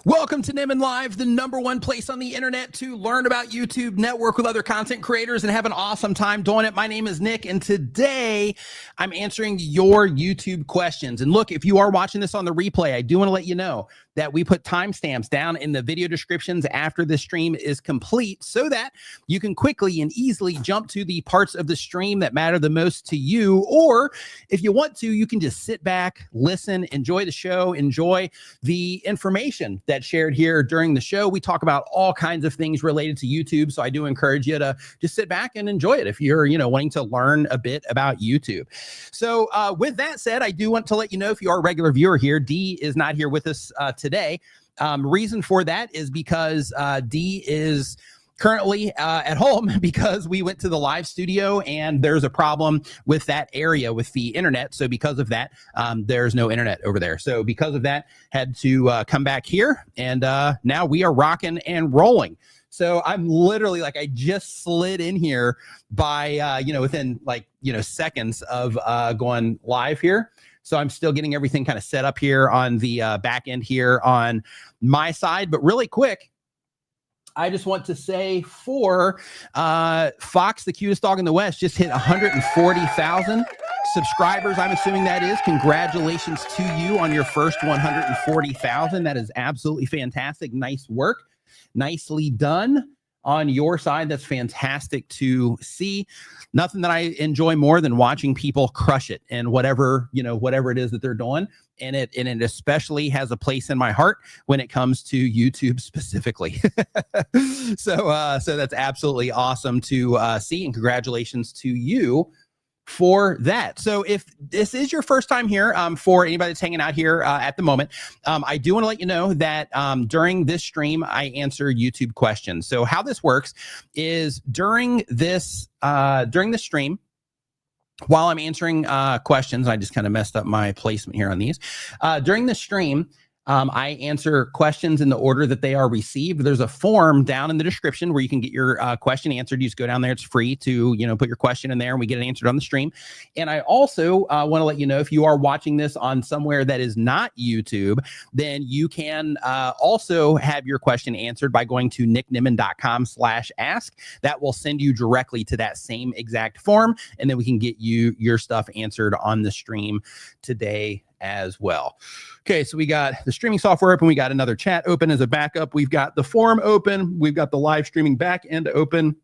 Welcome to Nimin Live, the #1 place on the internet to learn about YouTube, network with other content creators, and have an awesome time doing it. My name is Nick, and today I'm answering your YouTube questions. And look, if you are watching this on the replay, I do want to let you know that we put timestamps down in the video descriptions after the stream is complete so that you can quickly and easily jump to the parts of the stream that matter the most to you. Or if you want to, you can just sit back, listen, enjoy the show, enjoy the information that's shared here during the show. We talk about all kinds of things related to YouTube. So I do encourage you to just sit back and enjoy it if you're, wanting to learn a bit about YouTube. So with that said, I do want to let you know, if you are a regular viewer here, Dee is not here with us today. Reason for that is because Dee is currently at home because we went to the live studio and there's a problem with that area with the internet. So because of that, there's no internet over there. So because of that, had to come back here, and now we are rocking and rolling. So I'm literally I just slid in here by, within seconds of going live here. So I'm still getting everything kind of set up here on the back end here on my side. But really quick, I just want to say for Fox, the cutest dog in the West, just hit 140,000 subscribers. I'm assuming that is. Congratulations to you on your first 140,000. That is absolutely fantastic. Nice work. Nicely done on your side. That's fantastic to see. Nothing that I enjoy more than watching people crush it and whatever it is that they're doing. And it especially has a place in my heart when it comes to YouTube specifically. So that's absolutely awesome to see, and congratulations to you for that. So if this is your first time here, for anybody that's hanging out here at the moment, I do want to let you know that during this stream, I answer YouTube questions. So how this works is during this stream, while I'm answering questions, I just kind of messed up my placement here on these. During the stream, I answer questions in the order that they are received. There's a form down in the description where you can get your question answered. You just go down there. It's free to, put your question in there, and we get it answered on the stream. And I also want to let you know, if you are watching this on somewhere that is not YouTube, then you can also have your question answered by going to nicknimin.com/ask. That will send you directly to that same exact form, and then we can get you your stuff answered on the stream today as well. Okay, so we got the streaming software open. We got another chat open as a backup. We've got the forum open. We've got the live streaming back end open.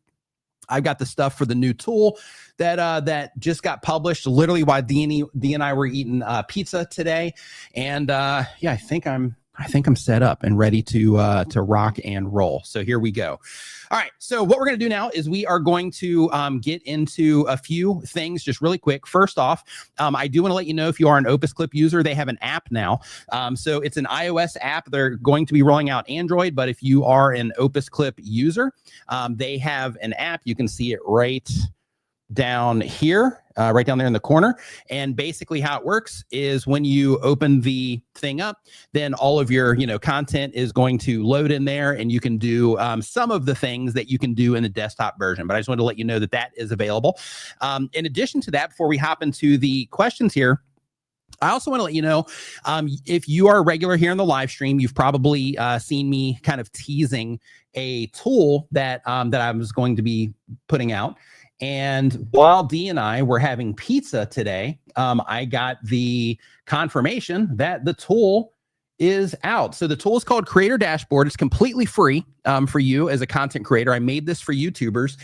I've got the stuff for the new tool that just got published literally while Dee and I were eating pizza today. And I think I'm set up and ready to rock and roll. So here we go. All right. So what we're going to do now is we are going to get into a few things just really quick. First off, I do want to let you know, if you are an Opus Clip user, they have an app now. So it's an iOS app. They're going to be rolling out Android, but if you are an Opus Clip user, they have an app. You can see it right down here, right down there in the corner. And basically how it works is when you open the thing up, then all of your content is going to load in there, and you can do some of the things that you can do in the desktop version. But I just wanted to let you know that that is available. In addition to that, before we hop into the questions here, I also want to let you know, if you are a regular here in the live stream, you've probably seen me kind of teasing a tool that I was going to be putting out. And while Dee and I were having pizza today, I got the confirmation that the tool is out. So the tool is called Creator Dashboard. It's completely free for you as a content creator. I made this for YouTubers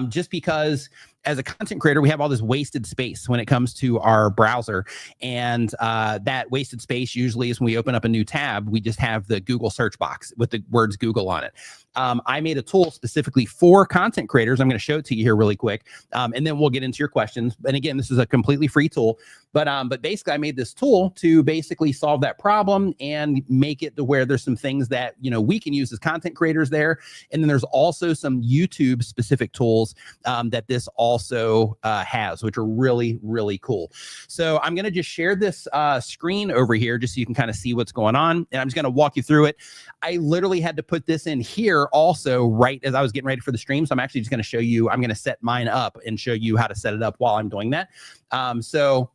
just because as a content creator, we have all this wasted space when it comes to our browser. And that wasted space usually is when we open up a new tab, we just have the Google search box with the words Google on it. I made a tool specifically for content creators. I'm going to show it to you here really quick. And then we'll get into your questions. And again, this is a completely free tool. But basically, I made this tool to basically solve that problem and make it to where there's some things that, we can use as content creators there. And then there's also some YouTube specific tools that this also has, which are really, really cool. So I'm going to just share this screen over here just so you can kind of see what's going on. And I'm just going to walk you through it. I literally had to put this in here also right as I was getting ready for the stream. So I'm actually just going to show you, I'm going to set mine up and show you how to set it up while I'm doing that. So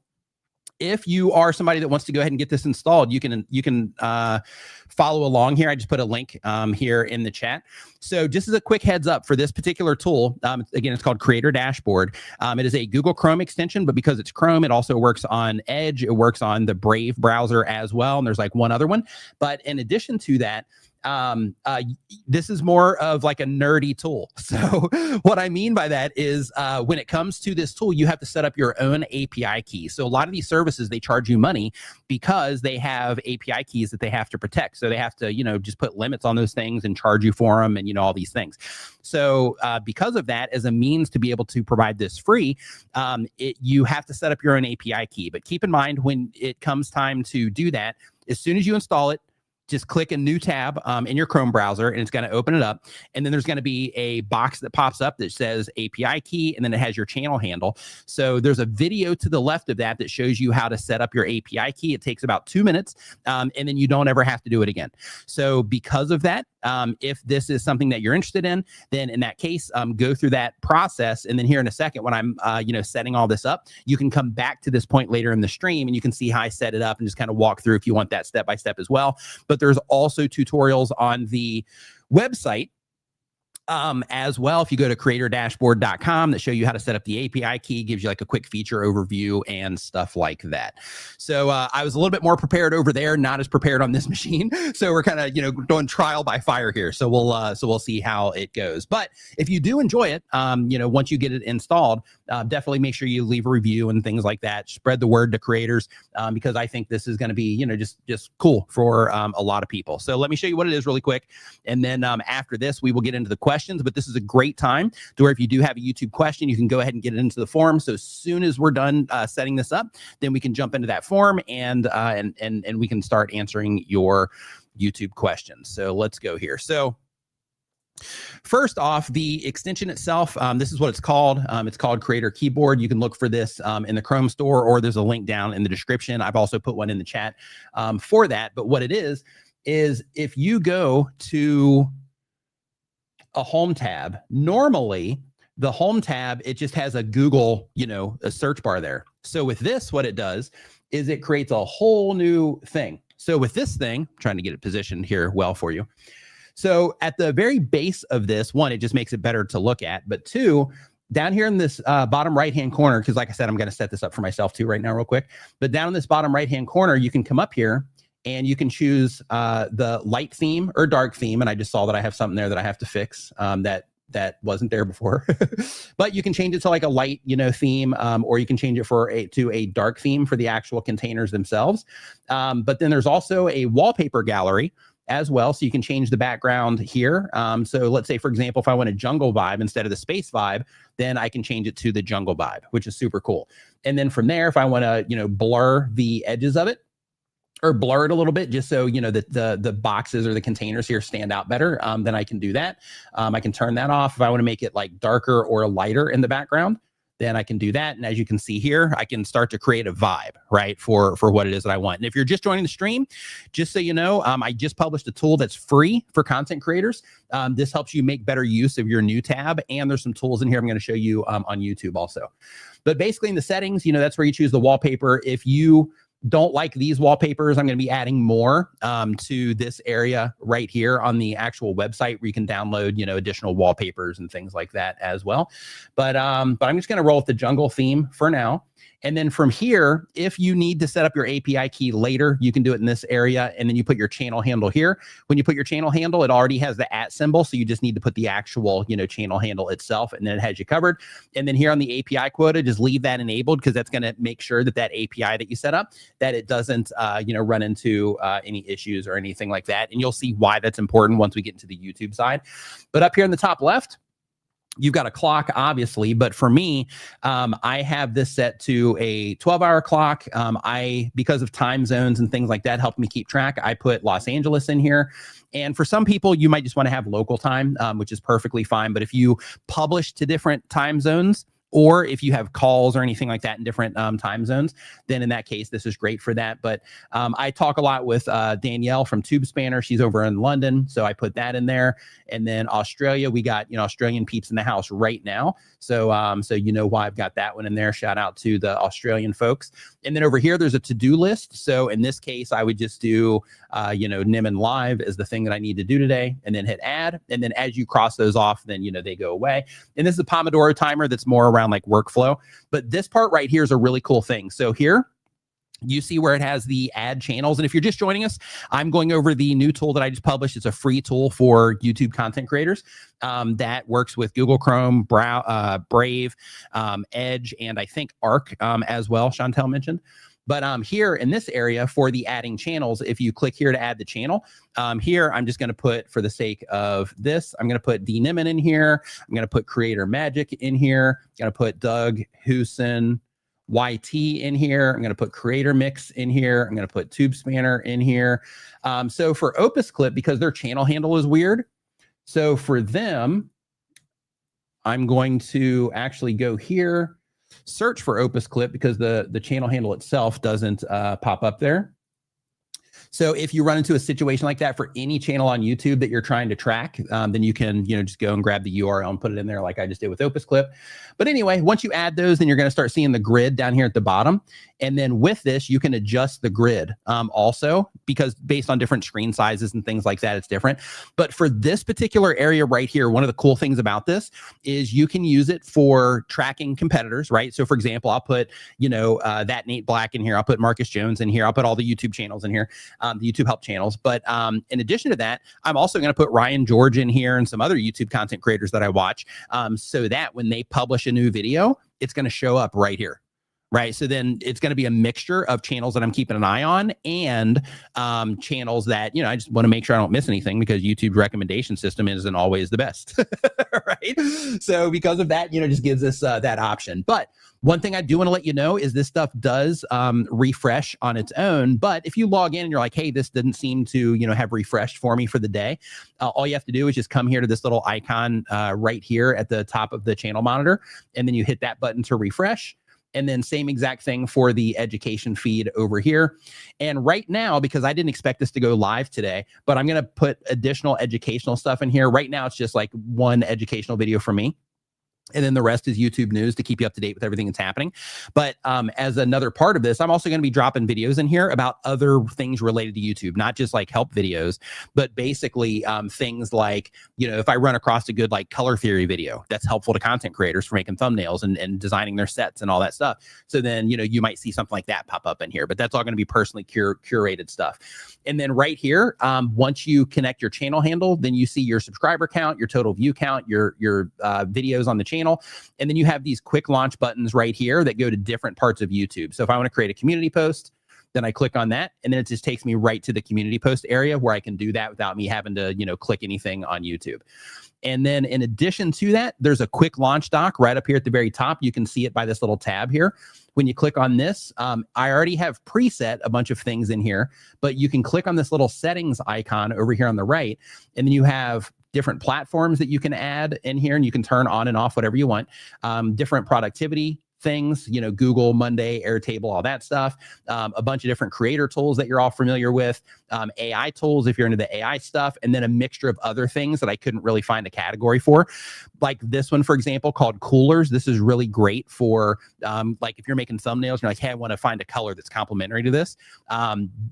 if you are somebody that wants to go ahead and get this installed, you can follow along here. I just put a link here in the chat. So just as a quick heads up for this particular tool, again, it's called Creator Dashboard. It is a Google Chrome extension, but because it's Chrome, it also works on Edge. It works on the Brave browser as well. And there's like one other one. But in addition to that, this is more of like a nerdy tool. So what I mean by that is when it comes to this tool, you have to set up your own API key. So a lot of these services, they charge you money because they have API keys that they have to protect. So they have to, just put limits on those things and charge you for them and, all these things. So because of that, as a means to be able to provide this free, you have to set up your own API key. But keep in mind, when it comes time to do that, as soon as you install it, just click a new tab in your Chrome browser, and it's going to open it up. And then there's going to be a box that pops up that says API key, and then it has your channel handle. So there's a video to the left of that that shows you how to set up your API key. It takes about 2 minutes, and then you don't ever have to do it again. So because of that, if this is something that you're interested in, then in that case, go through that process. And then here in a second, when I'm, setting all this up, you can come back to this point later in the stream and you can see how I set it up and just kind of walk through if you want that step-by-step as well. But there's also tutorials on the website as well. If you go to creatordashboard.com, that show you how to set up the API key, gives you like a quick feature overview and stuff like that. So I was a little bit more prepared over there, not as prepared on this machine. So we're kind of, doing trial by fire here. So we'll see how it goes. But if you do enjoy it, once you get it installed, definitely make sure you leave a review and things like that. Spread the word to creators because I think this is going to be, just cool for a lot of people. So let me show you what it is really quick. And then after this, we will get into the questions. But this is a great time to where if you do have a YouTube question, you can go ahead and get it into the forum. So as soon as we're done setting this up, then we can jump into that form and we can start answering your YouTube questions. So let's go here. So first off, the extension itself, this is what it's called. It's called Creator Keyboard. You can look for this in the Chrome store, or there's a link down in the description. I've also put one in the chat for that. But what it is if you go to a home tab, normally the home tab, it just has a Google, a search bar there. So with this, what it does is it creates a whole new thing. So with this thing, I'm trying to get it positioned here well for you. So at the very base of this, one, it just makes it better to look at. But two, down here in this bottom right-hand corner, because like I said, I'm going to set this up for myself too right now real quick. But down in this bottom right-hand corner, you can come up here and you can choose the light theme or dark theme. And I just saw that I have something there that I have to fix that wasn't there before. But you can change it to like a light, theme, or you can change it to a dark theme for the actual containers themselves. But then there's also a wallpaper gallery as well. So you can change the background here. So let's say, for example, if I want a jungle vibe instead of the space vibe, then I can change it to the jungle vibe, which is super cool. And then from there, if I want to, blur the edges of it, or blur it a little bit, just so that the boxes or the containers here stand out better, then I can do that. I can turn that off. If I want to make it like darker or lighter in the background, then I can do that. And as you can see here, I can start to create a vibe, right, for what it is that I want. And if you're just joining the stream, just so you know, I just published a tool that's free for content creators. This helps you make better use of your new tab. And there's some tools in here I'm going to show you on YouTube also. But basically in the settings, that's where you choose the wallpaper. If you don't like these wallpapers, I'm going to be adding more to this area right here on the actual website where you can download, additional wallpapers and things like that as well. But I'm just going to roll with the jungle theme for now. And then from here, if you need to set up your API key later, you can do it in this area. And then you put your channel handle here. When you put your channel handle, it already has the @ symbol. So you just need to put the actual, channel handle itself, and then it has you covered. And then here on the API quota, just leave that enabled, because that's going to make sure that API that you set up, that it doesn't, run into any issues or anything like that. And you'll see why that's important once we get into the YouTube side. But up here in the top left, you've got a clock, obviously, but for me, I have this set to a 12-hour clock. Because of time zones and things like that, help me keep track. I put Los Angeles in here. And for some people, you might just want to have local time, which is perfectly fine. But if you publish to different time zones, Or if you have calls or anything like that in different time zones, then in that case, this is great for that. But I talk a lot with Danielle from TubeSpanner. She's over in London, so I put that in there. And then Australia, we got Australian peeps in the house right now. So so you know why I've got that one in there. Shout out to the Australian folks. And then over here, there's a to-do list. So in this case, I would just do Nimin Live as the thing that I need to do today, and then hit add. And then as you cross those off, then they go away. And this is a Pomodoro timer that's more around like workflow. But this part right here is a really cool thing. So here, you see where it has the add channels. And if you're just joining us, I'm going over the new tool that I just published. It's a free tool for YouTube content creators that works with Google Chrome, Brave, Edge, and I think Arc as well, Chantel mentioned. But here in this area for the adding channels, if you click here to add the channel, here I'm just going to put, for the sake of this, I'm going to put D Nimin in here. I'm going to put Creator Magic in here. I'm going to put Doug Huson YT in here. I'm going to put Creator Mix in here. I'm going to put TubeSpanner in here. So for Opus Clip, because their channel handle is weird, so for them, I'm going to actually go here, search for Opus Clip, because the channel handle itself doesn't pop up there. So if you run into a situation like that for any channel on YouTube that you're trying to track, then you can, just go and grab the URL and put it in there like I just did with Opus Clip. But anyway, once you add those, then you're going to start seeing the grid down here at the bottom. And then with this, you can adjust the grid also, because based on different screen sizes and things like that, it's different. But for this particular area right here, one of the cool things about this is you can use it for tracking competitors, right? So for example, I'll put, that Nate Black in here. I'll put Marcus Jones in here. I'll put all the YouTube channels in here, the YouTube help channels. But in addition to that, I'm also going to put Ryan George in here and some other YouTube content creators that I watch, so that when they publish a new video, it's going to show up right here. Right. So then it's going to be a mixture of channels that I'm keeping an eye on and channels that, I just want to make sure I don't miss anything, because YouTube's recommendation system isn't always the best. Right. So because of that, just gives us that option. But one thing I do want to let you know is this stuff does refresh on its own. But if you log in and you're like, hey, this didn't seem to, have refreshed for me for the day, all you have to do is just come here to this little icon right here at the top of the channel monitor. And then you hit that button to refresh. And then same exact thing for the education feed over here. And right now, because I didn't expect this to go live today, but I'm going to put additional educational stuff in here. Right now, it's just like one educational video for me. And then the rest is YouTube news to keep you up to date with everything that's happening. But as another part of this, I'm also going to be dropping videos in here about other things related to YouTube, not just like help videos, but basically things like, if I run across a good like color theory video that's helpful to content creators for making thumbnails and designing their sets and all that stuff. So then, you might see something like that pop up in here, but that's all going to be personally curated stuff. And then right here, once you connect your channel handle, then you see your subscriber count, your total view count, your videos on the channel. And then you have these quick launch buttons right here that go to different parts of YouTube. So if I want to create a community post, then I click on that, and then it just takes me right to the community post area where I can do that without me having to, click anything on YouTube. And then in addition to that, there's a quick launch doc right up here at the very top. You can see it by this little tab here. When you click on this, I already have preset a bunch of things in here, but you can click on this little settings icon over here on the right, and then you have different platforms that you can add in here, and you can turn on and off whatever you want. Different productivity things, Google, Monday, Airtable, all that stuff. A bunch of different creator tools that you're all familiar with, AI tools if you're into the AI stuff, and then a mixture of other things that I couldn't really find a category for. Like this one, for example, called Coolers. This is really great for like if you're making thumbnails and you're like, hey, I want to find a color that's complementary to this.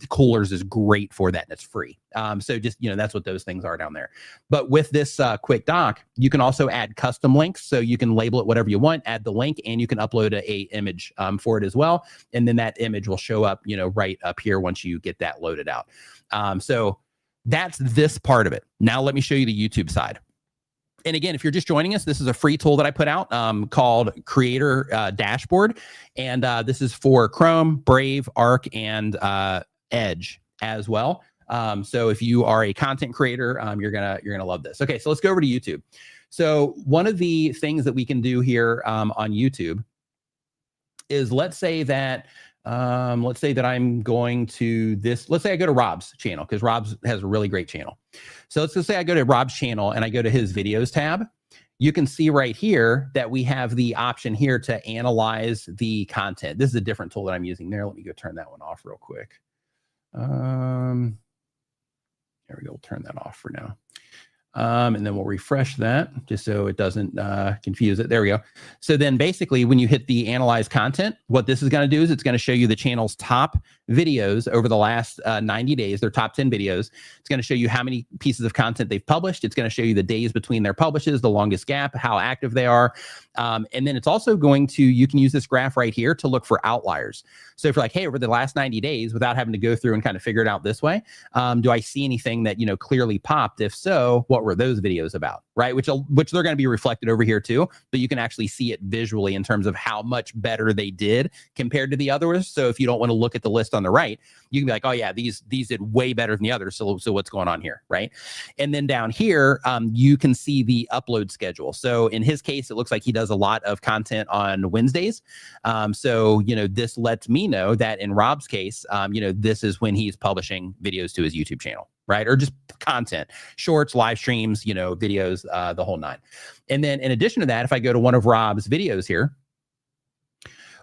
Coolers is great for that, and it's free. So just, that's what those things are down there. But with this quick doc, you can also add custom links. So you can label it whatever you want, add the link, and you can upload a image for it as well. And then that image will show up, right up here once you get that loaded out. So that's this part of it. Now let me show you the YouTube side. And again, if you're just joining us, this is a free tool that I put out called Creator Dashboard. And this is for Chrome, Brave, Arc, and Edge as well. So if you are a content creator, you're gonna love this. Okay, so let's go over to YouTube. So one of the things that we can do here on YouTube is let's say that I'm going to this. Let's say I go to Rob's channel, because Rob's has a really great channel. So let's just say I go to Rob's channel and I go to his videos tab. you can see right here that we have the option here to analyze the content. This is a different tool that I'm using there. Let me go turn that one off real quick. There we go. We'll turn that off for now. And then we'll refresh that just so it doesn't confuse it. There we go. So then basically when you hit the analyze content, what this is going to do is it's going to show you the channel's top videos over the last 90 days, their top 10 videos. It's going to show you how many pieces of content they've published. It's going to show you the days between their publishes, the longest gap, how active they are. And then it's also going to, you can use this graph right here to look for outliers. So if you're like, hey, over the last 90 days, without having to go through and kind of figure it out this way, do I see anything that, clearly popped? If so, what were those videos about, right? Which they're going to be reflected over here too, but you can actually see it visually in terms of how much better they did compared to the others. So if you don't want to look at the list on the right, you can be like, oh yeah, these did way better than the others. So what's going on here, right? And then down here, you can see the upload schedule. So in his case, it looks like he does a lot of content on Wednesdays. So this lets me know that in Rob's case, this is when he's publishing videos to his YouTube channel, right? Or just content, shorts, live streams, videos, the whole nine. And then in addition to that, if I go to one of Rob's videos here,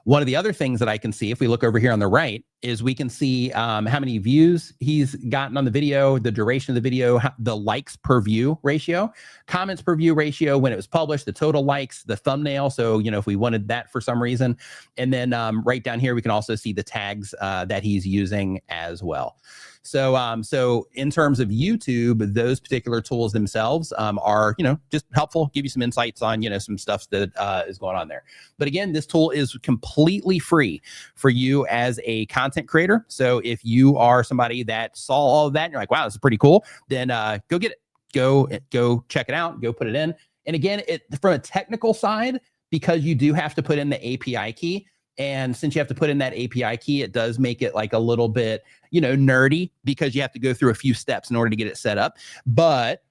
one of the other things that I can see, if we look over here on the right, is we can see how many views he's gotten on the video, the duration of the video, the likes per view ratio, comments per view ratio when it was published, the total likes, the thumbnail. So, if we wanted that for some reason. And then right down here, we can also see the tags that he's using as well. So in terms of YouTube, those particular tools themselves are, just helpful, give you some insights on, some stuff that is going on there. But again, this tool is completely free for you as a content creator. So if you are somebody that saw all of that and you're like, wow, this is pretty cool, then go get it. Go check it out, go put it in. And again, from a technical side, because you do have to put in the API key, and since you have to put in that API key, it does make it like a little bit, nerdy, because you have to go through a few steps in order to get it set up. But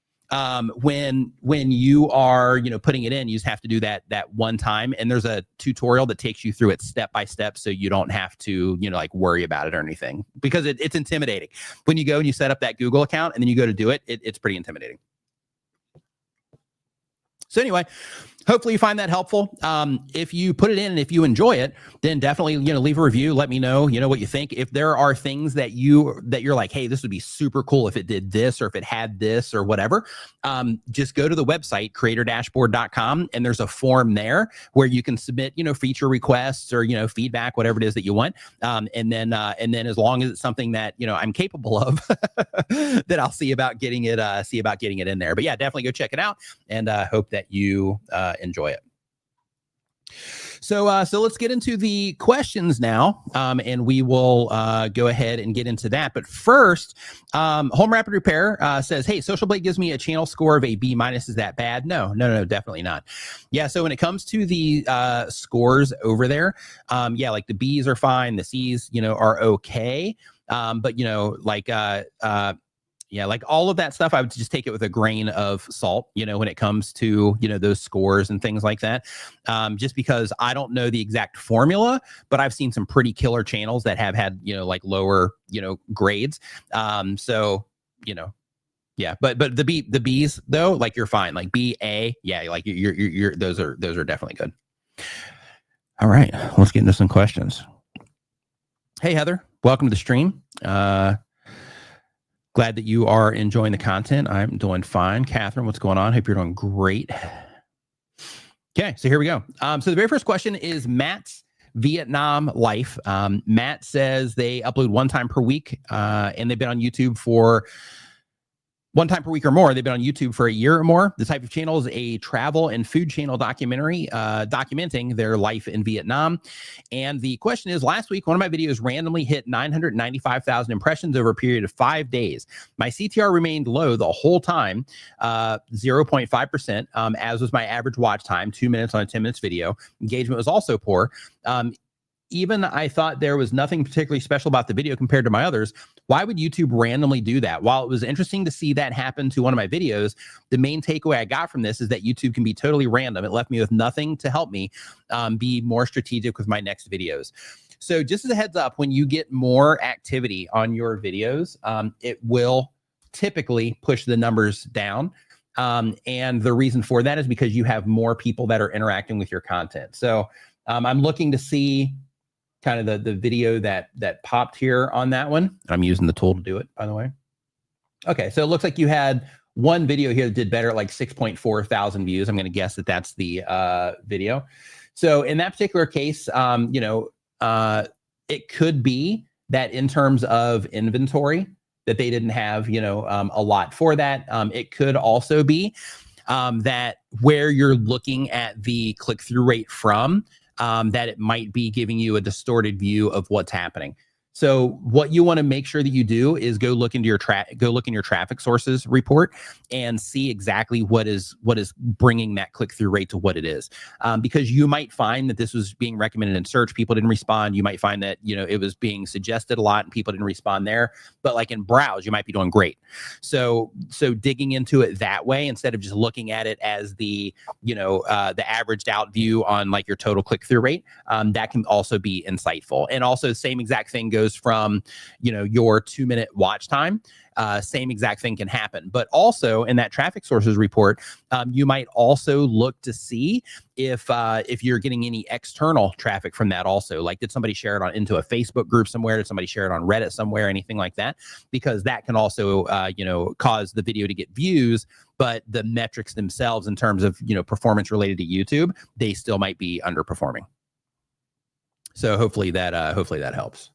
when you are, putting it in, you just have to do that one time. And there's a tutorial that takes you through it step by step, so you don't have to, worry about it or anything, because it's intimidating. When you go and you set up that Google account and then you go to do it, it's pretty intimidating. So anyway, hopefully you find that helpful. If you put it in and if you enjoy it, then definitely, leave a review. Let me know, what you think. If there are things that you're like, hey, this would be super cool if it did this, or if it had this, or whatever, just go to the website, creatordashboard.com, and there's a form there where you can submit, feature requests or, feedback, whatever it is that you want. And then as long as it's something that, I'm capable of, that I'll see about getting it in there. But yeah, definitely go check it out, and hope that you enjoy it. So let's get into the questions now, and we will go ahead and get into that. But first, Home Rapid Repair says, hey, SocialBlade gives me a channel score of a B-. Is that bad? No, definitely not. Yeah, so when it comes to the scores over there, like the B's are fine, the C's, are okay. But, like all of that stuff, I would just take it with a grain of salt, when it comes to, those scores and things like that. Just because I don't know the exact formula, but I've seen some pretty killer channels that have had, like lower, grades. Yeah, but the B's though, like you're fine, like B, A, yeah, like you're those are definitely good. All right, let's get into some questions. Hey, Heather, welcome to the stream. Glad that you are enjoying the content. I'm doing fine. Catherine, what's going on? Hope you're doing great. Okay, so here we go. So the very first question is Matt's Vietnam life. Matt says they upload one time per week, and they've been on YouTube for one time per week or more. They've been on YouTube for a year or more. The type of channel is a travel and food channel documentary documenting their life in Vietnam. And the question is, last week, one of my videos randomly hit 995,000 impressions over a period of 5 days. My CTR remained low the whole time, 0.5%, as was my average watch time, 2 minutes on a 10 minutes video. Engagement was also poor. Even I thought there was nothing particularly special about the video compared to my others. Why would YouTube randomly do that? While it was interesting to see that happen to one of my videos, the main takeaway I got from this is that YouTube can be totally random. It left me with nothing to help me be more strategic with my next videos. So just as a heads up, when you get more activity on your videos, it will typically push the numbers down. And the reason for that is because you have more people that are interacting with your content. So I'm looking to see kind of the video that popped here on that one. I'm using the tool to do it, by the way. Okay, so it looks like you had one video here that did better at like 6.4 thousand views. I'm going to guess that that's the video. So in that particular case, it could be that in terms of inventory that they didn't have, a lot for that. It could also be that where you're looking at the click-through rate from, that it might be giving you a distorted view of what's happening. So what you want to make sure that you do is go look in your traffic sources report and see exactly what is bringing that click-through rate to what it is. Because you might find that this was being recommended in search, people didn't respond. You might find that, it was being suggested a lot and people didn't respond there. But like in browse, you might be doing great. So digging into it that way, instead of just looking at it as the averaged out view on like your total click-through rate, that can also be insightful. And also the same exact thing goes from, your 2-minute watch time. Same exact thing can happen. But also in that traffic sources report, you might also look to see if you're getting any external traffic from that also. Like, did somebody share it into a Facebook group somewhere? Did somebody share it on Reddit somewhere? Anything like that? Because that can also, cause the video to get views, but the metrics themselves in terms of, performance related to YouTube, they still might be underperforming. So hopefully that helps.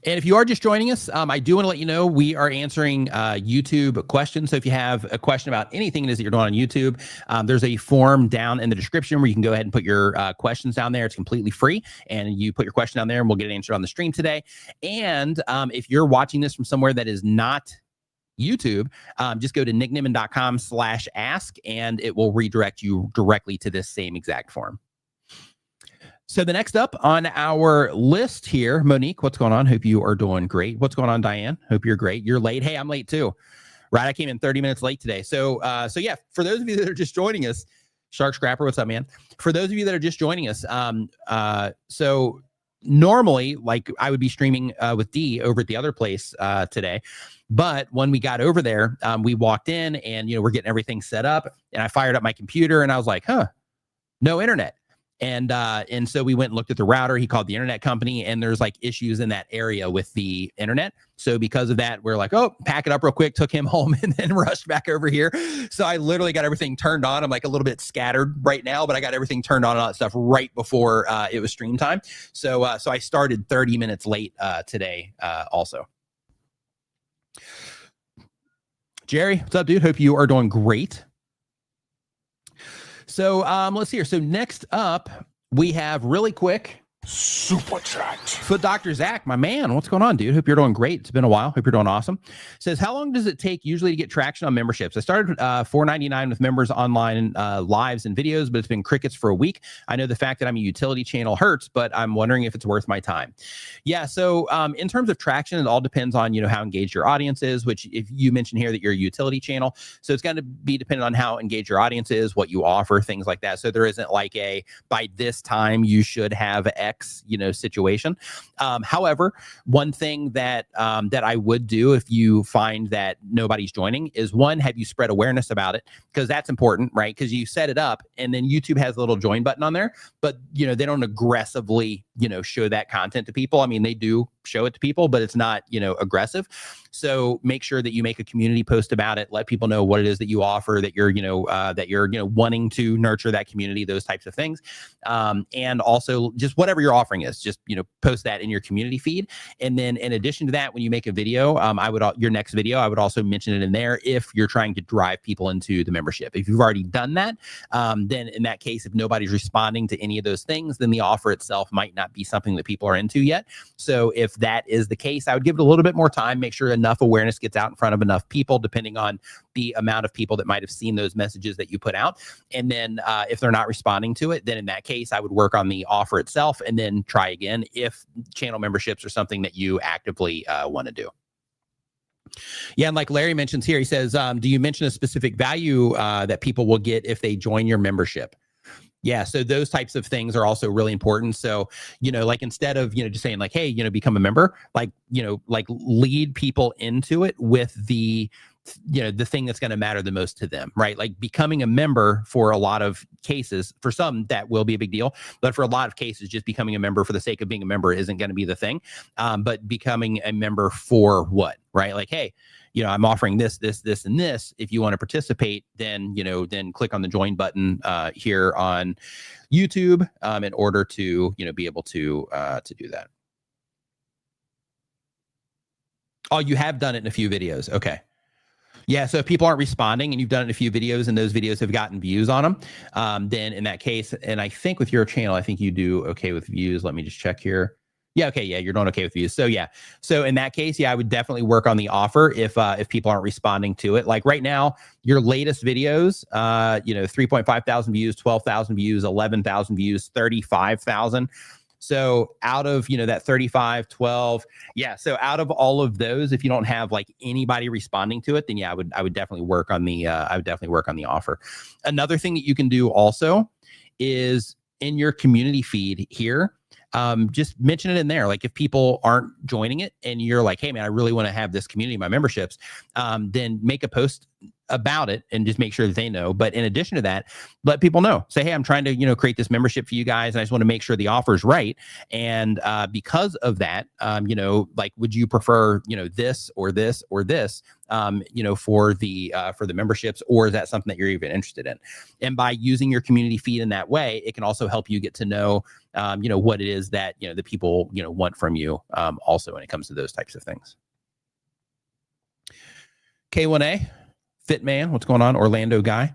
And if you are just joining us, I do want to let you know we are answering YouTube questions. So if you have a question about anything it is that you're doing on YouTube, there's a form down in the description where you can go ahead and put your questions down there. It's completely free. And you put your question down there and we'll get it answered on the stream today. And if you're watching this from somewhere that is not YouTube, just go to nickniman.com/ask and it will redirect you directly to this same exact form. So the next up on our list here, Monique, what's going on? Hope you are doing great. What's going on, Diane? Hope you're great. You're late. Hey, I'm late too. Right, I came in 30 minutes late today. So yeah, for those of you that are just joining us, Shark Scrapper, what's up, man? For those of you that are just joining us, so normally, like I would be streaming with D over at the other place today. But when we got over there, we walked in and, we're getting everything set up and I fired up my computer and I was like, no internet. And so we went and looked at the router. He called the internet company and there's like issues in that area with the internet. So because of that, we're like, pack it up real quick, took him home and then rushed back over here. So I literally got everything turned on. I'm like a little bit scattered right now, but I got everything turned on and all that stuff right before it was stream time. So I started 30 minutes late today also. Jerry, what's up, dude? Hope you are doing great. So let's see here. So next up, we have really quick Super Chat. Foot Dr. Zach, my man, what's going on, dude? Hope you're doing great. It's been a while. Hope you're doing awesome. Says, how long does it take usually to get traction on memberships? I started $4.99 with members online lives and videos, but it's been crickets for a week. I know the fact that I'm a utility channel hurts, but I'm wondering if it's worth my time. Yeah, so in terms of traction, it all depends on, how engaged your audience is, which if you mentioned here that you're a utility channel, so it's going to be dependent on how engaged your audience is, what you offer, things like that. So there isn't like a, by this time you should have X, situation. However, one thing that I would do if you find that nobody's joining is, one, have you spread awareness about it? Because that's important, right? Because you set it up and then YouTube has a little join button on there, but they don't aggressively, show that content to people. I mean, they do show it to people, but it's not, aggressive. So make sure that you make a community post about it. Let people know what it is that you offer, that you're, wanting to nurture that community, those types of things. And also just whatever your offering is, just, post that in your community feed. And then in addition to that, when you make a video, your next video, I would also mention it in there if you're trying to drive people into the membership. If you've already done that, then in that case, if nobody's responding to any of those things, then the offer itself might not be something that people are into yet. So if that is the case, I would give it a little bit more time, make sure enough awareness gets out in front of enough people, depending on the amount of people that might have seen those messages that you put out. And then if they're not responding to it, then in that case, I would work on the offer itself and then try again if channel memberships are something that you actively want to do. Yeah, and like Larry mentions here, he says, do you mention a specific value that people will get if they join your membership? Yeah. So those types of things are also really important. So, like instead of, just saying like, hey, become a member, like, like lead people into it with the thing that's going to matter the most to them, right? Like becoming a member for a lot of cases, for some that will be a big deal, but for a lot of cases, just becoming a member for the sake of being a member isn't going to be the thing. But becoming a member for what, right? Like, hey, I'm offering this, and this. If you want to participate, then, then click on the join button here on YouTube in order to, be able to do that. Oh, you have done it in a few videos. Okay. Yeah, so if people aren't responding and you've done it in a few videos and those videos have gotten views on them, then in that case, and I think with your channel, I think you do okay with views. Let me just check here. Yeah, okay, yeah, you're doing okay with views. So yeah, so in that case, yeah, I would definitely work on the offer if people aren't responding to it. Like right now, your latest videos, 3.5 thousand views, 12,000 views, 11,000 views, 35,000. So out of, that 35, 12, yeah. So out of all of those, if you don't have like anybody responding to it, then yeah, I would definitely work on the, offer. Another thing that you can do also is in your community feed here, just mention it in there. Like if people aren't joining it and you're like, hey man, I really want to have this community, my memberships, then make a post about it and just make sure that they know. But in addition to that, let people know, say, hey, I'm trying to, create this membership for you guys. And I just want to make sure the offer is right. And because of that, like, would you prefer, this or this or this, for the memberships, or is that something that you're even interested in? And by using your community feed in that way, it can also help you get to know, what it is that, the people, want from you also when it comes to those types of things. K1A. Fit man, what's going on? Orlando guy,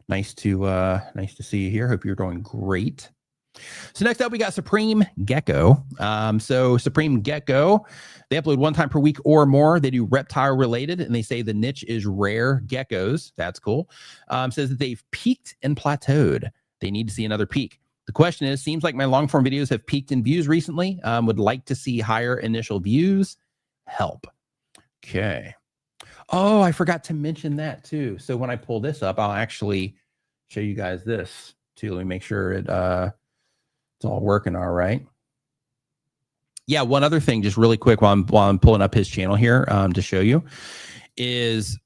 nice to see you here. Hope you're doing great. So next up, we got Supreme Gecko. So Supreme Gecko, they upload 1 time per week or more. They do reptile related, and they say the niche is rare geckos. That's cool. Says that they've peaked and plateaued. They need to see another peak. The question is, seems like my long form videos have peaked in views recently. Would like to see higher initial views. Help. Okay. Oh, I forgot to mention that too. So when I pull this up, I'll actually show you guys this too. Let me make sure it's all working all right. Yeah, one other thing, just really quick, while I'm pulling up his channel here to show you, is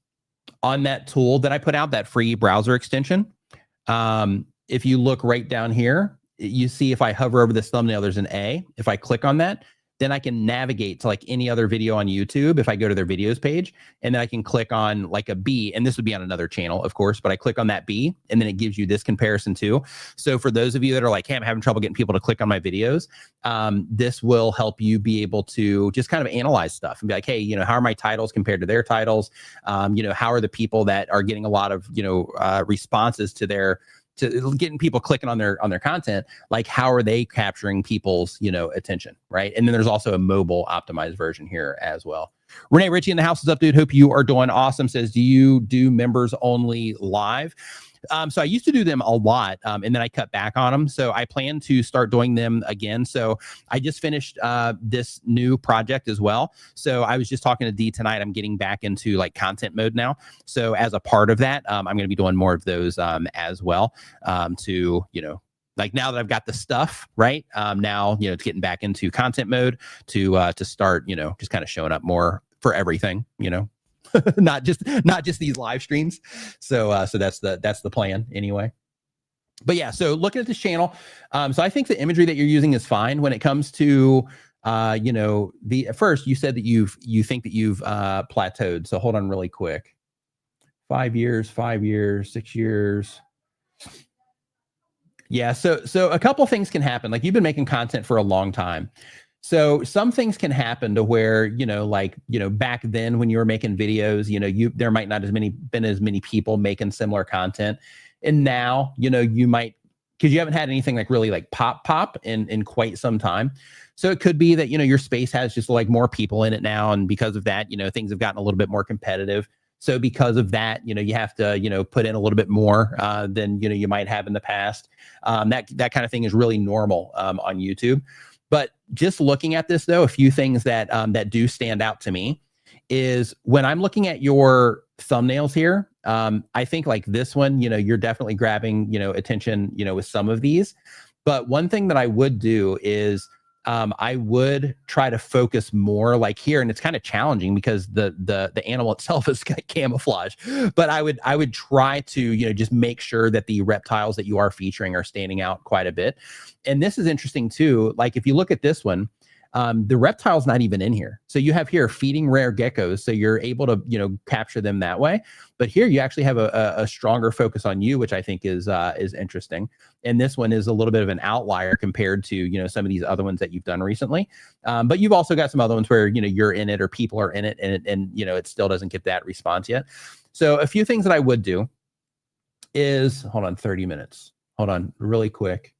on that tool that I put out, that free browser extension. If you look right down here, you see if I hover over this thumbnail, there's an A. If I click on that, then I can navigate to like any other video on YouTube if I go to their videos page, and then I can click on like a B, and this would be on another channel, of course, but I click on that B, and then it gives you this comparison too. So for those of you that are like, hey, I'm having trouble getting people to click on my videos, this will help you be able to just kind of analyze stuff and be like, hey, how are my titles compared to their titles? How are the people that are getting a lot of, responses to getting people clicking on their content, like how are they capturing people's, attention, right? And then there's also a mobile optimized version here as well. Renee Ritchie in the house is up, dude. Hope you are doing awesome. Says, do you do members only live? So I used to do them a lot, and then I cut back on them. So I plan to start doing them again. So I just finished this new project as well. So I was just talking to Dee tonight. I'm getting back into like content mode now. So as a part of that, I'm going to be doing more of those as well to, like now that I've got the stuff right now, it's getting back into content mode to start, just kind of showing up more for everything, not just these live streams. So that's the plan anyway. But yeah, so looking at this channel, so I think the imagery that you're using is fine when it comes to at first you said that you think that you've plateaued. So hold on really quick. 5 years, 6 years. Yeah, so a couple things can happen. Like you've been making content for a long time. So some things can happen to where, back then when you were making videos, there might not been as many people making similar content. And now, you might, because you haven't had anything like really like pop in quite some time. So it could be that, your space has just like more people in it now. And because of that, things have gotten a little bit more competitive. So because of that, you have to, put in a little bit more than, you might have in the past. That kind of thing is really normal on YouTube. But just looking at this, though, a few things that do stand out to me is when I'm looking at your thumbnails here, I think like this one, you're definitely grabbing, attention, with some of these. But one thing that I would do is I would try to focus more like here, and it's kind of challenging because the animal itself is camouflage. But I would try to just make sure that the reptiles that you are featuring are standing out quite a bit. And this is interesting too. Like if you look at this one, the reptile's not even in here. So you have here feeding rare geckos. So you're able to, capture them that way. But here you actually have a stronger focus on you, which I think is interesting. And this one is a little bit of an outlier compared to, some of these other ones that you've done recently. But you've also got some other ones where, you're in it or people are in it and it still doesn't get that response yet. So a few things that I would do is, hold on, 30 minutes. Hold on really quick.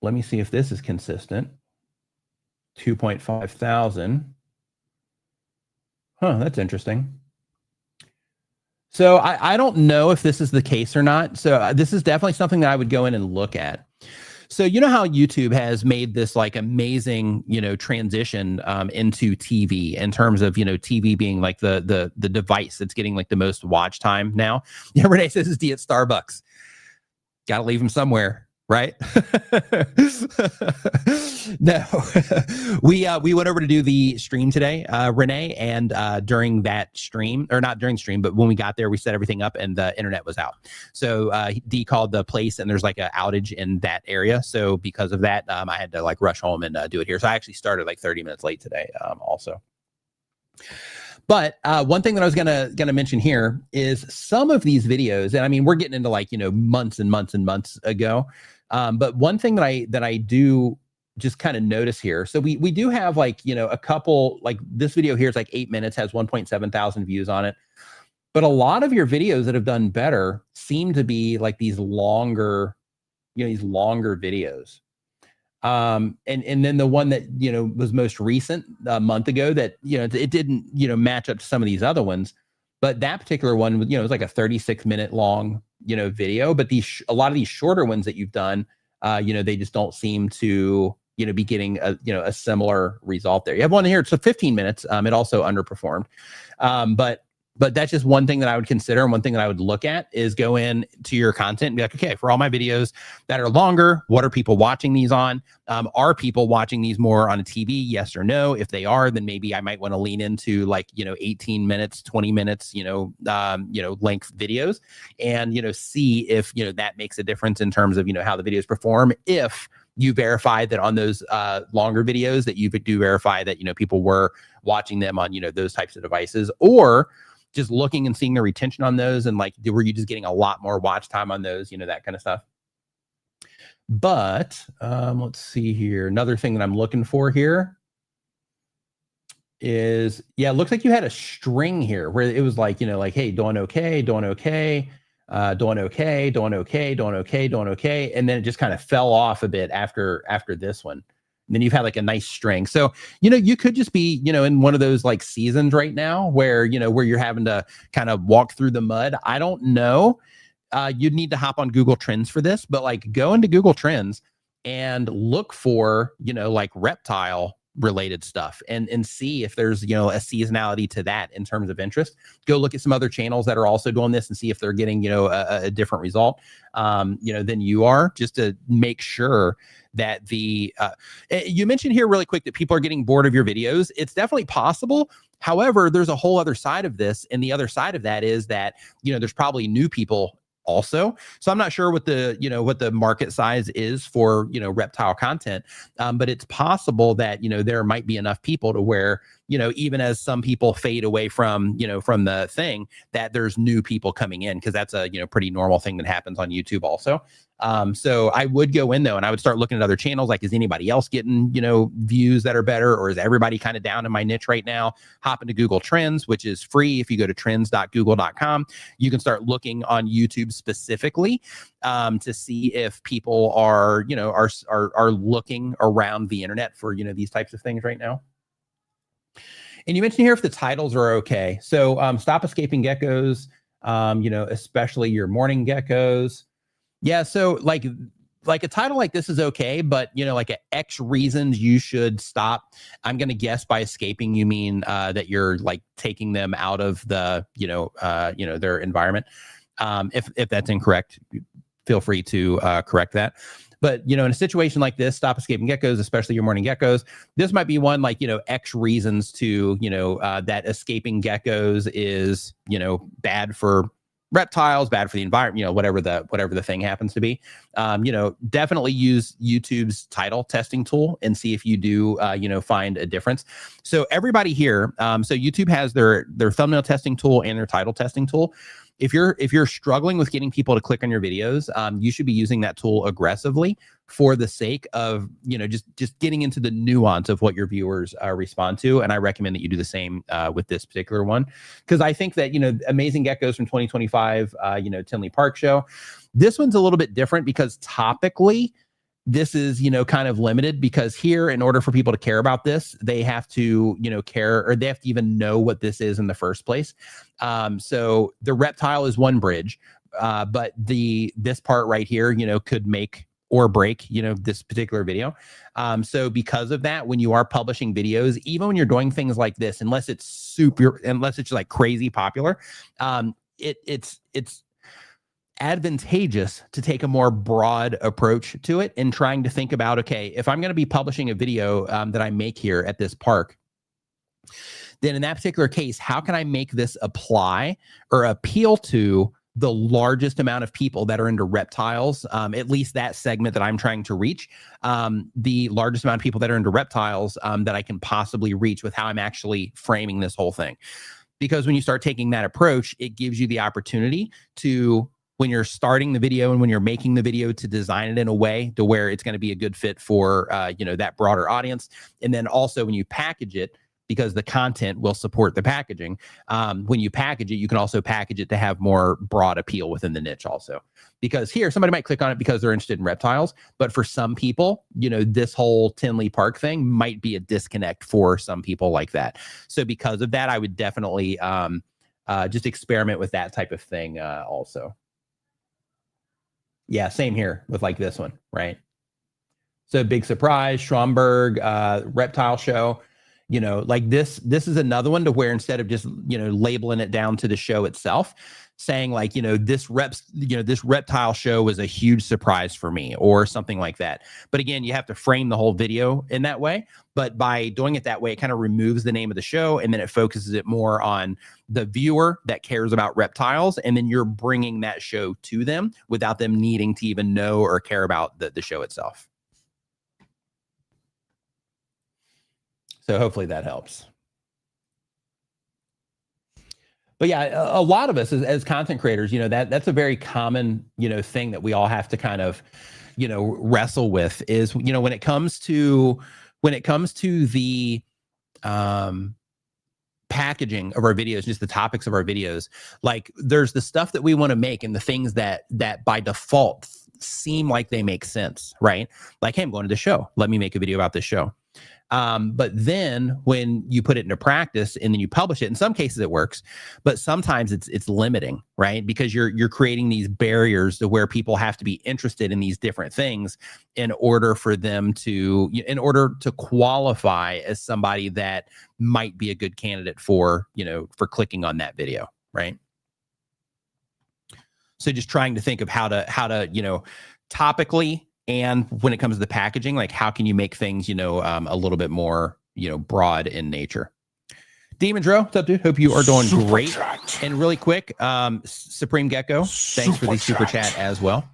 Let me see if this is consistent. 2.5 thousand. Huh, that's interesting. So I don't know if this is the case or not. So this is definitely something that I would go in and look at. So you know how YouTube has made this like amazing, transition into TV in terms of, TV being like the device that's getting like the most watch time now. Yeah, Renee says it's D at Starbucks. Got to leave them somewhere. Right? No, we went over to do the stream today, Renee, and during that stream, or not during stream, but when we got there, we set everything up and the internet was out. So D called the place and there's like an outage in that area. So because of that, I had to like rush home and do it here. So I actually started like 30 minutes late today also. But one thing that I was gonna mention here is some of these videos, and I mean, we're getting into like, months and months and months ago. But one thing that I do just kind of notice here. So we do have like, a couple, like this video here is like 8 minutes, has 1.7 thousand views on it. But a lot of your videos that have done better seem to be like these longer, videos. And then the one that, was most recent a month ago that, it didn't, match up to some of these other ones, but that particular one, was like a 36-minute long, video, but a lot of these shorter ones that you've done, they just don't seem to, be getting a similar result there. You have one here, it's 15 minutes. It also underperformed. But that's just one thing that I would consider. And one thing that I would look at is go in to your content and be like, okay, for all my videos that are longer, what are people watching these on? Are people watching these more on a TV? Yes or no? If they are, then maybe I might want to lean into like, 18 minutes, 20 minutes, length videos and, see if, that makes a difference in terms of, how the videos perform. If you verify that on those longer videos that you do verify that, people were watching them on, those types of devices, or just looking and seeing the retention on those and like, were you just getting a lot more watch time on those, that kind of stuff. But let's see here. Another thing that I'm looking for here is, yeah, it looks like you had a string here where it was like, like, hey, doing okay, doing okay, doing okay, doing okay, doing okay, doing okay. And then it just kind of fell off a bit after this one. And then you've had like a nice string. So, you could just be, in one of those like seasons right now where, where you're having to kind of walk through the mud. I don't know. You'd need to hop on Google Trends for this, but like go into Google Trends and look for, like reptile related stuff and see if there's, a seasonality to that in terms of interest. Go look at some other channels that are also doing this and see if they're getting, a different result, than you are, just to make sure that you mentioned here really quick that people are getting bored of your videos. It's definitely possible. However, there's a whole other side of this. And the other side of that is that, there's probably new people also. So I'm not sure what the market size is for, reptile content. But it's possible that, there might be enough people to where, even as some people fade away from, from the thing, that there's new people coming in, because that's a, pretty normal thing that happens on YouTube also. So I would go in though, and I would start looking at other channels. Like, is anybody else getting, views that are better, or is everybody kind of down in my niche right now? Hop into Google Trends, which is free. If you go to trends.google.com, you can start looking on YouTube specifically to see if people are, are looking around the internet for, these types of things right now. And you mentioned here if the titles are okay. So stop escaping geckos, especially your morning geckos. Yeah, so like like a title like this is okay, but like a X reasons you should stop. I'm going to guess by escaping, you mean that you're like taking them out of the, their environment. If that's incorrect, feel free to correct that. But, in a situation like this, stop escaping geckos, especially your morning geckos. This might be one like, X reasons to, that escaping geckos is, bad for reptiles, bad for the environment, whatever the thing happens to be. Definitely use YouTube's title testing tool and see if you do, find a difference. So everybody here, so YouTube has their thumbnail testing tool and their title testing tool. If you're struggling with getting people to click on your videos, you should be using that tool aggressively for the sake of, just getting into the nuance of what your viewers respond to. And I recommend that you do the same with this particular one, because I think that, Amazing Geckos from 2025, Tinley Park show, this one's a little bit different because topically, this is, kind of limited, because here, in order for people to care about this, they have to, care, or they have to even know what this is in the first place. So the reptile is one bridge, but this part right here, could make or break, this particular video. So because of that, when you are publishing videos, even when you're doing things like this, unless it's like crazy popular, it's advantageous to take a more broad approach to it and trying to think about, okay, if I'm going to be publishing a video that I make here at this park, then in that particular case, how can I make this apply or appeal to the largest amount of people that are into reptiles, at least that segment that I'm trying to reach, the largest amount of people that are into reptiles that I can possibly reach with how I'm actually framing this whole thing. Because when you start taking that approach, it gives you the opportunity to, when you're starting the video and when you're making the video, to design it in a way to where it's going to be a good fit for, that broader audience. And then also when you package it, because the content will support the packaging, when you package it, you can also package it to have more broad appeal within the niche also. Because here, somebody might click on it because they're interested in reptiles, but for some people, this whole Tinley Park thing might be a disconnect for some people like that. So because of that, I would definitely just experiment with that type of thing also. Yeah, same here with like this one, right? So big surprise, Stromberg, reptile show, like this is another one to where instead of just, labeling it down to the show itself, saying like, this reptile show was a huge surprise for me or something like that. But again, you have to frame the whole video in that way. But by doing it that way, it kind of removes the name of the show, and then it focuses it more on the viewer that cares about reptiles. And then you're bringing that show to them without them needing to even know or care about the show itself. So hopefully that helps. But yeah, a lot of us as content creators, that's a very common, thing that we all have to kind of, wrestle with is, when it comes to the packaging of our videos, just the topics of our videos, like there's the stuff that we want to make and the things that by default seem like they make sense, right? Like, hey, I'm going to the show. Let me make a video about this show. But then when you put it into practice and then you publish it, in some cases it works, but sometimes it's limiting, right? Because you're creating these barriers to where people have to be interested in these different things in order for them to qualify as somebody that might be a good candidate for clicking on that video, right? So just trying to think of how to topically, and when it comes to the packaging, like how can you make things, a little bit more, broad in nature. Demon Dro, what's up, dude? Hope you are doing great. Chat. And really quick, Supreme Gecko, thanks for the super chat as well.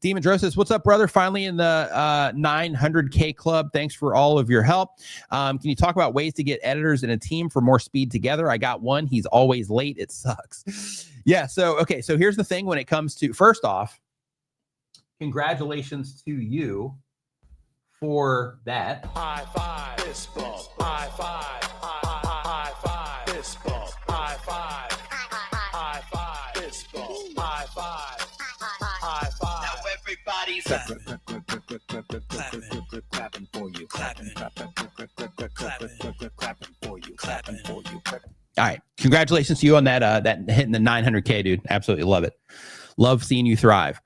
Demon Dro says, what's up, brother? Finally in the 900K club. Thanks for all of your help. Can you talk about ways to get editors in a team for more speed together? I got one. He's always late. It sucks. Yeah. So, okay. So here's the thing when it comes to, first off, congratulations to you for that. High five, fist bump. High five, high five, fist bump. High five, high five, fist bump. High five, high five. Now everybody's clapping for you, clapping for you, clapping for you. All right, congratulations to you on that hitting the 900K, dude. Absolutely love it. Love seeing you thrive.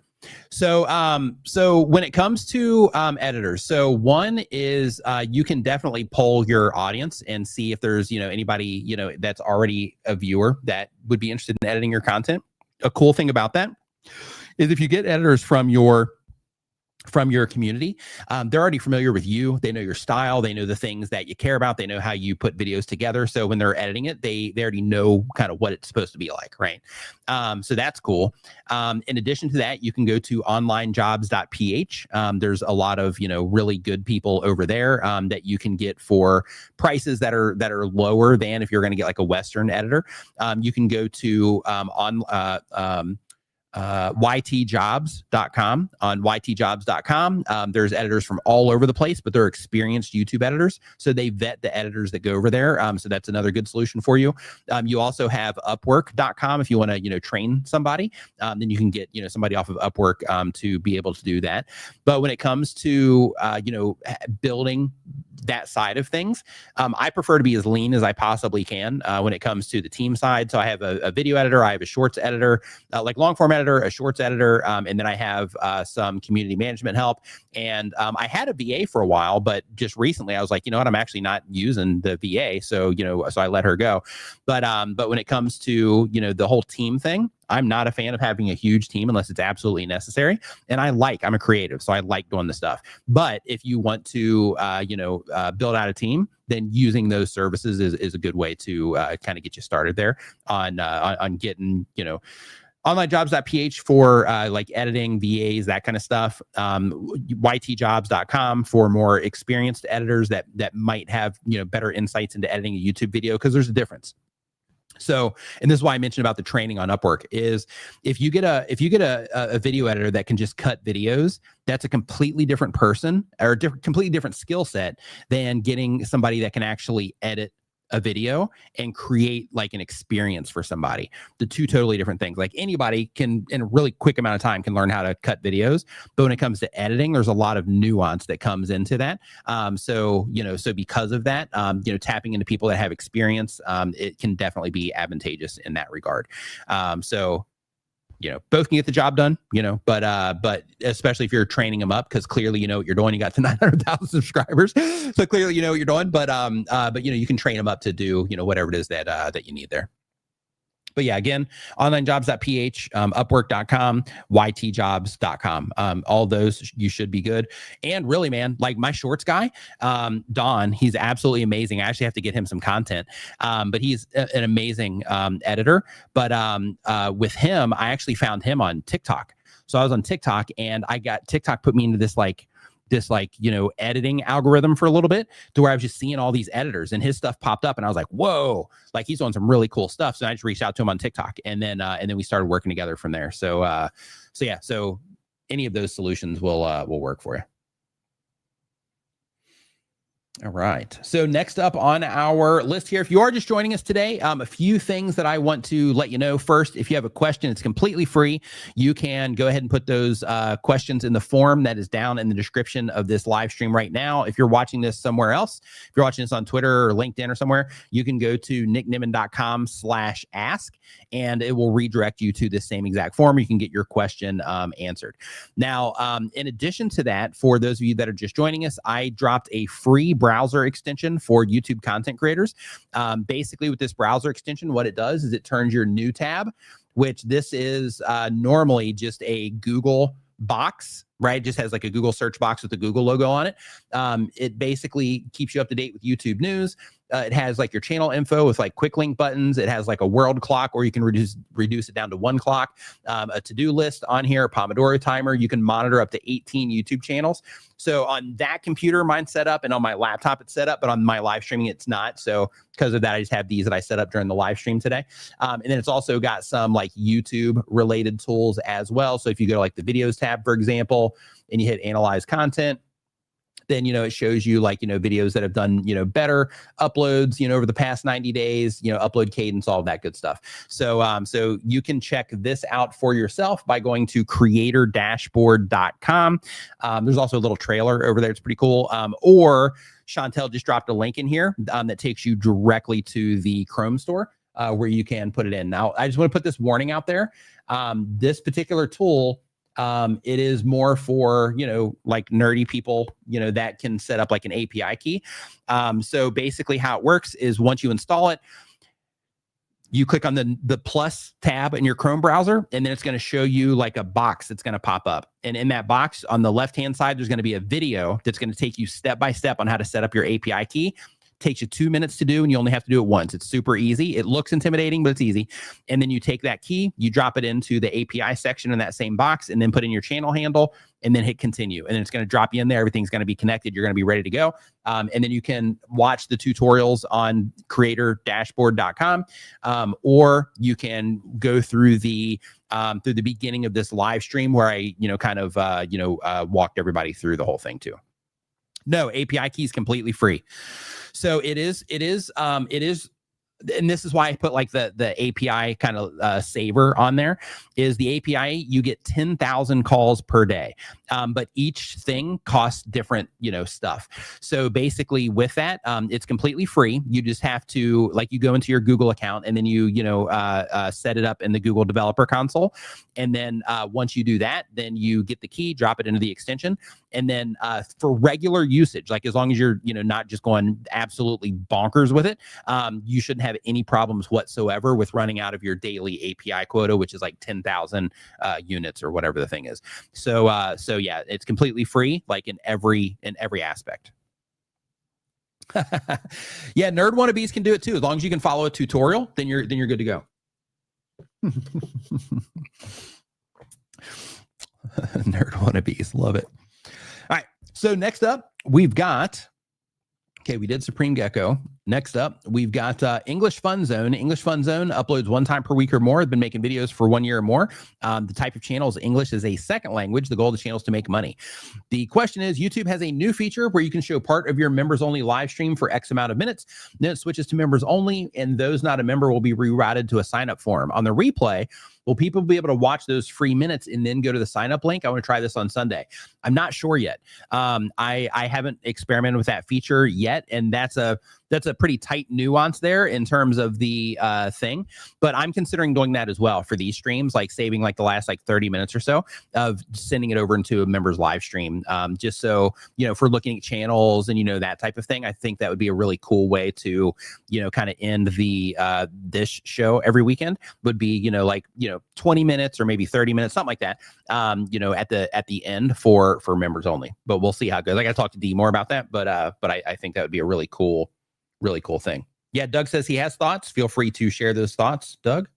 So when it comes to editors, so one is you can definitely poll your audience and see if there's, anybody, that's already a viewer that would be interested in editing your content. A cool thing about that is if you get editors from your community, they're already familiar with you. They know your style. They know the things that you care about. They know how you put videos together. So when they're editing it, they already know kind of what it's supposed to be like, right? So that's cool. In addition to that, you can go to onlinejobs.ph. There's a lot of, really good people over there that you can get for prices that are lower than if you're going to get like a Western editor. You can go to ytjobs.com. On ytjobs.com, there's editors from all over the place, but they're experienced YouTube editors, so they vet the editors that go over there. So that's another good solution for you. You also have upwork.com if you want to train somebody. Then you can get somebody off of Upwork to be able to do that. But when it comes to building that side of things, I prefer to be as lean as I possibly can when it comes to the team side. So I have a video editor, I have a shorts editor, like long form editor, a shorts editor, and then I have some community management help. And I had a VA for a while, but just recently I was like, I'm actually not using the VA, so so I let her go. But when it comes to the whole team thing, I'm not a fan of having a huge team unless it's absolutely necessary. And I'm a creative, so I like doing the stuff. But if you want to, build out a team, then using those services is a good way to kind of get you started there on getting, onlinejobs.ph for like editing, VAs, that kind of stuff. ytjobs.com for more experienced editors that might have, better insights into editing a YouTube video, because there's a difference. So, and this is why I mentioned about the training on Upwork, is if you get a video editor that can just cut videos, that's a completely different person or completely different skill set than getting somebody that can actually edit a video and create like an experience for somebody. The two totally different things. Like anybody can, in a really quick amount of time, can learn how to cut videos, but when it comes to editing, there's a lot of nuance that comes into that. So because of that, tapping into people that have experience, it can definitely be advantageous in that regard. Both can get the job done, but especially if you're training them up, because clearly you know what you're doing. You got to 900,000 subscribers, so clearly you know what you're doing. But you can train them up to do whatever it is that you need there. But yeah, again, onlinejobs.ph, upwork.com, ytjobs.com. All those you should be good. And really, man, like my shorts guy, Don, he's absolutely amazing. I actually have to get him some content, but he's an amazing editor. But with him, I actually found him on TikTok. So I was on TikTok and TikTok put me into this editing algorithm for a little bit, to where I was just seeing all these editors and his stuff popped up and I was like, whoa, like he's doing some really cool stuff. So I just reached out to him on TikTok and then we started working together from there. So any of those solutions will work for you. All right. So next up on our list here, if you are just joining us today, a few things that I want to let you know. First, if you have a question, it's completely free. You can go ahead and put those questions in the form that is down in the description of this live stream right now. If you're watching this somewhere else, if you're watching this on Twitter or LinkedIn or somewhere, you can go to nickniman.com/ask and it will redirect you to the same exact form. You can get your question answered. Now, in addition to that, for those of you that are just joining us, I dropped a free browser extension for YouTube content creators. Basically, with this browser extension, what it does is it turns your new tab, which this is normally just a Google box, right? It just has like a Google search box with the Google logo on it. It basically keeps you up to date with YouTube news. It has like your channel info with like quick link buttons. It has like a world clock, or you can reduce it down to 1 clock, a to-do list on here, a Pomodoro timer. You can monitor up to 18 YouTube channels. So on that computer, mine's set up, and on my laptop, it's set up, but on my live streaming, it's not. So because of that, I just have these that I set up during the live stream today. And then it's also got some like YouTube related tools as well. So if you go to like the videos tab, for example, and you hit analyze content, then, it shows you like, videos that have done, better uploads, over the past 90 days, upload cadence, all of that good stuff. So, so you can check this out for yourself by going to creatordashboard.com. There's also a little trailer over there. It's pretty cool. Or Chantel just dropped a link in here that takes you directly to the Chrome store where you can put it in. Now, I just want to put this warning out there. This particular tool, It is more for, like nerdy people, that can set up like an API key. So basically how it works is once you install it, you click on the plus tab in your Chrome browser, and then it's going to show you like a box that's going to pop up. And in that box on the left-hand side, there's going to be a video that's going to take you step by step on how to set up your API key. Takes you 2 minutes to do, and you only have to do it once. It's super easy. It looks intimidating, but it's easy. And then you take that key, you drop it into the API section in that same box, and then put in your channel handle, and then hit continue. And then it's going to drop you in there. Everything's going to be connected. You're going to be ready to go. And then you can watch the tutorials on creatordashboard.com, or you can go through the beginning of this live stream where I, walked everybody through the whole thing too. No, API key is completely free. So it is, and this is why I put like the API kind of saver on there, is the API, you get 10,000 calls per day. But each thing costs different, stuff. So basically with that, it's completely free. You just have to, like, you go into your Google account, and then you set it up in the Google Developer Console. And then once you do that, then you get the key, drop it into the extension. And then for regular usage, like as long as you're, not just going absolutely bonkers with it, you shouldn't have any problems whatsoever with running out of your daily API quota, which is like 10,000 units or whatever the thing is. So yeah, it's completely free, like in every aspect. Yeah, nerd wannabes can do it too. As long as you can follow a tutorial, then you're good to go. Nerd wannabes, love it. All right, so next up we've got, okay, we did Supreme Gecko. Next up, we've got English Fun Zone. English Fun Zone uploads 1 time per week or more. I've been making videos for 1 year or more. The type of channel is English as a second language. The goal of the channel is to make money. The question is, YouTube has a new feature where you can show part of your members only live stream for X amount of minutes. Then it switches to members only, and those not a member will be rerouted to a sign up form. On the replay, will people be able to watch those free minutes and then go to the sign up link? I want to try this on Sunday. I'm not sure yet. I haven't experimented with that feature yet, and that's a pretty tight nuance there in terms of the thing. But I'm considering doing that as well for these streams, like saving like the last like 30 minutes or so of sending it over into a member's live stream. Just so, if we're looking at channels and, that type of thing, I think that would be a really cool way to, kind of end the this show every weekend would be, 20 minutes or maybe 30 minutes, something like that, at the end for members only. But we'll see how it goes. I got to talk to D more about that, but I think that would be a really cool thing. Yeah, Doug says he has thoughts. Feel free to share those thoughts, Doug.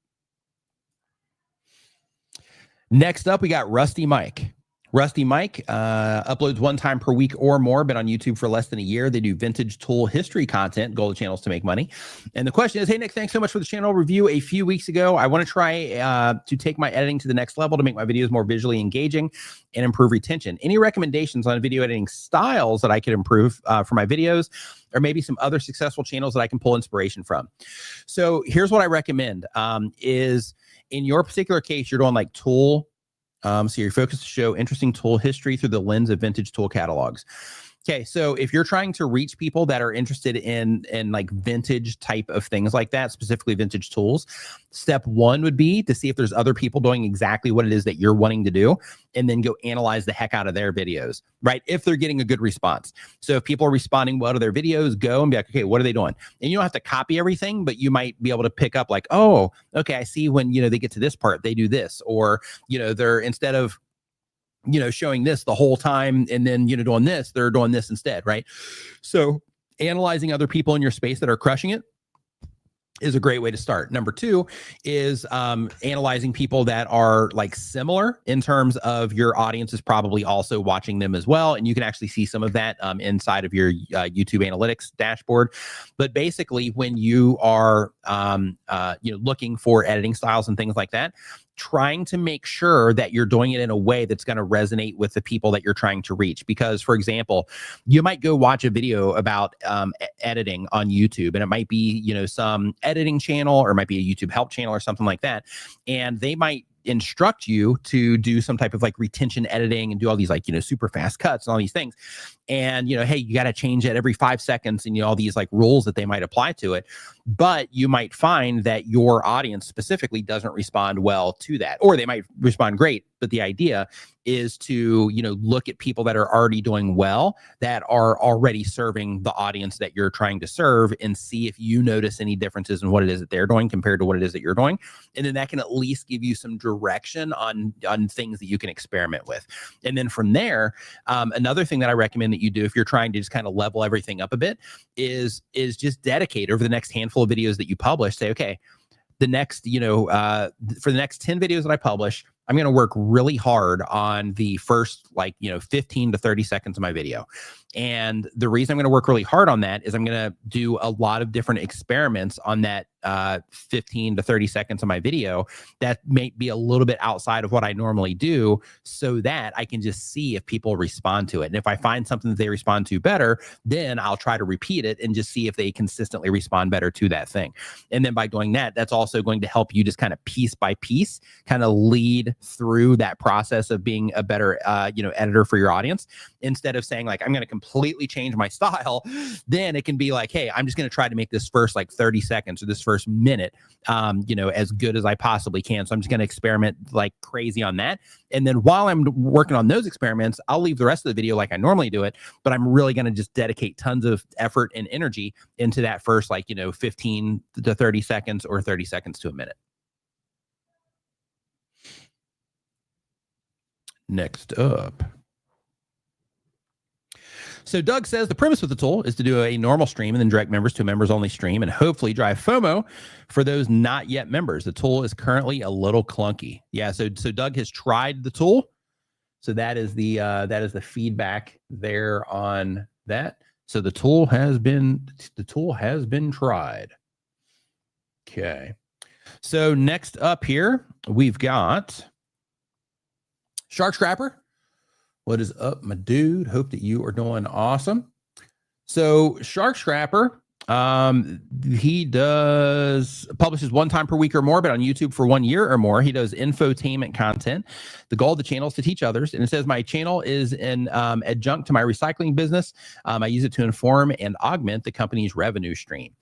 Next up, we got Rusty Mike. Rusty Mike uploads 1 time per week or more, been on YouTube for less than a year. They do vintage tool history content. Goal of the channel is to make money. And the question is, hey, Nick, thanks so much for the channel review a few weeks ago. I want to try to take my editing to the next level to make my videos more visually engaging and improve retention. Any recommendations on video editing styles that I could improve for my videos, or maybe some other successful channels that I can pull inspiration from? So here's what I recommend is, in your particular case, you're doing like tool. So you're focused to show interesting tool history through the lens of vintage tool catalogs. Okay, so if you're trying to reach people that are interested in like vintage type of things like that, specifically vintage tools, step 1 would be to see if there's other people doing exactly what it is that you're wanting to do, and then go analyze the heck out of their videos, right? If they're getting a good response. So if people are responding well to their videos, go and be like, okay, what are they doing? And you don't have to copy everything, but you might be able to pick up like, oh, okay, I see when, they get to this part, they do this, or, they're, instead of, showing this the whole time and then, doing this, they're doing this instead, right? So analyzing other people in your space that are crushing it is a great way to start. Number 2 is analyzing people that are like similar in terms of your audience is probably also watching them as well. And you can actually see some of that inside of your YouTube analytics dashboard. But basically, when you are looking for editing styles and things like that, trying to make sure that you're doing it in a way that's going to resonate with the people that you're trying to reach. Because, for example, you might go watch a video about editing on YouTube, and it might be, some editing channel, or it might be a YouTube help channel or something like that. And they might instruct you to do some type of like retention editing and do all these like, super fast cuts and all these things. And, hey, you got to change it every 5 seconds and, all these like rules that they might apply to it. But you might find that your audience specifically doesn't respond well to that, or they might respond great. But the idea is to, look at people that are already doing well, that are already serving the audience that you're trying to serve, and see if you notice any differences in what it is that they're doing compared to what it is that you're doing. And then that can at least give you some direction on things that you can experiment with. And then from there, another thing that I recommend that you do if you're trying to just kind of level everything up a bit is just dedicate over the next handful of videos that you publish. Say, okay, the next, for the next 10 videos that I publish, I'm going to work really hard on the first 15 to 30 seconds of my video. And the reason I'm going to work really hard on that is I'm going to do a lot of different experiments on that 15 to 30 seconds of my video that may be a little bit outside of what I normally do, so that I can just see if people respond to it. And if I find something that they respond to better, then I'll try to repeat it and just see if they consistently respond better to that thing. And then by doing that, that's also going to help you just kind of piece by piece kind of lead through that process of being a better editor for your audience. Instead of saying I'm going to completely change my style, then it can be hey, I'm just going to try to make this first 30 seconds or this first minute as good as I possibly can. So I'm just going to experiment like crazy on that. And then while I'm working on those experiments, I'll leave the rest of the video like I normally do it, but I'm really going to just dedicate tons of effort and energy into that first 15 to 30 seconds or 30 seconds to a minute. Next up. So Doug says the premise with the tool is to do a normal stream and then direct members to a members only stream and hopefully drive FOMO for those not yet members. The tool is currently a little clunky. Yeah. So Doug has tried the tool. So that is the feedback there on that. So the tool has been tried. Okay. So next up here, we've got Shark Scrapper. What is up, my dude? Hope that you are doing awesome. So Shark Scrapper, he publishes 1 time per week or more, but on YouTube for 1 year or more. He does infotainment content. The goal of the channel is to teach others. And it says, my channel is an adjunct to my recycling business. I use it to inform and augment the company's revenue stream.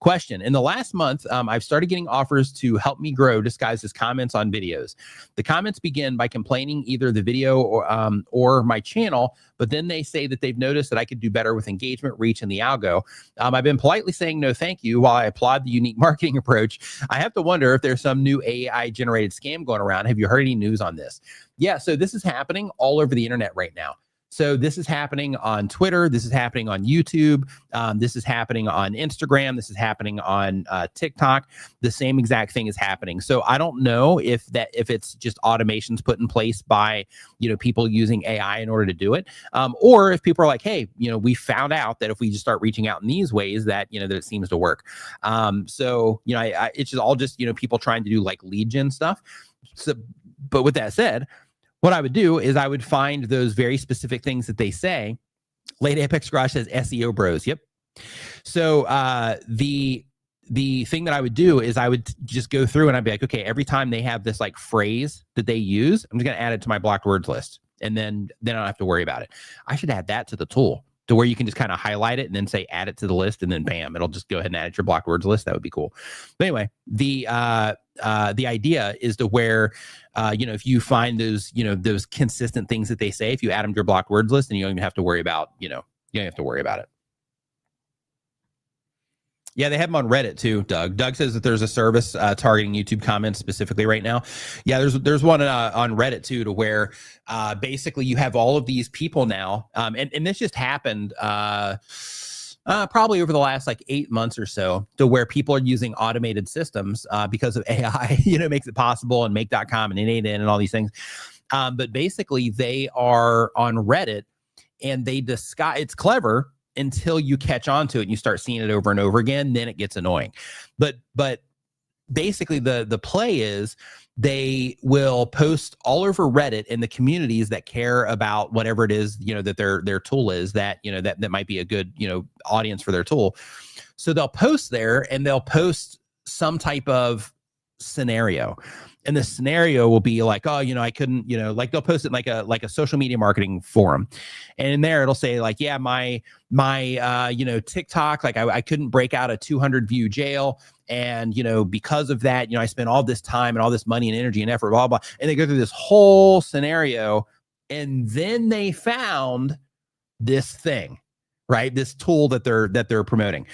Question: in the last month, I've started getting offers to help me grow disguised as comments on videos. The comments begin by complaining either the video or my channel, but then they say that they've noticed that I could do better with engagement, reach, and the algo. I've been politely saying no thank you while I applaud the unique marketing approach. I have to wonder if there's some new AI-generated scam going around. Have you heard any news on this? Yeah, so this is happening all over the internet right now. So this is happening on Twitter. This is happening on YouTube. This is happening on Instagram. This is happening on TikTok. The same exact thing is happening. So I don't know if it's just automations put in place by people using AI in order to do it, or if people are like, hey, we found out that if we just start reaching out in these ways, that that it seems to work. So it's just all just people trying to do like lead gen stuff. So, but with that said, what I would do is I would find those very specific things that they say. Late Apex Garage says SEO bros. Yep. So the thing that I would do is I would just go through and I'd be like, okay, every time they have this like phrase that they use, I'm just going to add it to my blocked words list. And then I don't have to worry about it. I should add that to the tool to where you can just kind of highlight it and then say add it to the list, and then bam, it'll just go ahead and add it to your blocked words list. That would be cool. But anyway, the idea is to where if you find those consistent things that they say, if you add them to your blocked words list, then you don't even have to worry about you don't have to worry about it. Yeah, they have them on Reddit too, Doug. Doug says that there's a service targeting YouTube comments specifically right now. Yeah, there's one on Reddit too, to where basically you have all of these people now, and this just happened probably over the last like 8 months or so, to where people are using automated systems because of AI, makes it possible, and make.com and N8N and all these things. But basically they are on Reddit and they disguise, it's clever until you catch on to it and you start seeing it over and over again, then it gets annoying. But basically the play is they will post all over Reddit in the communities that care about whatever it is, that their tool is, that, that might be a good, audience for their tool. So they'll post there and they'll post some type of scenario. And the scenario will be like, oh, I couldn't, like they'll post it like a social media marketing forum. And in there, it'll say like, yeah, my TikTok, like I couldn't break out a 200 view jail. And, because of that, I spent all this time and all this money and energy and effort, blah, blah. And they go through this whole scenario. And then they found this thing, right? This tool that they're promoting.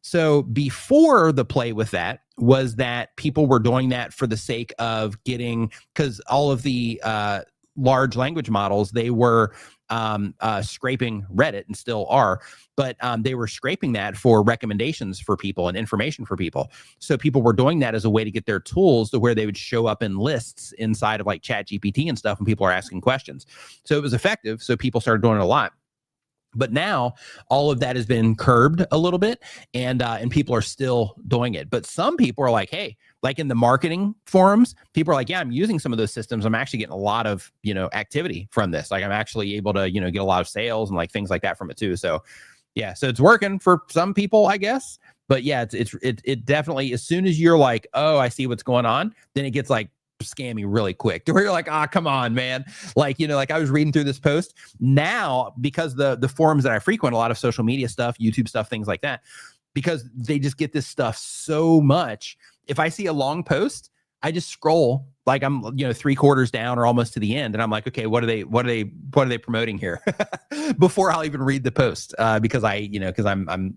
So before the play with that was that people were doing that for the sake of getting, because all of the large language models, they were scraping Reddit and still are, but they were scraping that for recommendations for people and information for people. So people were doing that as a way to get their tools to where they would show up in lists inside of like ChatGPT and stuff when people are asking questions. So it was effective. So people started doing it a lot. But now all of that has been curbed a little bit, and people are still doing it. But some people are like, hey, like in the marketing forums, people are like, yeah, I'm using some of those systems. I'm actually getting a lot of, activity from this. Like I'm actually able to, get a lot of sales and like things like that from it too. So yeah, so it's working for some people, I guess. But yeah, it definitely, as soon as you're like, oh, I see what's going on, then it gets like scammy really quick to where you're like, come on, man. Like, like I was reading through this post now because the forums that I frequent, a lot of social media stuff, YouTube stuff, things like that, because they just get this stuff so much. If I see a long post, I just scroll like I'm, 3/4 down or almost to the end. And I'm like, okay, what are they promoting here before I'll even read the post? Because I'm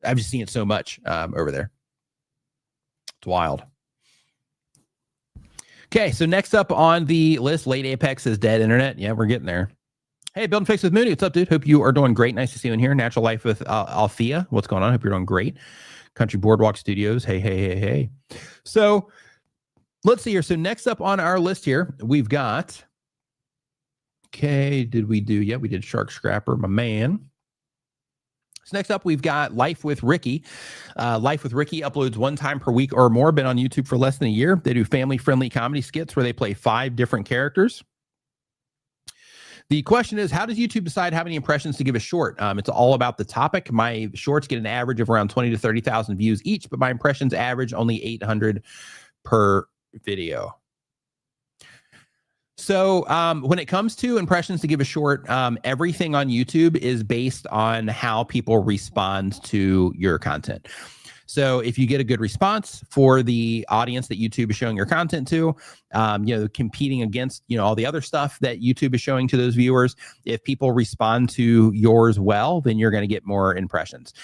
I've just seen it so much over there. It's wild. Okay, so next up on the list, Late Apex is dead internet. Yeah, we're getting there. Hey, Build and Fix with Mooney. What's up, dude? Hope you are doing great. Nice to see you in here. Natural Life with Althea. What's going on? Hope you're doing great. Country Boardwalk Studios. Hey. So let's see here. So next up on our list here, we've got, we did Shark Scrapper, my man. So next up, we've got Life with Ricky. Life with Ricky uploads 1 time per week or more, been on YouTube for less than a year. They do family-friendly comedy skits where they play 5 different characters. The question is, how does YouTube decide how many impressions to give a short? It's all about the topic. My shorts get an average of around 20 to 30,000 views each, but my impressions average only 800 per video. So when it comes to impressions to give a short, everything on YouTube is based on how people respond to your content. So if you get a good response for the audience that YouTube is showing your content to, competing against, all the other stuff that YouTube is showing to those viewers, if people respond to yours well, then you're going to get more impressions.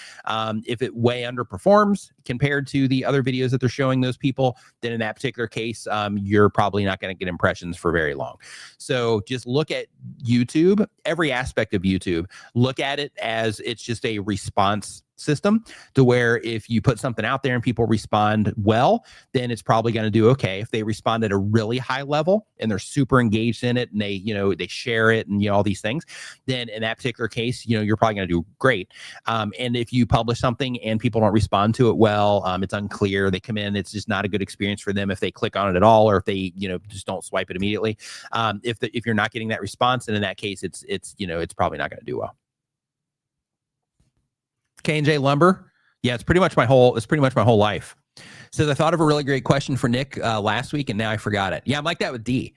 If it way underperforms compared to the other videos that they're showing those people, then in that particular case, you're probably not going to get impressions for very long. So just look at YouTube, every aspect of YouTube, look at it as it's just a response system to where if you put something out there and people respond well, then it's probably going to do okay. If they respond at a really high level and they're super engaged in it and they, they share it and, all these things, then in that particular case, you're probably going to do great. And if you publish something and people don't respond to it well, it's unclear, they come in, it's just not a good experience for them if they click on it at all, or if they, just don't swipe it immediately. If you're not getting that response, then in that case, it's probably not going to do well. K&J Lumber. Yeah, it's pretty much my whole life. Says, I thought of a really great question for Nick last week and now I forgot it. Yeah, I'm like that with D.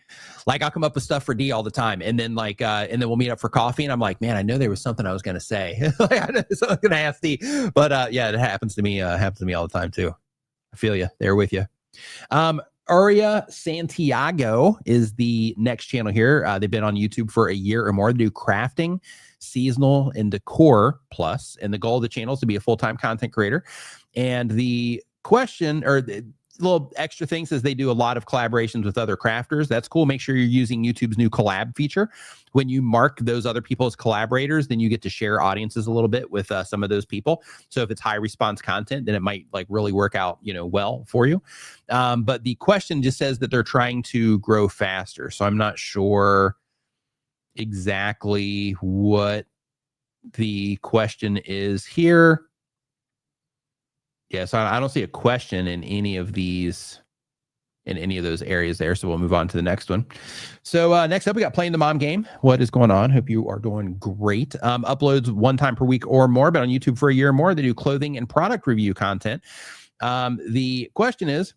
Like I'll come up with stuff for D all the time. And then and then we'll meet up for coffee and I'm like, man, I know there was something I was going to say. I was going to ask D. But yeah, it happens to me all the time too. I feel you. There with you. Aria Santiago is the next channel here. They've been on YouTube for a year or more. They do crafting, seasonal, and decor plus. And the goal of the channel is to be a full-time content creator. And the question, or the little extra thing, says they do a lot of collaborations with other crafters. That's cool. Make sure you're using YouTube's new collab feature. When you mark those other people as collaborators, then you get to share audiences a little bit with some of those people. So if it's high response content, then it might really work out, well for you. But the question just says that they're trying to grow faster. So I'm not sure exactly what the question is here. Yeah, so I don't see a question in any of these, in any of those areas there. So we'll move on to the next one. So next up, we got Playing the Mom Game. What is going on? Hope you are doing great. Uploads 1 time per week or more, but on YouTube for a year or more. They do clothing and product review content. The question is,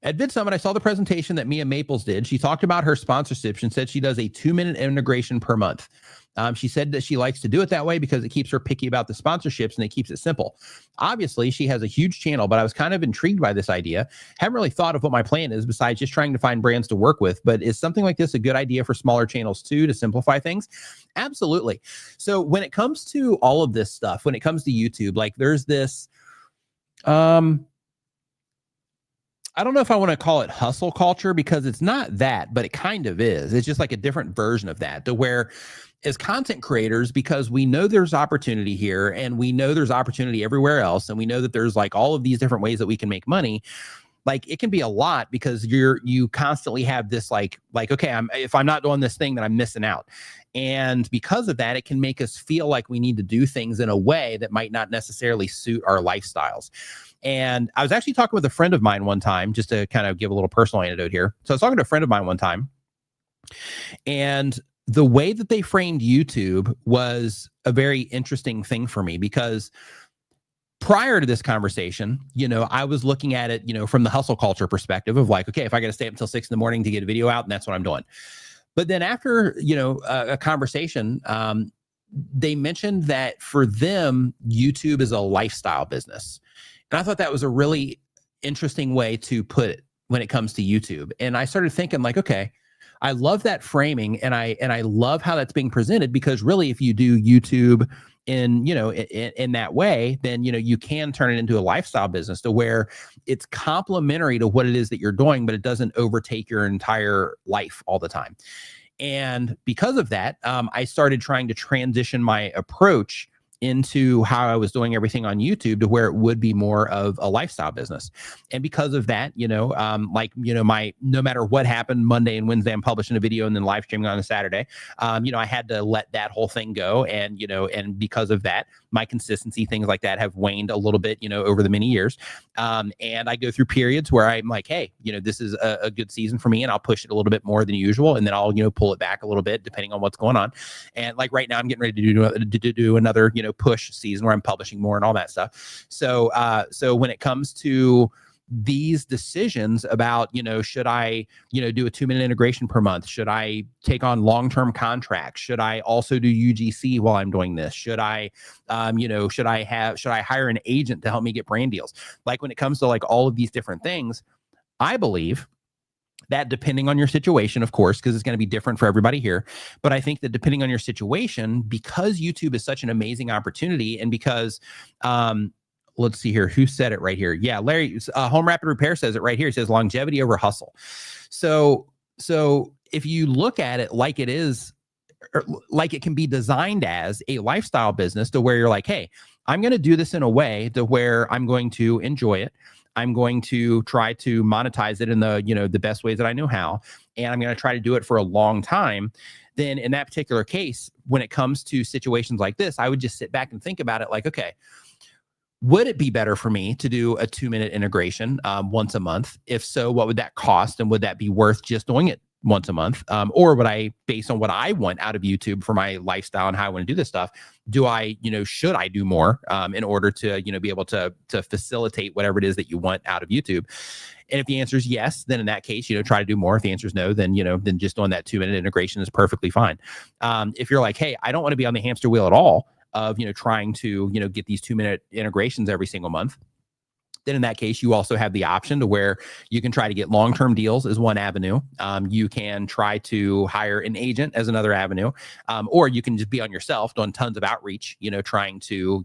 At VidSummit, I saw the presentation that Mia Maples did. She talked about her sponsorship and said she does a 2-minute integration per month. She said that she likes to do it that way because it keeps her picky about the sponsorships and it keeps it simple. Obviously, she has a huge channel, but I was kind of intrigued by this idea. Haven't really thought of what my plan is besides just trying to find brands to work with. But is something like this a good idea for smaller channels too, to simplify things? Absolutely. So when it comes to all of this stuff, when it comes to YouTube, like there's this, I don't know if I want to call it hustle culture because it's not that, but it kind of is. It's just like a different version of that, to where as content creators, because we know there's opportunity here and we know there's opportunity everywhere else, and we know that there's like all of these different ways that we can make money. Like it can be a lot because you constantly have this like, okay, if I'm not doing this thing, then I'm missing out. And because of that, it can make us feel like we need to do things in a way that might not necessarily suit our lifestyles. And I was actually talking with a friend of mine one time, just to kind of give a little personal anecdote here. So I was talking to a friend of mine one time, and the way that they framed YouTube was a very interesting thing for me, because prior to this conversation, I was looking at it, from the hustle culture perspective of like, okay, if I got to stay up until 6 a.m. to get a video out, and that's what I'm doing. But then after, a conversation, they mentioned that for them, YouTube is a lifestyle business. And I thought that was a really interesting way to put it when it comes to YouTube. And I started thinking like, okay, I love that framing, and I love how that's being presented, because really, if you do YouTube in that way, then you can turn it into a lifestyle business, to where it's complementary to what it is that you're doing, but it doesn't overtake your entire life all the time. And because of that, I started trying to transition my approach into how I was doing everything on YouTube to where it would be more of a lifestyle business. And because of that, my, no matter what happened, Monday and Wednesday, I'm publishing a video and then live streaming on a Saturday. I had to let that whole thing go. And, and because of that, my consistency, things like that have waned a little bit, over the many years. And I go through periods where I'm like, hey, this is a good season for me, and I'll push it a little bit more than usual. And then I'll, pull it back a little bit depending on what's going on. And like right now, I'm getting ready to do another, push season where I'm publishing more and all that stuff. So when it comes to these decisions about, should I, do a 2-minute integration per month? Should I take on long-term contracts? Should I also do UGC while I'm doing this? Should I hire an agent to help me get brand deals? Like when it comes to like all of these different things, I believe that depending on your situation, of course, because it's going to be different for everybody here. But I think that depending on your situation, because YouTube is such an amazing opportunity, and because, let's see here, who said it right here? Yeah, Larry, Home Rapid Repair says it right here. It says longevity over hustle. So if you look at it like it is, or like it can be designed as a lifestyle business, to where you're like, hey, I'm going to do this in a way to where I'm going to enjoy it. I'm going to try to monetize it in the, the best ways that I know how. And I'm going to try to do it for a long time. Then in that particular case, when it comes to situations like this, I would just sit back and think about it like, okay, would it be better for me to do a 2-minute integration once a month? If so, what would that cost? And would that be worth just doing it once a month? Or would I, based on what I want out of YouTube for my lifestyle and how I want to do this stuff, should I do more in order to, be able to facilitate whatever it is that you want out of YouTube? And if the answer is yes, then in that case, try to do more. If the answer is no, then, then just doing that 2-minute integration is perfectly fine. If you're like, hey, I don't want to be on the hamster wheel at all of, trying to, get these 2-minute integrations every single month, then in that case, you also have the option to where you can try to get long-term deals as one avenue. You can try to hire an agent as another avenue, or you can just be on yourself doing tons of outreach, trying to,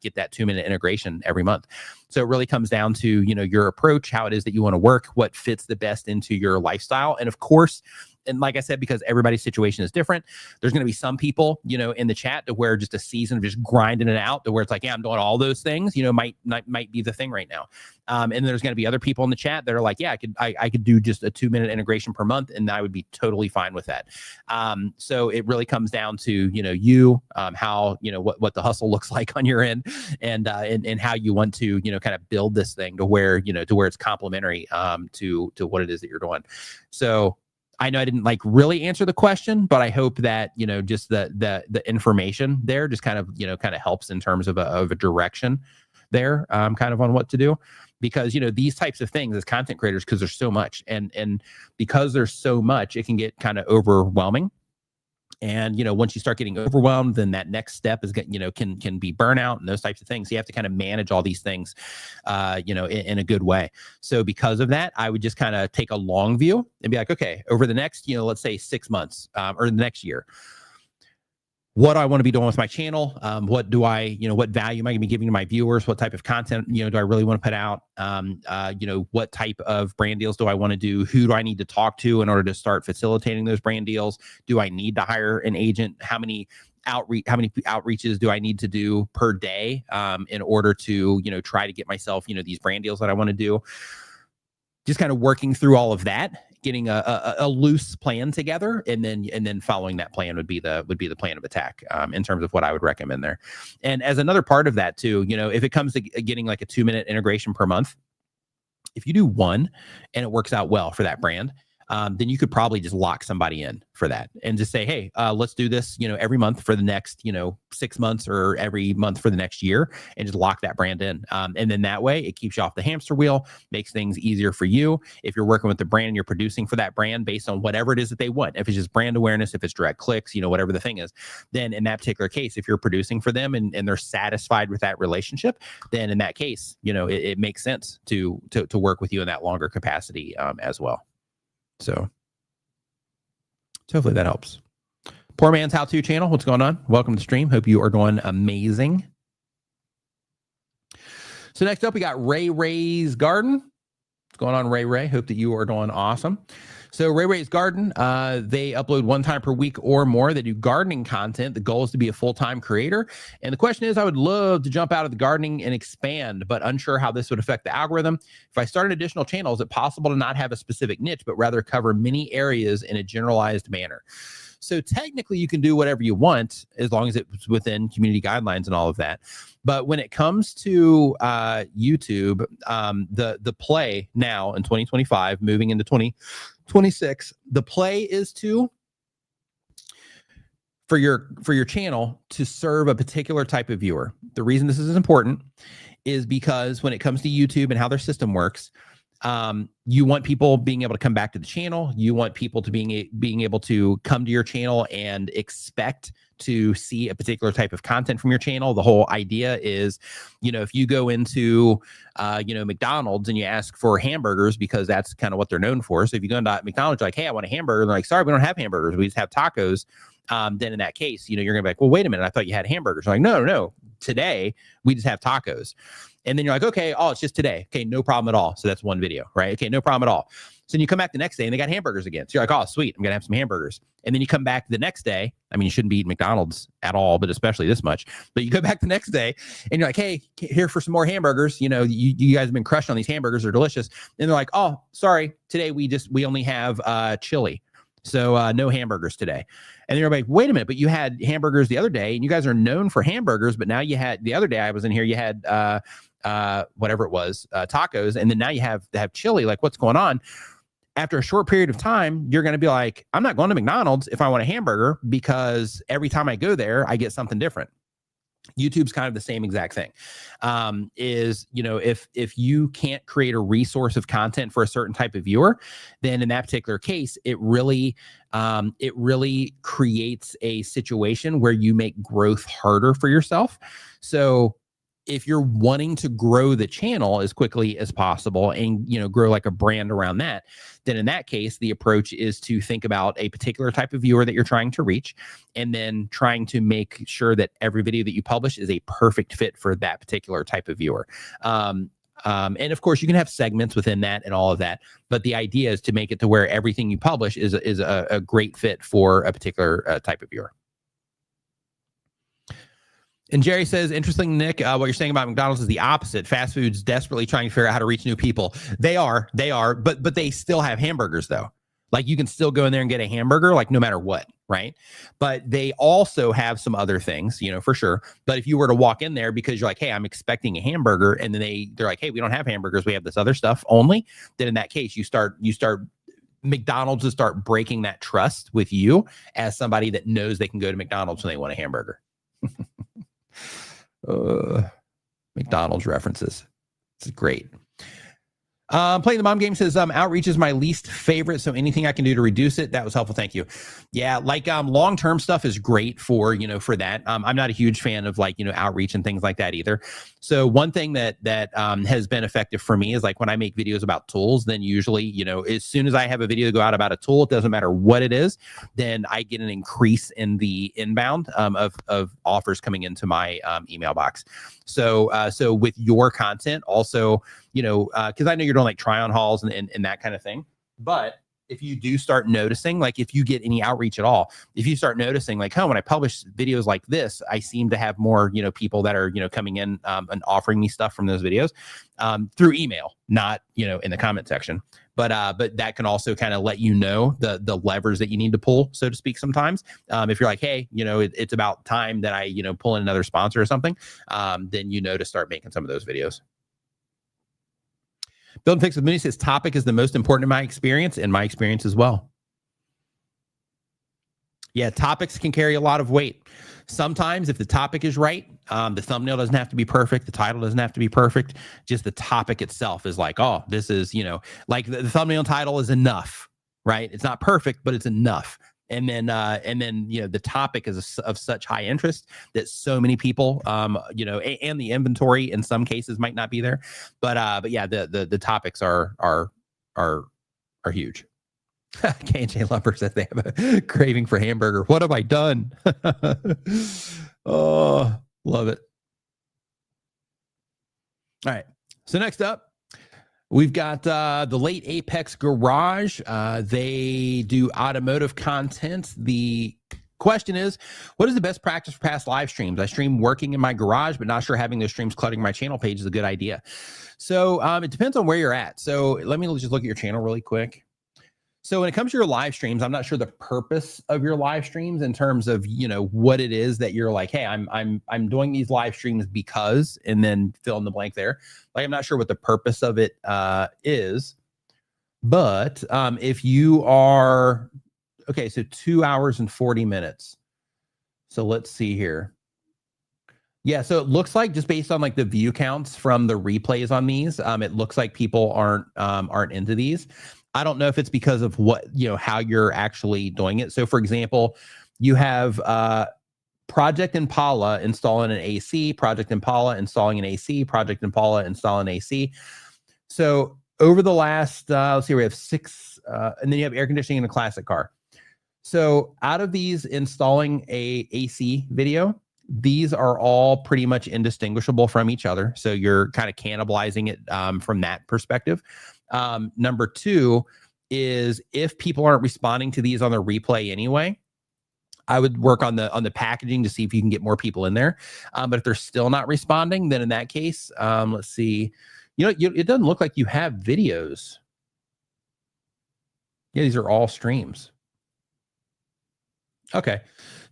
get that 2-minute integration every month. So it really comes down to, your approach, how it is that you want to work, what fits the best into your lifestyle. And of course, and like I said, because everybody's situation is different, there's going to be some people, in the chat to where just a season of just grinding it out to where it's like, yeah, I'm doing all those things, might be the thing right now. And there's going to be other people in the chat that are like, yeah, I could do just a 2-minute integration per month, and I would be totally fine with that. So it really comes down to, how, what the hustle looks like on your end, and how you want to, kind of build this thing to where, it's complementary to what it is that you're doing. So I know I didn't like really answer the question, but I hope that, just the information there just kind of helps in terms of a direction there, kind of on what to do, because, you know, these types of things as content creators, because there's so much, and because there's so much, it can get kind of overwhelming. And, you know, once you start getting overwhelmed, then that next step is, you know, can be burnout and those types of things. So you have to kind of manage all these things, you know, in a good way. So because of that, I would just kind of take a long view and be like, okay, over the next, you know, let's say 6 months, or the next year, what do I want to be doing with my channel? What do I, you know, what value am I going to be giving to my viewers? What type of content, you know, do I really want to put out? You know, what type of brand deals do I want to do? Who do I need to talk to in order to start facilitating those brand deals? Do I need to hire an agent? How many outreaches do I need to do per day, in order to, you know, try to get myself, you know, these brand deals that I want to do? Just kind of working through all of that, getting a loose plan together, and then following that plan would be the plan of attack, in terms of what I would recommend there. And as another part of that too, you know, if it comes to getting like a 2-minute integration per month, if you do one and it works out well for that brand, then you could probably just lock somebody in for that and just say, hey, let's do this, you know, every month for the next, you know, 6 months, or every month for the next year, and just lock that brand in. And then that way it keeps you off the hamster wheel, makes things easier for you. If you're working with the brand, you're producing for that brand based on whatever it is that they want. If it's just brand awareness, if it's direct clicks, you know, whatever the thing is, then in that particular case, if you're producing for them and they're satisfied with that relationship, then in that case, you know, it makes sense to work with you in that longer capacity, as well. So hopefully that helps. Poor Man's How-To Channel, what's going on? Welcome to the stream. Hope you are doing amazing. So next up, we got Ray's Garden. What's going on, Ray? Hope that you are doing awesome. So Ray's Garden, they upload 1 time per week or more. They do gardening content. The goal is to be a full-time creator. And the question is, I would love to jump out of the gardening and expand, but unsure how this would affect the algorithm. If I start an additional channel, is it possible to not have a specific niche, but rather cover many areas in a generalized manner? So technically you can do whatever you want as long as it's within community guidelines and all of that. But when it comes to YouTube, the play now in 2025, moving into 2026, the play is for your channel to serve a particular type of viewer. The reason this is important is because when it comes to YouTube and how their system works, you want people being able to come back to the channel. You want people to being able to come to your channel and expect to see a particular type of content from your channel. The whole idea is, you know, if you go into, you know, McDonald's and you ask for hamburgers, because that's kind of what they're known for. So if you go into McDonald's, you're like, hey, I want a hamburger. They're like, sorry, we don't have hamburgers. We just have tacos. Then in that case, you know, you're gonna be like, well, wait a minute, I thought you had hamburgers. They're like, no, today we just have tacos. And then you're like, okay, oh, it's just today. Okay, no problem at all. So that's one video, right? Okay, no problem at all. So then you come back the next day and they got hamburgers again. So you're like, oh, sweet, I'm gonna have some hamburgers. And then you come back the next day. I mean, you shouldn't be eating McDonald's at all, but especially this much. But you go back the next day and you're like, hey, here for some more hamburgers. You know, you guys have been crushing on these hamburgers. They're delicious. And they're like, oh, sorry, today we only have chili. So no hamburgers today. And you're like, wait a minute, but you had hamburgers the other day and you guys are known for hamburgers, but now you had, the other day I was in here, you had whatever it was, tacos, and then now you have chili. Like, what's going on? After a short period of time, you're going to be like, I'm not going to McDonald's if I want a hamburger, because every time I go there, I get something different. YouTube's kind of the same exact thing. Is, you know, if you can't create a resource of content for a certain type of viewer, then in that particular case, it really creates a situation where you make growth harder for yourself. So if you're wanting to grow the channel as quickly as possible and, you know, grow like a brand around that, then in that case, the approach is to think about a particular type of viewer that you're trying to reach, and then trying to make sure that every video that you publish is a perfect fit for that particular type of viewer. And of course, you can have segments within that and all of that, but the idea is to make it to where everything you publish is a great fit for a particular type of viewer. And Jerry says, interesting, Nick, what you're saying about McDonald's is the opposite. Fast food's desperately trying to figure out how to reach new people. They are, but they still have hamburgers though. Like, you can still go in there and get a hamburger, like, no matter what, right? But they also have some other things, you know, for sure. But if you were to walk in there because you're like, hey, I'm expecting a hamburger, and then they're like, hey, we don't have hamburgers, we have this other stuff only, then in that case, you start McDonald's to start breaking that trust with you as somebody that knows they can go to McDonald's when they want a hamburger. McDonald's references. It's great. Playing the mom game says outreach is my least favorite, so anything I can do to reduce it, that was helpful. Thank you. Yeah, like long-term stuff is great for, for that. I'm not a huge fan of like, outreach and things like that either. So one thing that has been effective for me is like when I make videos about tools, then usually, as soon as I have a video go out about a tool, it doesn't matter what it is, then I get an increase in the inbound of offers coming into my email box. So with your content also, because I know you're doing like try on hauls and that kind of thing. But if you do start noticing, like if you get any outreach at all, if you start noticing like, when I publish videos like this, I seem to have more, people that are, coming in and offering me stuff from those videos through email, not, in the comment section. But that can also kind of let you know the levers that you need to pull, so to speak, sometimes. If you're like, hey, it's about time that I, pull in another sponsor or something, then to start making some of those videos. Build and Fix with Mooney says topic is the most important in my experience as well. Yeah, topics can carry a lot of weight. Sometimes if the topic is right, the thumbnail doesn't have to be perfect. The title doesn't have to be perfect. Just the topic itself is like, oh, this is, like the thumbnail title is enough, right? It's not perfect, but it's enough. And then the topic is of such high interest that so many people, and the inventory in some cases might not be there, but yeah, the topics are huge. K&J Lumber says they have a craving for hamburger. What have I done? Oh, love it. All right. So next up, we've got the Late Apex Garage. They do automotive content. The question is, what is the best practice for past live streams? I stream working in my garage, but not sure having those streams cluttering my channel page is a good idea. So it depends on where you're at. So let me just look at your channel really quick. So when it comes to your live streams, I'm not sure the purpose of your live streams in terms of, what it is that you're like, hey, I'm doing these live streams because, and then fill in the blank there. Like, I'm not sure what the purpose of it is, but if you are, okay, so 2 hours and 40 minutes. So let's see here. Yeah, so it looks like just based on like the view counts from the replays on these, it looks like people aren't into these. I don't know if it's because of what, how you're actually doing it. So for example, you have Project Impala installing an AC, Project Impala installing an AC, Project Impala installing AC. So over the last, let's see, we have 6, and then you have air conditioning in a classic car. So out of these installing a AC video, these are all pretty much indistinguishable from each other. So you're kind of cannibalizing it from that perspective. Number 2 is if people aren't responding to these on the replay anyway, I would work on the packaging to see if you can get more people in there. But if they're still not responding, then in that case, let's see, it doesn't look like you have videos. Yeah, these are all streams. Okay.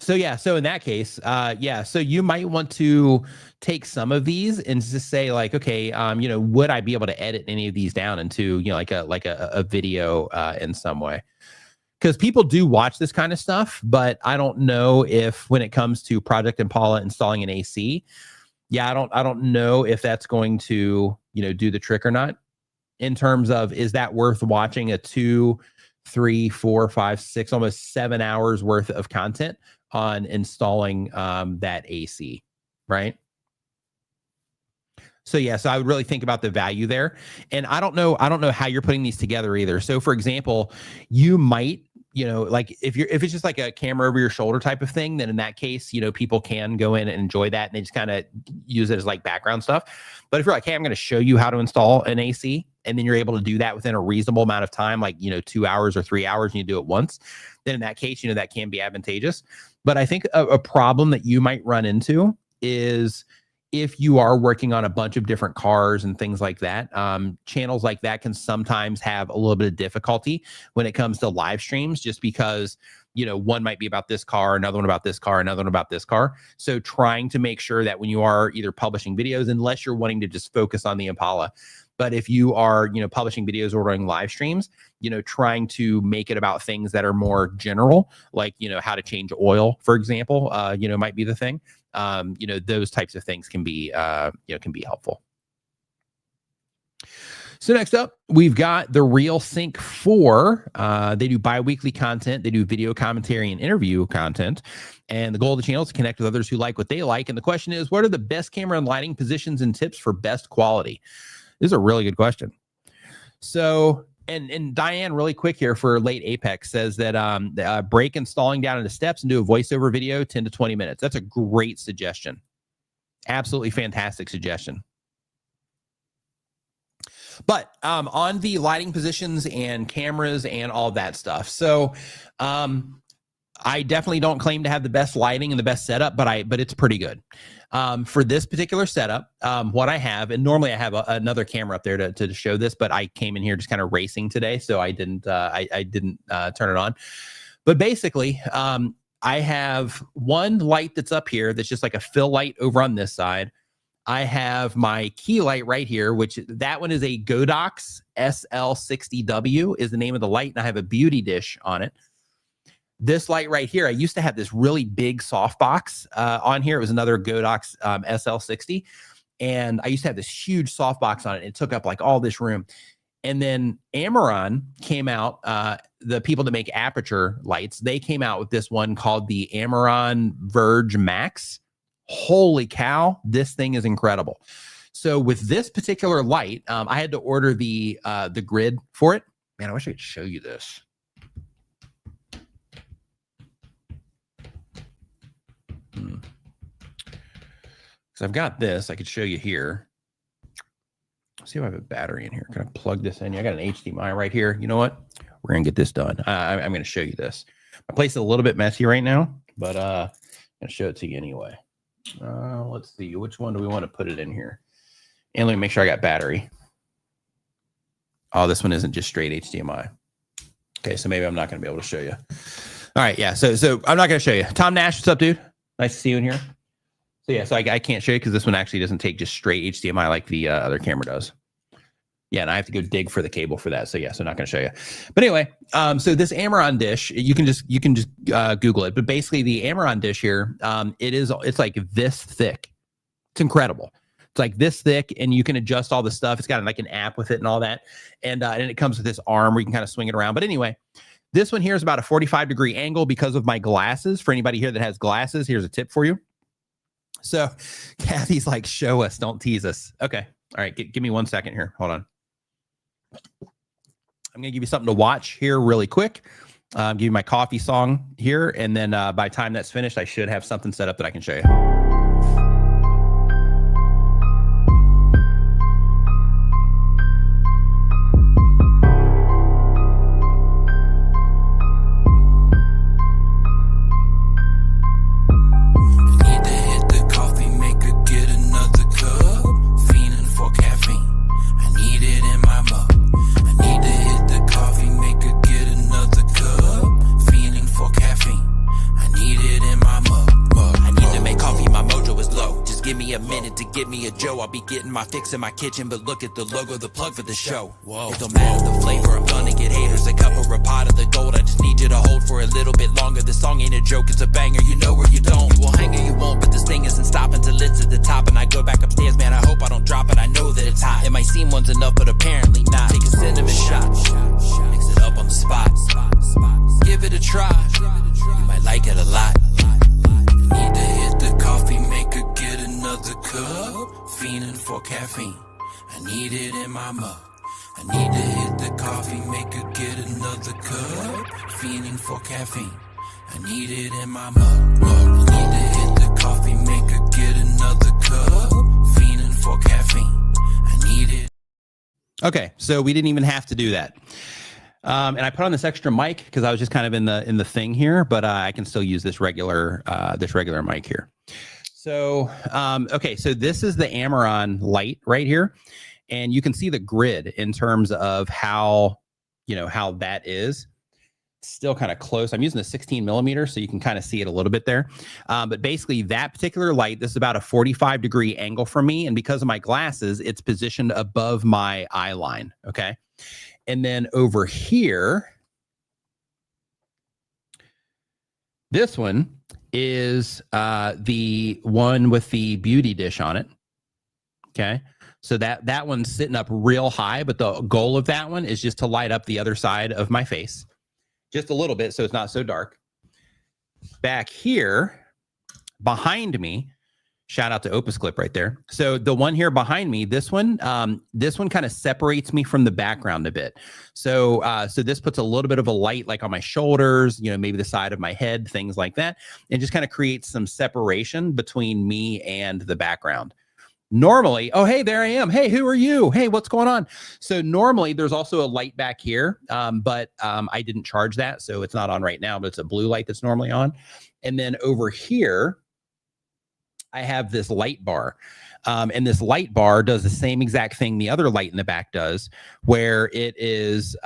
So yeah, so in that case, so you might want to take some of these and just say like, okay, would I be able to edit any of these down into, like a video in some way? Because people do watch this kind of stuff, but I don't know if when it comes to Project Impala installing an AC, I don't know if that's going to, do the trick or not in terms of, is that worth watching a 2, 3, 4, 5, 6, almost 7 hours worth of content on installing that AC, right? So yeah, so I would really think about the value there. And I don't know how you're putting these together either. So for example, you might, like if it's just like a camera over your shoulder type of thing, then in that case, people can go in and enjoy that and they just kind of use it as like background stuff. But if you're like, hey, I'm going to show you how to install an AC, and then you're able to do that within a reasonable amount of time, like, 2 hours or 3 hours, and you do it once, then in that case, that can be advantageous. But I think a problem that you might run into is if you are working on a bunch of different cars and things like that, channels like that can sometimes have a little bit of difficulty when it comes to live streams, just because, one might be about this car, another one about this car, another one about this car. So trying to make sure that when you are either publishing videos, unless you're wanting to just focus on the Impala, But if you are, publishing videos or running live streams, trying to make it about things that are more general, like, how to change oil, for example, might be the thing. Those types of things can be helpful. So next up, we've got the Real Sync 4. They do bi-weekly content. They do video commentary and interview content. And the goal of the channel is to connect with others who like what they like. And the question is, what are the best camera and lighting positions and tips for best quality? This is a really good question. So, and Diane, really quick here for late Apex, says that break installing down into steps and do a voiceover video, 10 to 20 minutes. That's a great suggestion. Absolutely fantastic suggestion. But on the lighting positions and cameras and all that stuff. So I definitely don't claim to have the best lighting and the best setup, but it's pretty good. For this particular setup, what I have, and normally I have another camera up there to show this, but I came in here just kind of racing today, so I didn't turn it on. But basically, I have one light that's up here that's just like a fill light over on this side. I have my key light right here, which that one is a Godox SL60W is the name of the light, and I have a beauty dish on it. This light right here, I used to have this really big softbox on here. It was another Godox SL60, and I used to have this huge softbox on it. It took up like all this room. And then Amaron came out, the people that make aperture lights, they came out with this one called the Amaron Verge Max. Holy cow, this thing is incredible. So with this particular light, I had to order the grid for it. Man, I wish I could show you this. Because I've got this, I could show you here. Let's see if I have a battery in here. Can I plug this in? I got an HDMI right here. You know what? We're gonna get this done. I'm gonna show you this. My place is a little bit messy right now, but I'm gonna show it to you anyway. Let's see, which one do we want to put it in here? And let me make sure I got battery. Oh, this one isn't just straight HDMI. Okay, so maybe I'm not going to be able to show you. All right, yeah, so I'm not going to show you. Tom Nash, what's up, dude? Nice to see you in here. So yeah, so I can't show you because this one actually doesn't take just straight HDMI like the other camera does. Yeah, and I have to go dig for the cable for that. So yeah, so not going to show you. But anyway, so this Amaron dish, you can just Google it. But basically, the Amaron dish here, it's like this thick. It's incredible. It's like this thick, and you can adjust all the stuff. It's got like an app with it and all that, and it comes with this arm where you can kind of swing it around. But anyway, this one here is about a 45-degree angle because of my glasses. For anybody here that has glasses, here's a tip for you. So Kathy's like, show us, don't tease us. Okay, all right, give me 1 second here. Hold on. I'm going to give you something to watch here really quick. Give you my coffee song here. And then by the time that's finished, I should have something set up that I can show you. I'll be getting my fix in my kitchen, but look at the logo, the plug for the show. Whoa. It don't matter the flavor, I'm gonna get haters. A cup or a pot of the gold, I just need you to hold for a little bit longer. The song ain't a joke, it's a banger, you know where you don't. You will hang or you won't, but this thing isn't stopping till it's at the top. And I go back upstairs, man, I hope I don't drop it. I know that it's hot. It might seem one's enough, but apparently not. Take a cinnamon shot, mix it up on the spot. Give it a try, you might like it a lot. Need to hit the coffee maker, get another cup. Fiending for caffeine, I need it in my mug. I need to hit the coffee maker, get another cup. Fiending for caffeine, I need it in my mug. I need to hit the coffee maker, get another cup. Fiending for caffeine, I need it. Okay, so we didn't even have to do that. And I put on this extra mic because I was just kind of in the thing here, but I can still use this regular mic here. So, okay, so this is the Amaron light right here, and you can see the grid in terms of how that is. still kind of close. I'm using a 16 millimeter, so you can kind of see it a little bit there. But basically that particular light, this is about a 45-degree angle from me. And because of my glasses, it's positioned above my eye line. Okay. And then over here, this one is the one with the beauty dish on it. Okay. So that one's sitting up real high, but the goal of that one is just to light up the other side of my face just a little bit, so it's not so dark. Back here behind me, shout out to Opus Clip right there. So the one here behind me, this one kind of separates me from the background a bit. So so this puts a little bit of a light like on my shoulders, you know, maybe the side of my head, things like that, and just kind of creates some separation between me and the background. Normally, oh, hey, there I am. Hey, who are you? Hey, what's going on? So normally there's also a light back here, but I didn't charge that, so it's not on right now, but it's a blue light that's normally on. And then over here, I have this light bar. And this light bar does the same exact thing the other light in the back does, where it is,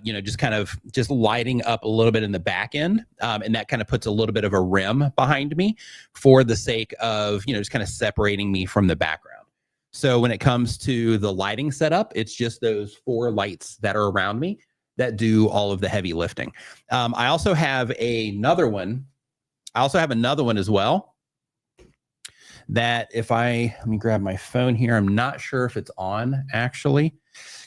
you know, just kind of just lighting up a little bit in the back end. And that kind of puts a little bit of a rim behind me for the sake of, you know, just kind of separating me from the background. So when it comes to the lighting setup, it's just those 4 lights that are around me that do all of the heavy lifting. I also have another one. As well. That if let me grab my phone here. I'm not sure if it's on actually.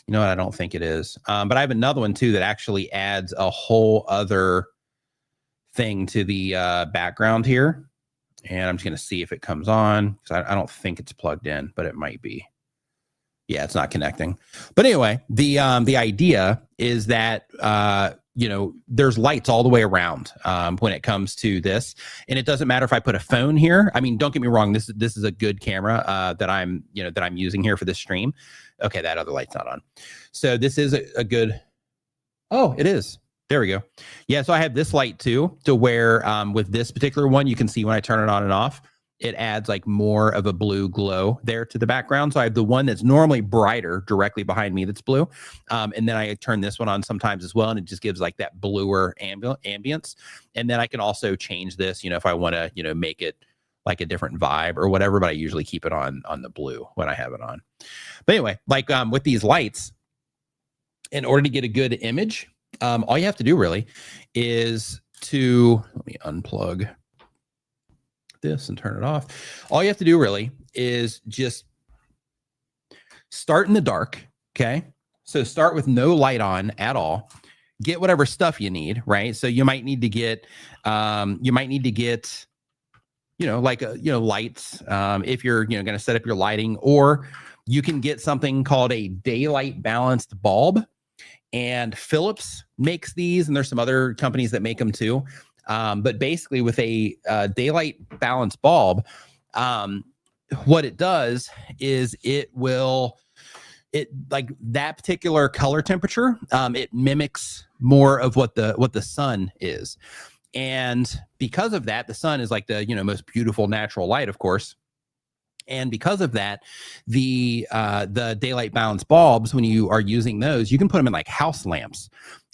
You know what? I don't think it is. But I have another one too that actually adds a whole other thing to the background here. And I'm just going to see if it comes on, because I don't think it's plugged in, but it might be. Yeah, it's not connecting. But anyway, the idea is that you know, there's lights all the way around when it comes to this, and it doesn't matter if I put a phone here. I mean, don't get me wrong. This is a good camera that I'm using here for this stream. Okay, that other light's not on. So this is a good. Oh, it is. There we go. Yeah, so I have this light too, to where with this particular one, you can see when I turn it on and off, it adds like more of a blue glow there to the background. So I have the one that's normally brighter directly behind me that's blue. And then I turn this one on sometimes as well, and it just gives like that bluer ambience. And then I can also change this, you know, if I want to, you know, make it like a different vibe or whatever, but I usually keep it on the blue when I have it on. But anyway, like with these lights, in order to get a good image, all you have to do really is let me unplug this and turn it off. All you have to do really is just start in the dark. Okay. So start with no light on at all. Get whatever stuff you need, right? So you might need to get, you know, like, you know, lights, if you're, you know, going to set up your lighting, or you can get something called a daylight balanced bulb. And Philips makes these, and there's some other companies that make them too. But basically with a daylight balance bulb, what it does is it like that particular color temperature, it mimics more of what the sun is. And because of that, the sun is like the, you know, most beautiful natural light, of course. And because of that, the daylight balance bulbs, when you are using those, you can put them in like house lamps.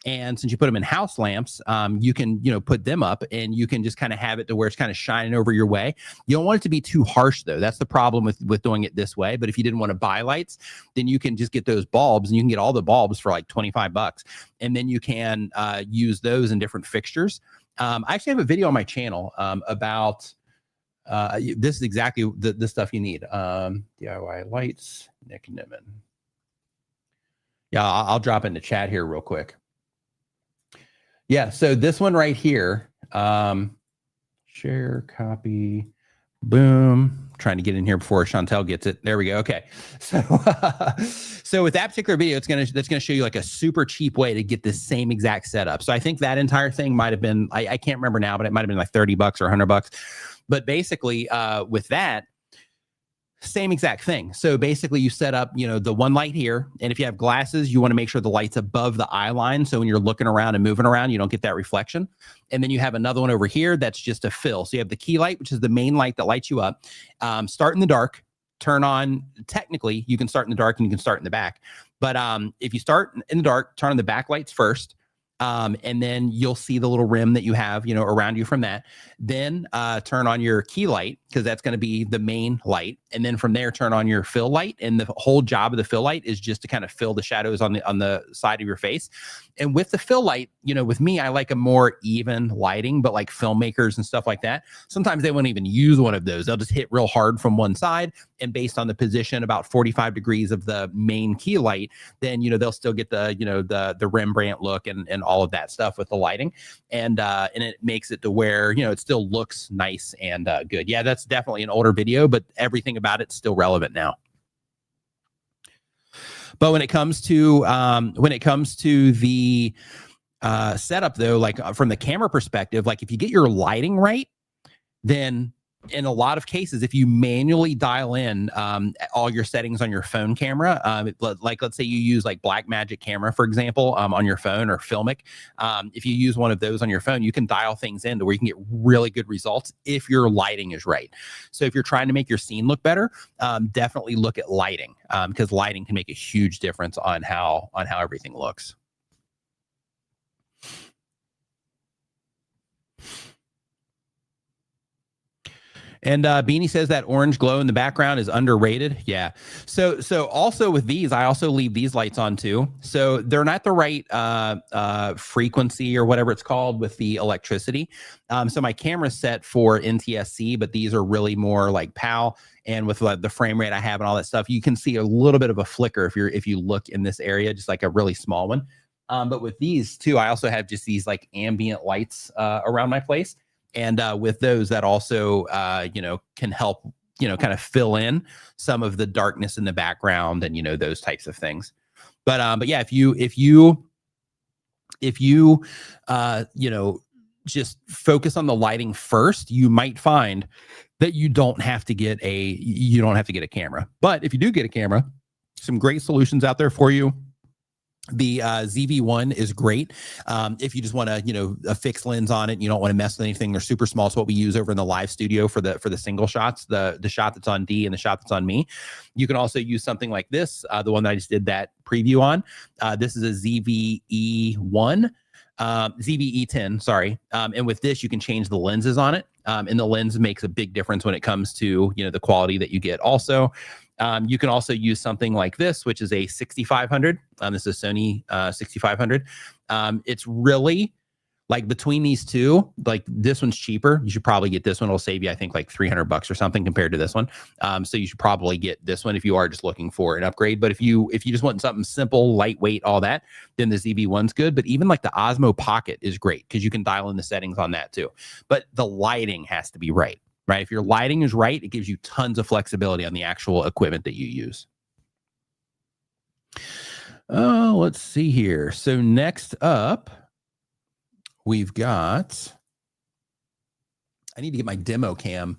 And since you put them in house lamps, you can, you know, put them up, and you can just kind of have it to where it's kind of shining over your way. You don't want it to be too harsh though. That's the problem with doing it this way. But if you didn't want to buy lights, then you can just get those bulbs, and you can get all the bulbs for like $25. And then you can use those in different fixtures. I actually have a video on my channel about this is exactly the stuff you need. DIY lights, Nick Niman. Yeah, I'll drop it in the chat here real quick. Yeah, so this one right here, share, copy, boom. Trying to get in here before Chantel gets it. There we go. Okay, so so with that particular video, that's gonna show you like a super cheap way to get the same exact setup. So I think that entire thing might have been, I can't remember now, but it might have been like $30 or $100. But basically, with that, same exact thing. So basically you set up, you know, the one light here. And if you have glasses, you want to make sure the light's above the eye line. So when you're looking around and moving around, you don't get that reflection. And then you have another one over here that's just a fill. So you have the key light, which is the main light that lights you up. Start in the dark, turn on. Technically, you can start in the dark and you can start in the back. But if you start in the dark, turn on the back lights first. And then you'll see the little rim that you have, around you from that. Then turn on your key light, because that's going to be the main light. And then from there, turn on your fill light. And the whole job of the fill light is just to kind of fill the shadows on the side of your face. And with the fill light, with me, I like a more even lighting, but like filmmakers and stuff like that, sometimes they won't even use one of those. They'll just hit real hard from one side, and based on the position, about 45 degrees of the main key light, then, they'll still get the Rembrandt look and all of that stuff with the lighting. And it makes it to where, it still looks nice and good. Yeah, that's definitely an older video, but everything about it's still relevant now. But when it comes to the setup, though, like from the camera perspective, like if you get your lighting right, then in a lot of cases, if you manually dial in all your settings on your phone camera, like let's say you use like Blackmagic camera, for example, on your phone, or Filmic, if you use one of those on your phone, you can dial things in to where you can get really good results if your lighting is right. So if you're trying to make your scene look better, definitely look at lighting, because lighting can make a huge difference on how everything looks. And Beanie says that orange glow in the background is underrated. Yeah. So also with these, I also leave these lights on too. So they're not the right frequency or whatever it's called with the electricity. So my camera's set for NTSC, but these are really more like PAL. And with the frame rate I have and all that stuff, you can see a little bit of a flicker if you look in this area, just like a really small one. But with these too, I also have just these like ambient lights around my place. And with those, that also, can help, kind of fill in some of the darkness in the background and, those types of things. But yeah, if you just focus on the lighting first, you might find that you don't have to get a camera. But if you do get a camera, some great solutions out there for you. The ZV-1 is great if you just want to, a fixed lens on it and you don't want to mess with anything. They're super small. So what we use over in the live studio for the single shots, the shot that's on D and the shot that's on me. You can also use something like this, the one that I just did that preview on. This is a ZV-E1. ZV-E10, sorry. And with this, you can change the lenses on it. And the lens makes a big difference when it comes to, the quality that you get also. You can also use something like this, which is a 6500. This is Sony 6500. It's really like between these two, like this one's cheaper. You should probably get this one. It'll save you, I think, like $300 or something compared to this one. So you should probably get this one if you are just looking for an upgrade. But if you just want something simple, lightweight, all that, then the ZV-1's good. But even like the Osmo Pocket is great because you can dial in the settings on that too. But the lighting has to be right. Right? If your lighting is right, it gives you tons of flexibility on the actual equipment that you use. Let's see here. So next up, we've got, I need to get my demo cam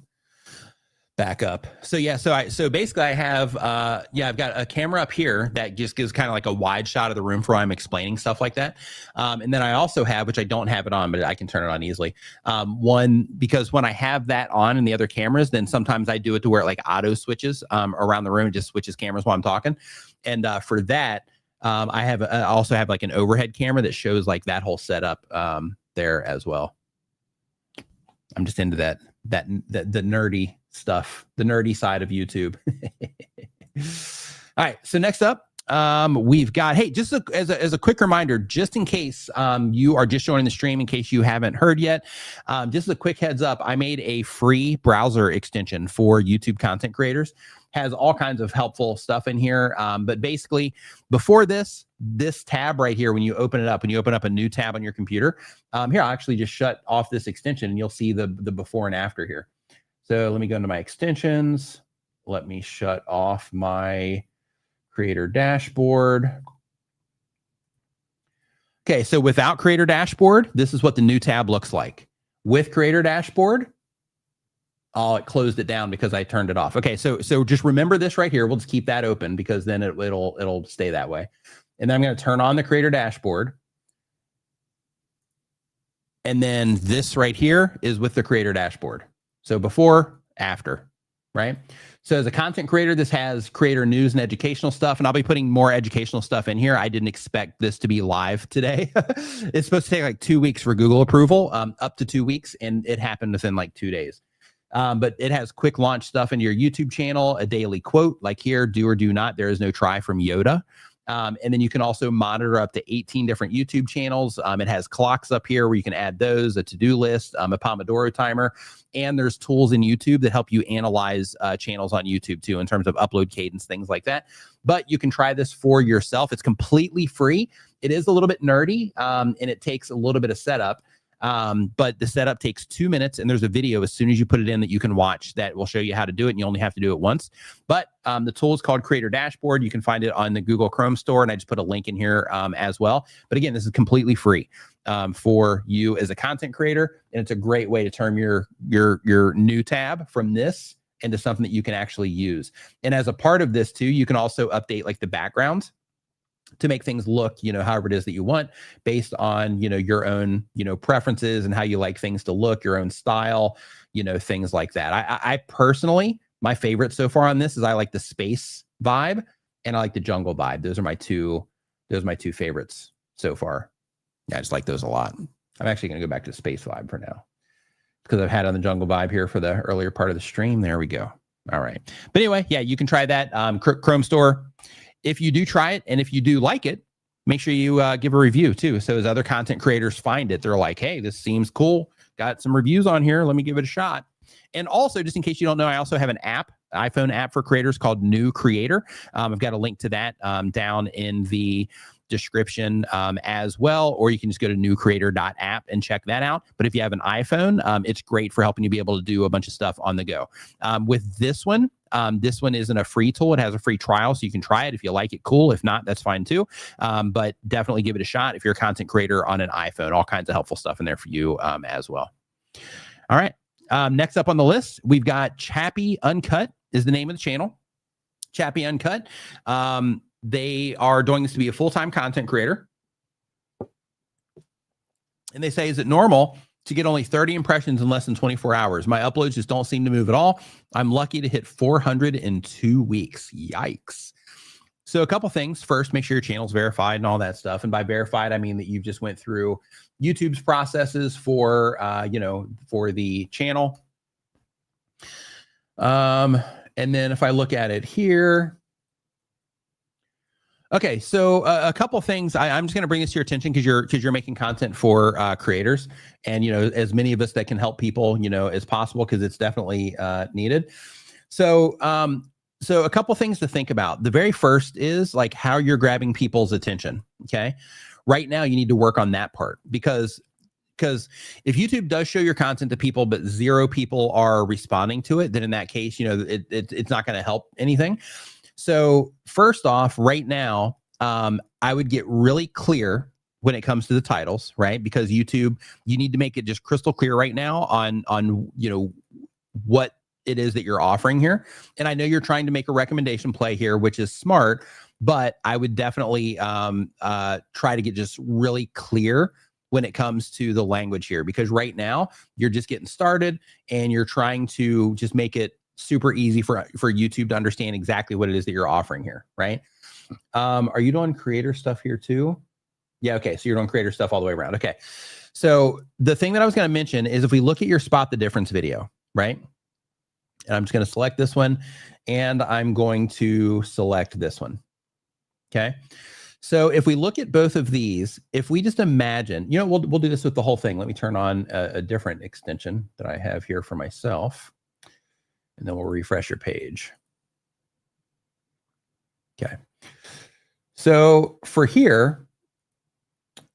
back up. So yeah, so basically I have, I've got a camera up here that just gives kind of like a wide shot of the room for when I'm explaining stuff like that. And then I also have, which I don't have it on, but I can turn it on easily. One, because when I have that on in the other cameras, then sometimes I do it to where it like auto switches around the room, and just switches cameras while I'm talking. And for that, I also have like an overhead camera that shows like that whole setup there as well. I'm just into the nerdy stuff, the nerdy side of YouTube. All right. So next up, we've got, hey, just as a quick reminder, just in case you are just joining the stream, in case you haven't heard yet, just a quick heads up, I made a free browser extension for YouTube content creators. Has all kinds of helpful stuff in here. But basically, before this tab right here, when you open it up, when you open up a new tab on your computer, here, I'll actually just shut off this extension and you'll see the before and after here. So let me go into my extensions. Let me shut off my creator dashboard. Okay, so without creator dashboard, this is what the new tab looks like. With creator dashboard, it closed it down because I turned it off. Okay, so just remember this right here. We'll just keep that open because then it'll stay that way. And then I'm going to turn on the creator dashboard. And then this right here is with the creator dashboard. So before, after, right? So as a content creator, this has creator news and educational stuff, and I'll be putting more educational stuff in here. I didn't expect this to be live today. It's supposed to take like 2 weeks for Google approval, up to 2 weeks, and it happened within like 2 days. But it has quick launch stuff into your YouTube channel, a daily quote, like here, do or do not, there is no try from Yoda. And then you can also monitor up to 18 different YouTube channels. It has clocks up here where you can add those, a to-do list, a Pomodoro timer, and there's tools in YouTube that help you analyze channels on YouTube too, in terms of upload cadence, things like that. But you can try this for yourself. It's completely free. It is a little bit nerdy, and it takes a little bit of setup. But the setup takes 2 minutes, and there's a video as soon as you put it in that you can watch that will show you how to do it, and you only have to do it once. But the tool is called Creator Dashboard. You can find it on the Google Chrome store, and I just put a link in here as well. But again, this is completely free for you as a content creator, and it's a great way to turn your new tab from this into something that you can actually use. And as a part of this too, you can also update like the backgrounds to make things look, however it is that you want, based on, your own, preferences and how you like things to look, your own style, things like that. I personally, my favorite so far on this is I like the space vibe and I like the jungle vibe. Those are my two favorites so far. Yeah, I just like those a lot. I'm actually going to go back to the space vibe for now because I've had on the jungle vibe here for the earlier part of the stream. There we go. All right. But anyway, yeah, you can try that. Chrome store. If you do try it, and if you do like it, make sure you give a review too. So as other content creators find it, they're like, hey, this seems cool. Got some reviews on here. Let me give it a shot. And also, just in case you don't know, I also have an app, iPhone app for creators called New Creator. I've got a link to that down in the description as well, or you can just go to newcreator.app and check that out. But if you have an iPhone, it's great for helping you be able to do a bunch of stuff on the go. With this one isn't a free tool. It has a free trial, so you can try it. If you like it, cool. If not, that's fine too. But definitely give it a shot if you're a content creator on an iPhone. All kinds of helpful stuff in there for you as well. All right. Next up on the list, we've got Chappie Uncut is the name of the channel. Chappie Uncut. They are doing this to be a full-time content creator. And they say, is it normal to get only 30 impressions in less than 24 hours? My uploads just don't seem to move at all. I'm lucky to hit 400 in 2 weeks. Yikes. So a couple things. First, make sure your channel's verified and all that stuff. And by verified, I mean that you've just went through YouTube's processes for, for the channel. And then if I look at it here, okay, so a couple things. I'm just going to bring this to your attention because you're making content for creators, and as many of us that can help people as possible, because it's definitely needed. So a couple things to think about. The very first is like how you're grabbing people's attention. Okay, right now you need to work on that part because if YouTube does show your content to people, but 0 people are responding to it, then in that case, it's not going to help anything. So first off, right now, I would get really clear when it comes to the titles, right? Because YouTube, you need to make it just crystal clear right now on what it is that you're offering here. And I know you're trying to make a recommendation play here, which is smart, but I would definitely try to get just really clear when it comes to the language here, because right now you're just getting started and you're trying to just make it super easy for YouTube to understand exactly what it is that you're offering here, right? Are you doing creator stuff here too? Yeah, okay, so you're doing creator stuff all the way around. Okay, so the thing that I was going to mention is if we look at your spot the difference video, right? And I'm just going to select this one, and I'm going to select this one. Okay, so if we look at both of these, if we just imagine, we'll do this with the whole thing. Let me turn on a different extension that I have here for myself. And then we'll refresh your page. Okay. So for here,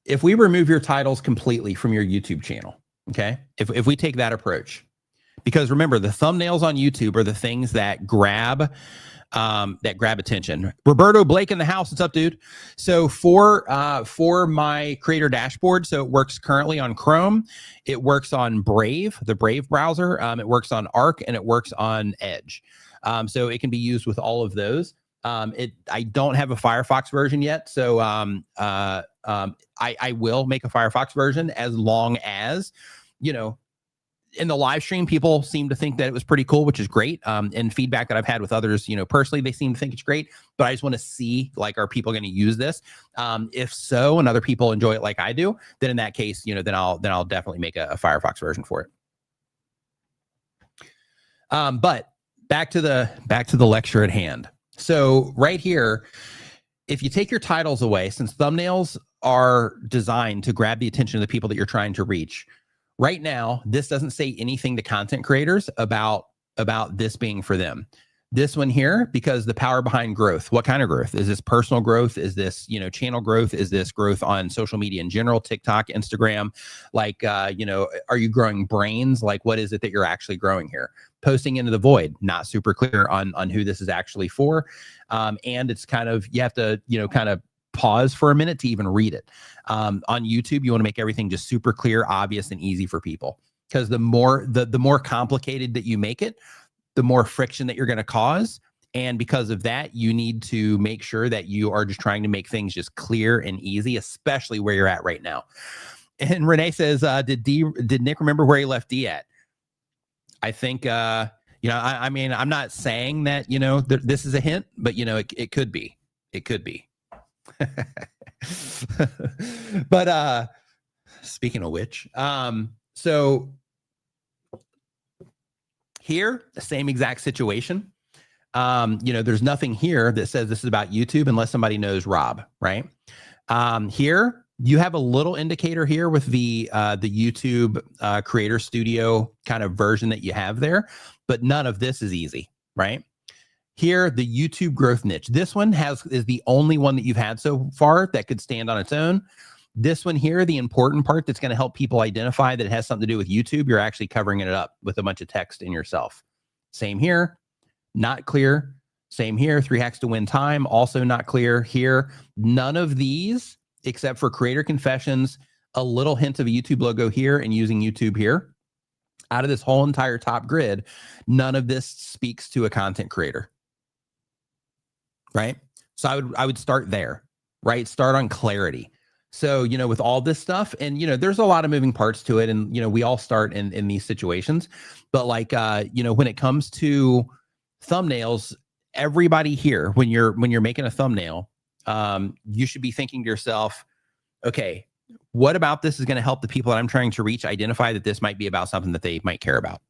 if we remove your titles completely from your YouTube channel, okay, if we take that approach, because remember, the thumbnails on YouTube are the things that grab attention. Roberto Blake in the house. What's up, dude? So for my creator dashboard, so it works currently on Chrome. It works on Brave, the Brave browser. It works on Arc, and it works on Edge. So it can be used with all of those. I don't have a Firefox version yet, so I will make a Firefox version as long as in the live stream, people seem to think that it was pretty cool, which is great. And feedback that I've had with others, personally, they seem to think it's great, but I just want to see, like, are people going to use this? If so, and other people enjoy it like I do, then in that case, then I'll definitely make a Firefox version for it. But back to the lecture at hand. So right here, if you take your titles away, since thumbnails are designed to grab the attention of the people that you're trying to reach, right now, this doesn't say anything to content creators about this being for them. This one here, because the power behind growth, what kind of growth? Is this personal growth? Is this, channel growth? Is this growth on social media in general, TikTok, Instagram? Like, are you growing brains? Like, what is it that you're actually growing here? Posting into the void, not super clear on who this is actually for. And it's kind of, you have to, kind of pause for a minute to even read it. On YouTube, you want to make everything just super clear, obvious, and easy for people. Because the more complicated that you make it, the more friction that you're going to cause. And because of that, you need to make sure that you are just trying to make things just clear and easy, especially where you're at right now. And Renee says, did Nick remember where he left D at? I think, I mean, I'm not saying that, this is a hint, but, it could be. It could be. But speaking of which, so here, the same exact situation. There's nothing here that says this is about YouTube unless somebody knows Rob, right? Here, you have a little indicator here with the YouTube Creator Studio kind of version that you have there, but none of this is easy, right? Here, the YouTube growth niche. This one is the only one that you've had so far that could stand on its own. This one here, the important part that's going to help people identify that it has something to do with YouTube, you're actually covering it up with a bunch of text in yourself. Same here, not clear. Same here, 3 hacks to win time, also not clear here. None of these, except for Creator Confessions, a little hint of a YouTube logo here and using YouTube here. Out of this whole entire top grid, none of this speaks to a content creator, right? So I would start there, right? Start on clarity. So, with all this stuff, and, there's a lot of moving parts to it, and, we all start in these situations, but like, when it comes to thumbnails, everybody here, when you're making a thumbnail, you should be thinking to yourself, okay, what about this is going to help the people that I'm trying to reach identify that this might be about something that they might care about?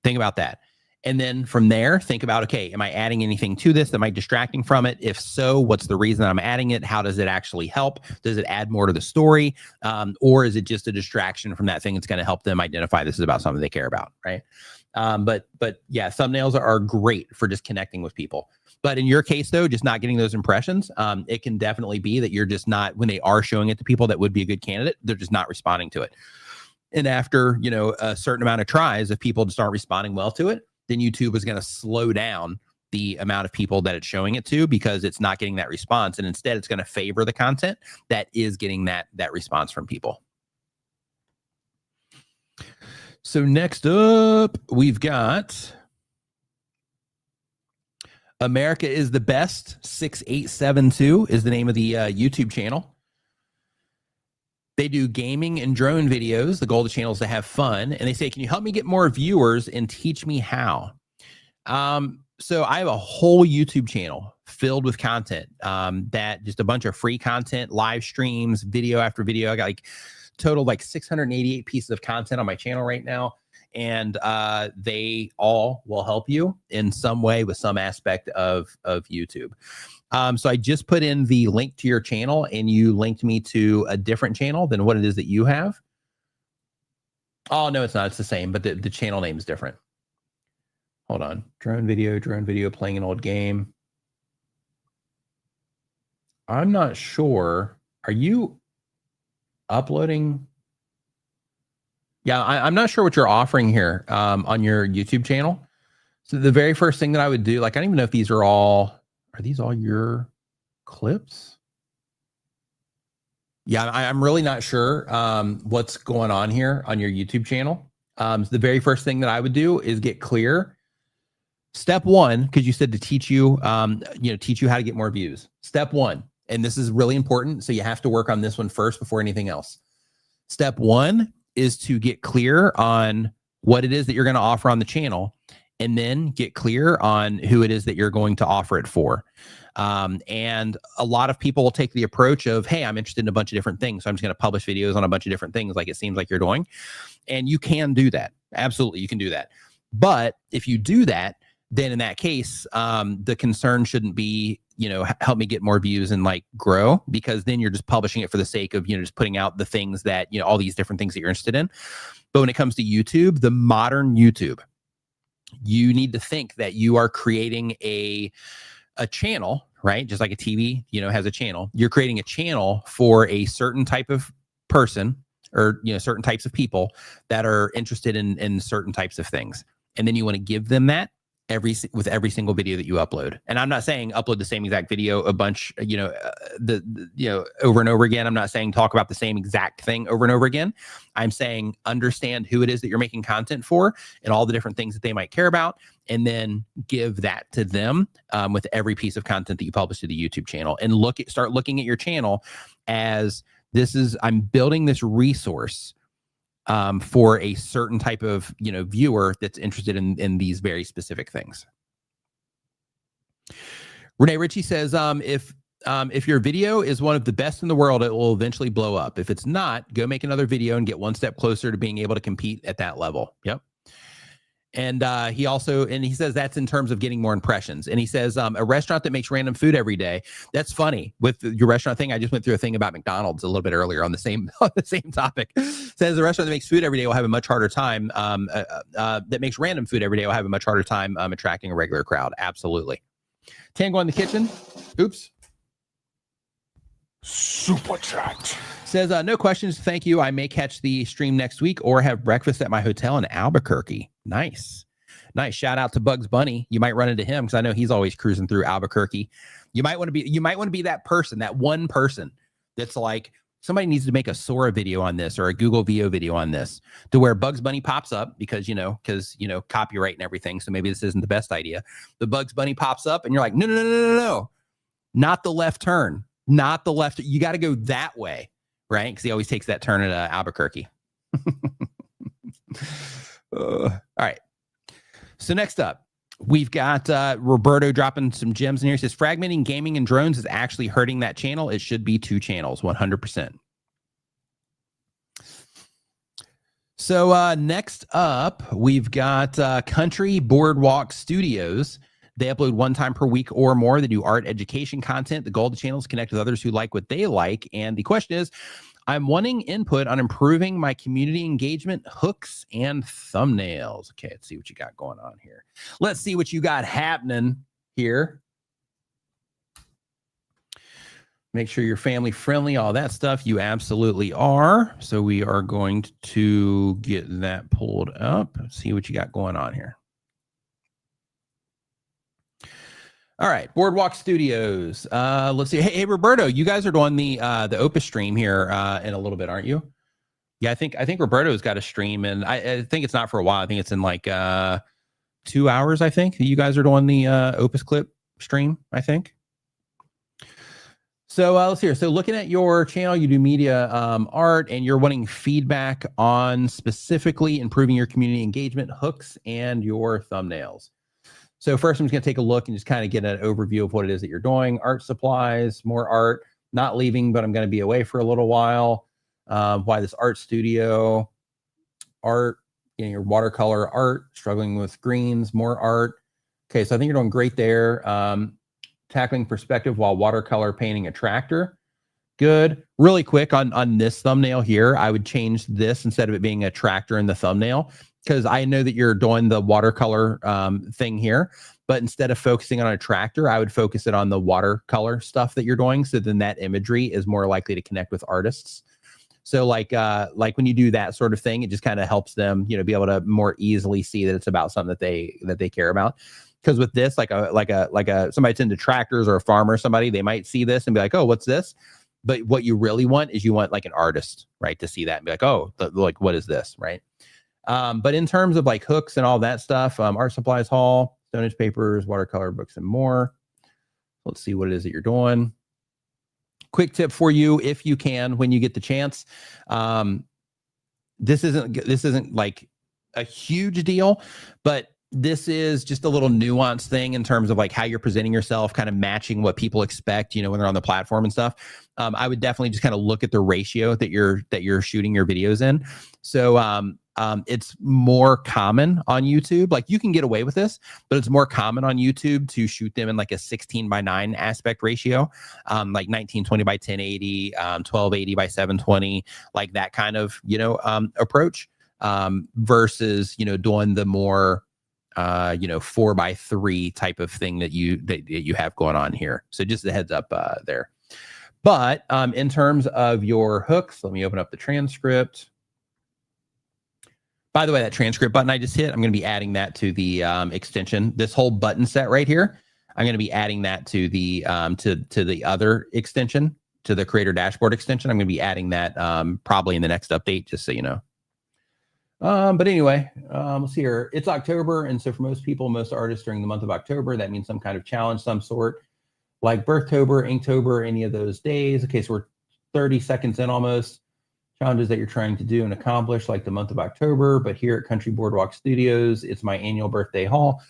Think about that. And then from there, think about, okay, am I adding anything to this? Am I distracting from it? If so, what's the reason I'm adding it? How does it actually help? Does it add more to the story? Or is it just a distraction from that thing that's going to help them identify this is about something they care about, right? But yeah, thumbnails are great for just connecting with people. But in your case, though, just not getting those impressions, it can definitely be that you're just not, when they are showing it to people that would be a good candidate, they're just not responding to it. And after, a certain amount of tries, if people just aren't responding well to it, then YouTube is going to slow down the amount of people that it's showing it to because it's not getting that response. And instead, it's going to favor the content that is getting that response from people. So next up, we've got America is the Best 6872 is the name of the YouTube channel. They do gaming and drone videos. The goal of the channel is to have fun. And they say, can you help me get more viewers and teach me how? So I have a whole YouTube channel filled with content, that just a bunch of free content, live streams, video after video. I got total 688 pieces of content on my channel right now. And they all will help you in some way with some aspect of YouTube. So I just put in the link to your channel and you linked me to a different channel than what it is that you have. Oh, no, it's not. It's the same, but the channel name is different. Hold on. Drone video, playing an old game. I'm not sure. Are you uploading? Yeah, I'm not sure what you're offering here on your YouTube channel. So the very first thing that I would do, I don't even know if these are these all your clips? Yeah, I'm really not sure what's going on here on your YouTube channel. So the very first thing that I would do is get clear. Step one, because you said to teach you, teach you how to get more views. Step one, and this is really important, so you have to work on this one first before anything else. Step one is to get clear on what it is that you're going to offer on the channel, and then get clear on who it is that you're going to offer it for. And a lot of people will take the approach of, hey, I'm interested in a bunch of different things, so I'm just going to publish videos on a bunch of different things, like it seems like you're doing. And you can do that. Absolutely, you can do that. But if you do that, then in that case, the concern shouldn't be, help me get more views and like grow, because then you're just publishing it for the sake of, just putting out the things that, all these different things that you're interested in. But when it comes to YouTube, the modern YouTube, you need to think that you are creating a channel, right? Just like a TV, has a channel. You're creating a channel for a certain type of person, or, certain types of people that are interested in certain types of things. And then you want to give them that with every single video that you upload. And I'm not saying upload the same exact video a bunch, over and over again. I'm not saying talk about the same exact thing over and over again. I'm saying understand who it is that you're making content for and all the different things that they might care about, and then give that to them with every piece of content that you publish to the YouTube channel. And start looking at your channel as I'm building this resource for a certain type of, viewer that's interested in these very specific things. Renee Ritchie says, if your video is one of the best in the world, it will eventually blow up. If it's not, go make another video and get one step closer to being able to compete at that level. Yep. And he says that's in terms of getting more impressions. And he says, a restaurant that makes random food every day. That's funny. With your restaurant thing, I just went through a thing about McDonald's a little bit earlier on the same topic. Says a restaurant that makes food every day will have a much harder time. That makes random food every day will have a much harder time attracting a regular crowd. Absolutely. Tango in the kitchen. Oops. Super chat. Says, no questions. Thank you. I may catch the stream next week or have breakfast at my hotel in Albuquerque. Nice. Shout out to Bugs Bunny. You might run into him because I know he's always cruising through Albuquerque. You might want to be that person, that one person that's like, somebody needs to make a Sora video on this or a Google VO video on this, to where Bugs Bunny pops up because copyright and everything. So maybe this isn't the best idea. The Bugs Bunny pops up and you're like, no, not the left turn, not the left. You got to go that way. Right? Because he always takes that turn at Albuquerque. All right. So next up, we've got Roberto dropping some gems in here. He says, fragmenting gaming and drones is actually hurting that channel. It should be 2 channels, 100%. So next up, we've got Country Boardwalk Studios. They upload 1 time per week or more. They do art education content. The goal of the channel is to connect with others who like what they like. And the question is, I'm wanting input on improving my community engagement, hooks, and thumbnails. Okay, let's see what you got going on here. Let's see what you got happening here. Make sure you're family friendly, all that stuff. You absolutely are. So we are going to get that pulled up. See what you got going on here. All right, Boardwalk Studios. Let's see. Hey, Roberto, you guys are doing the Opus stream here in a little bit, aren't you? Yeah, I think Roberto's got a stream, and I think it's not for a while. I think it's in like 2 hours. I think you guys are doing the Opus clip stream. I think. So let's see here. So looking at your channel, you do media art, and you're wanting feedback on specifically improving your community engagement, hooks, and your thumbnails. So first, I'm just going to take a look and just kind of get an overview of what it is that you're doing. Art supplies, more art, not leaving, but I'm going to be away for a little while. Why this art studio, art, getting your watercolor art, struggling with greens, more art. Okay, so I think you're doing great there. Tackling perspective while watercolor painting a tractor. Good. Really quick on this thumbnail here, I would change this instead of it being a tractor in the thumbnail, because I know that you're doing the watercolor thing here, but instead of focusing on a tractor, I would focus it on the watercolor stuff that you're doing. So then that imagery is more likely to connect with artists. So like when you do that sort of thing, it just kind of helps them, be able to more easily see that it's about something that they care about. Because with this, like a somebody that's into tractors or a farmer or somebody, they might see this and be like, oh, what's this? But what you really want is you want like an artist, right, to see that and be like, oh, like what is this, right? But in terms of like hooks and all that stuff, art supplies haul, Stone Age papers, watercolor books, and more. Let's see what it is that you're doing. Quick tip for you, if you can, when you get the chance. This isn't like a huge deal, but this is just a little nuanced thing in terms of like how you're presenting yourself, kind of matching what people expect, you know, when they're on the platform and stuff. I would definitely just kind of look at the ratio that you're shooting your videos in. So it's more common on YouTube. Like you can get away with this, but it's more common on YouTube to shoot them in like a 16:9 aspect ratio, like 1920 by 1080, 1280 by 720, like that kind of, you know, approach, versus, you know, doing the more, you know, 4:3 type of thing that you have going on here. So just a heads up there. But in terms of your hooks, let me open up the transcript. By the way, that transcript button I just hit, I'm going to be adding that to the extension. This whole button set right here, I'm going to be adding that to the to the other extension, to the creator dashboard extension. I'm going to be adding that probably in the next update, just so you know. But anyway, let's see here. It's October, and so for most people, most artists during the month of October, that means some kind of challenge, some sort, like Birthtober, Inktober, any of those days. Okay, so we're 30 seconds in almost. Challenges that you're trying to do and accomplish, like the month of October, but here at Country Boardwalk Studios, it's my annual birthday haul.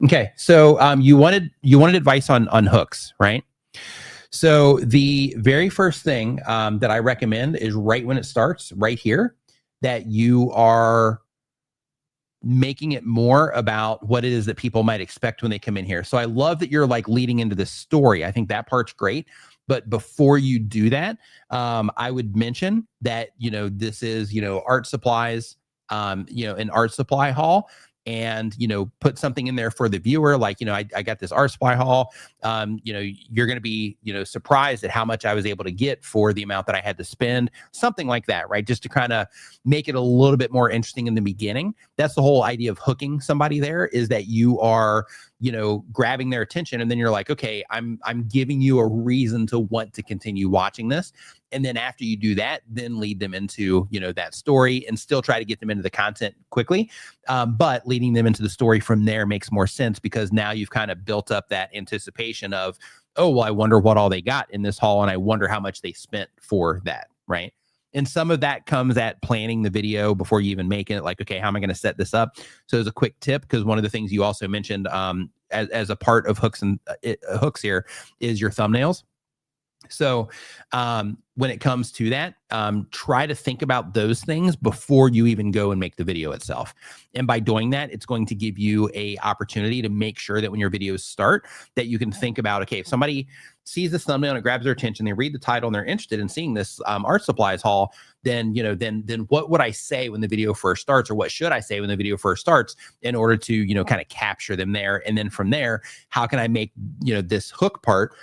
Okay, so you wanted advice on hooks, right? So the very first thing that I recommend is right when it starts, right here, that you are making it more about what it is that people might expect when they come in here. So I love that you're like leading into this story. I think that part's great. But before you do that, I would mention that, you know, this is, you know, art supplies, you know, an art supply haul, and, you know, put something in there for the viewer. Like, you know, I got this art supply haul. You know, you're going to be, you know, surprised at how much I was able to get for the amount that I had to spend, something like that, right? Just to kind of make it a little bit more interesting in the beginning. That's the whole idea of hooking somebody there, is that you are, you know, grabbing their attention, and then you're like, okay, I'm giving you a reason to want to continue watching this. And then after you do that, then lead them into, you know, that story, and still try to get them into the content quickly. But leading them into the story from there makes more sense, because now you've kind of built up that anticipation of, oh, well, I wonder what all they got in this haul, and I wonder how much they spent for that, right? And some of that comes at planning the video before you even make it. Like, okay, how am I going to set this up? So as a quick tip, because one of the things you also mentioned as a part of hooks and hooks here is your thumbnails. So when it comes to that, try to think about those things before you even go and make the video itself. And by doing that, it's going to give you a opportunity to make sure that when your videos start, that you can think about, okay, if somebody sees this thumbnail and it grabs their attention, they read the title and they're interested in seeing this art supplies haul, then, you know, then what would I say when the video first starts, or what should I say when the video first starts, in order to, you know, kind of capture them there? And then from there, how can I make, you know, this hook part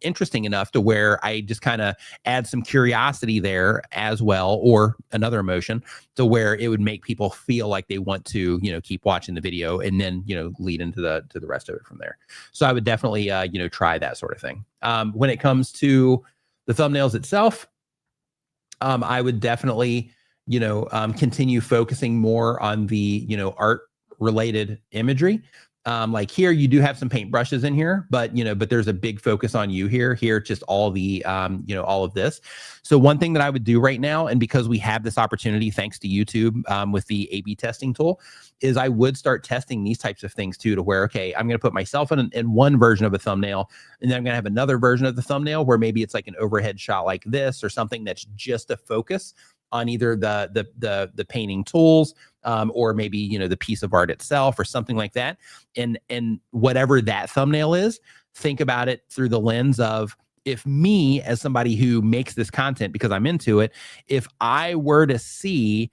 interesting enough to where I just kind of add some curiosity there as well, or another emotion, to where it would make people feel like they want to, you know, keep watching the video, and then, you know, lead into the rest of it from there. So I would definitely, you know, try that sort of thing. When it comes to the thumbnails itself, I would definitely, you know, continue focusing more on the, you know, art related imagery. Like here, you do have some paintbrushes in here, but, you know, but there's a big focus on you here, just all the, you know, all of this. So one thing that I would do right now, and because we have this opportunity, thanks to YouTube, with the A/B testing tool, is I would start testing these types of things too, to where, okay, I'm going to put myself in one version of a thumbnail, and then I'm going to have another version of the thumbnail where maybe it's like an overhead shot like this, or something that's just a focus on either the painting tools, or maybe, you know, the piece of art itself, or something like that. And whatever that thumbnail is, think about it through the lens of, if me, as somebody who makes this content because I'm into it, if I were to see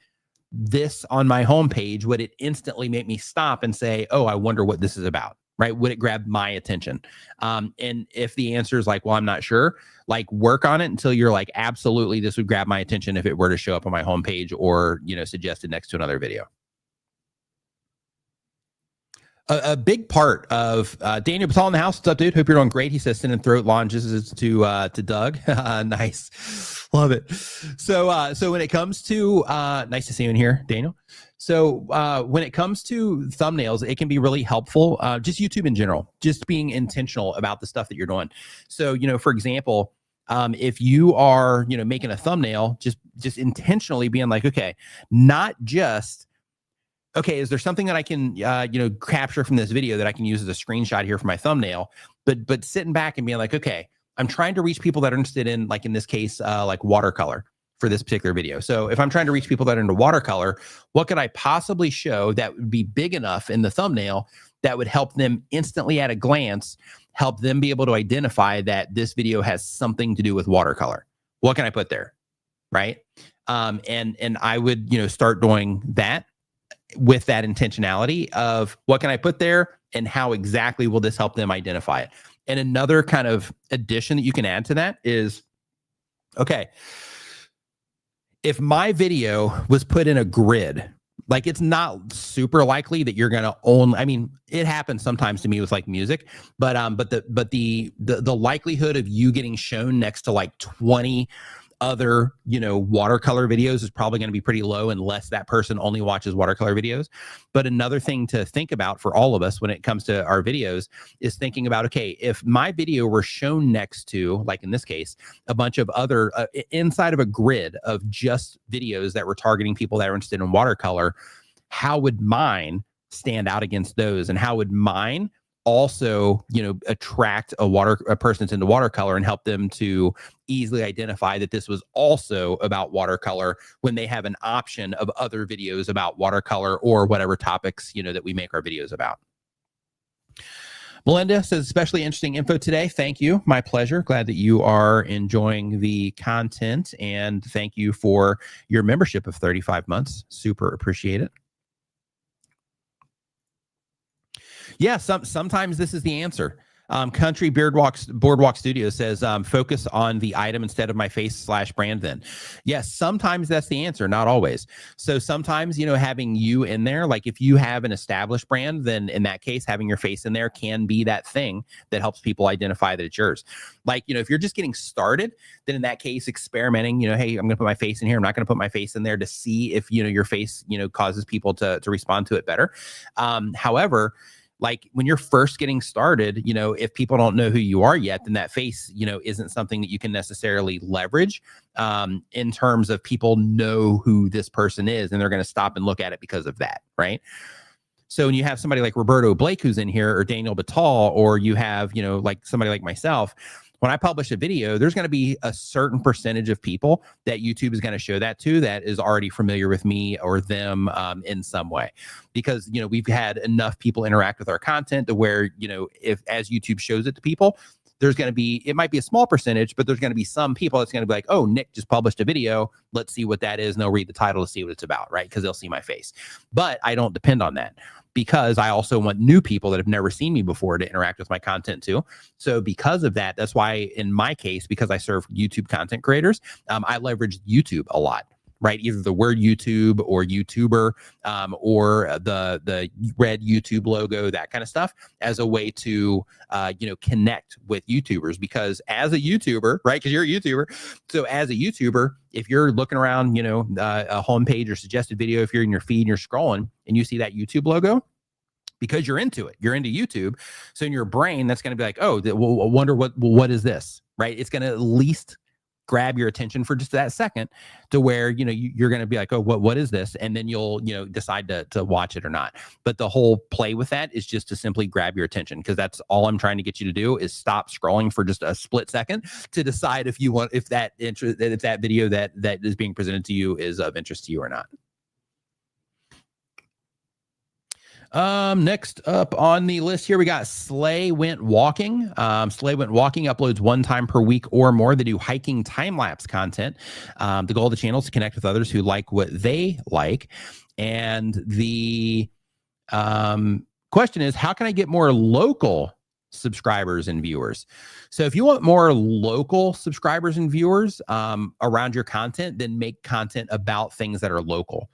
this on my homepage, would it instantly make me stop and say, oh, I wonder what this is about? Right? Would it grab my attention? And if the answer is like, well, I'm not sure, like, work on it until you're like, absolutely, this would grab my attention if it were to show up on my homepage, or, you know, suggested next to another video. A big part of Daniel Patel in the house. What's up, dude? Hope you're doing great. He says send and throat launches to Doug. Nice, love it. So when it comes to nice to see you in here, Daniel. So when it comes to thumbnails, it can be really helpful. Just YouTube in general, just being intentional about the stuff that you're doing. So, you know, for example, if you are, you know, making a thumbnail, just intentionally being like, okay, not just okay, is there something that I can, capture from this video that I can use as a screenshot here for my thumbnail? But sitting back and being like, okay, I'm trying to reach people that are interested in, like in this case, like watercolor for this particular video. So if I'm trying to reach people that are into watercolor, what could I possibly show that would be big enough in the thumbnail that would help them instantly at a glance, help them be able to identify that this video has something to do with watercolor? What can I put there? Right. And I would, start doing that with that intentionality of what can I put there and how exactly will this help them identify it? And another kind of addition that you can add to that is, okay, if my video was put in a grid, like it's not super likely that you're going to own, I mean, it happens sometimes to me with like music, but the likelihood of you getting shown next to like 20 other, watercolor videos is probably going to be pretty low unless that person only watches watercolor videos. But another thing to think about for all of us when it comes to our videos is thinking about, okay, if my video were shown next to, like in this case, a bunch of other inside of a grid of just videos that were targeting people that are interested in watercolor, how would mine stand out against those? And how would mine also, attract a person that's into watercolor and help them to easily identify that this was also about watercolor when they have an option of other videos about watercolor or whatever topics, that we make our videos about. Melinda says, especially interesting info today. Thank you. My pleasure. Glad that you are enjoying the content, and thank you for your membership of 35 months. Super appreciate it. Yeah, sometimes this is the answer. Country Boardwalk Studio says, focus on the item instead of my face/brand then. Yes, sometimes that's the answer, not always. So sometimes, having you in there, like if you have an established brand, then in that case, having your face in there can be that thing that helps people identify that it's yours. Like, if you're just getting started, then in that case, experimenting, hey, I'm going to put my face in here. I'm not going to put my face in there to see if, your face, causes people to respond to it better. However, like when you're first getting started, if people don't know who you are yet, then that face, isn't something that you can necessarily leverage in terms of people know who this person is, and they're going to stop and look at it because of that, right? So when you have somebody like Roberto Blake who's in here, or Daniel Batal, or you have, like somebody like myself, when I publish a video, there's going to be a certain percentage of people that YouTube is going to show that to that is already familiar with me or them in some way. Because, we've had enough people interact with our content to where, if as YouTube shows it to people, there's going to be, it might be a small percentage, but there's going to be some people that's going to be like, oh, Nick just published a video. Let's see what that is. And they'll read the title to see what it's about, right? Because they'll see my face. But I don't depend on that, because I also want new people that have never seen me before to interact with my content too. So because of that, that's why in my case, because I serve YouTube content creators, I leverage YouTube a lot, right? Either the word YouTube or YouTuber or the red YouTube logo, that kind of stuff, as a way to, connect with YouTubers. Because as a YouTuber, right? Because you're a YouTuber. So as a YouTuber, if you're looking around, a homepage or suggested video, if you're in your feed and you're scrolling and you see that YouTube logo, because you're into it, you're into YouTube. So in your brain, that's going to be like, oh, well, I wonder what is this, right? It's going to at least grab your attention for just that second to where, you're going to be like, oh, what is this? And then you'll, decide to watch it or not. But the whole play with that is just to simply grab your attention, because that's all I'm trying to get you to do is stop scrolling for just a split second to decide if you want, if that video that is being presented to you is of interest to you or not. Next up on the list here, we got Slay Went Walking. Slay Went Walking uploads 1 time per week or more. They do hiking time-lapse content. The goal of the channel is to connect with others who like what they like. And the question is, how can I get more local subscribers and viewers? So if you want more local subscribers and viewers around your content, then make content about things that are local.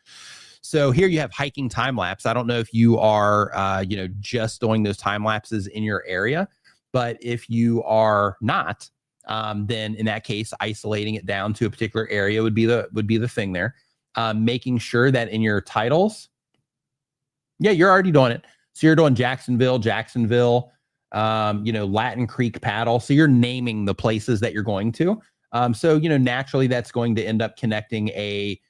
So here you have hiking time lapse. I don't know if you are, just doing those time lapses in your area, but if you are not, then in that case, isolating it down to a particular area would be the thing there. Making sure that in your titles, yeah, you're already doing it. So you're doing Jacksonville, Latin Creek Paddle. So you're naming the places that you're going to. So naturally, that's going to end up connecting a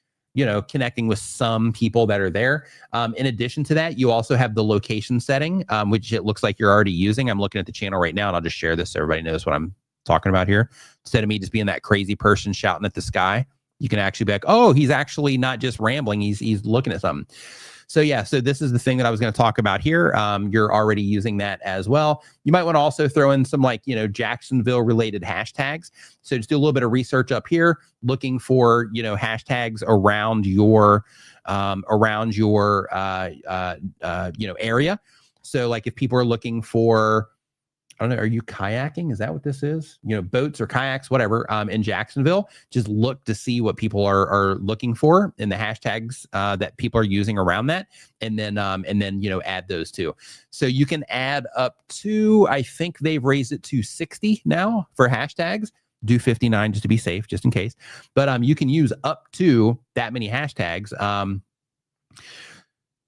connecting with some people that are there. In addition to that, you also have the location setting, which it looks like you're already using. I'm looking at the channel right now, and I'll just share this so everybody knows what I'm talking about here. Instead of me just being that crazy person shouting at the sky, you can actually be like, oh, he's actually not just rambling. He's looking at something. So yeah, so this is the thing that I was going to talk about here. You're already using that as well. You might want to also throw in some Jacksonville related hashtags. So just do a little bit of research up here, looking for, hashtags around your area. So like if people are looking for, I don't know, are you kayaking? Is that what this is? Boats or kayaks, whatever, in Jacksonville, just look to see what people are looking for in the hashtags that people are using around that. And then, add those too. So you can add up to, I think they've raised it to 60 now for hashtags. Do 59 just to be safe, just in case. But you can use up to that many hashtags.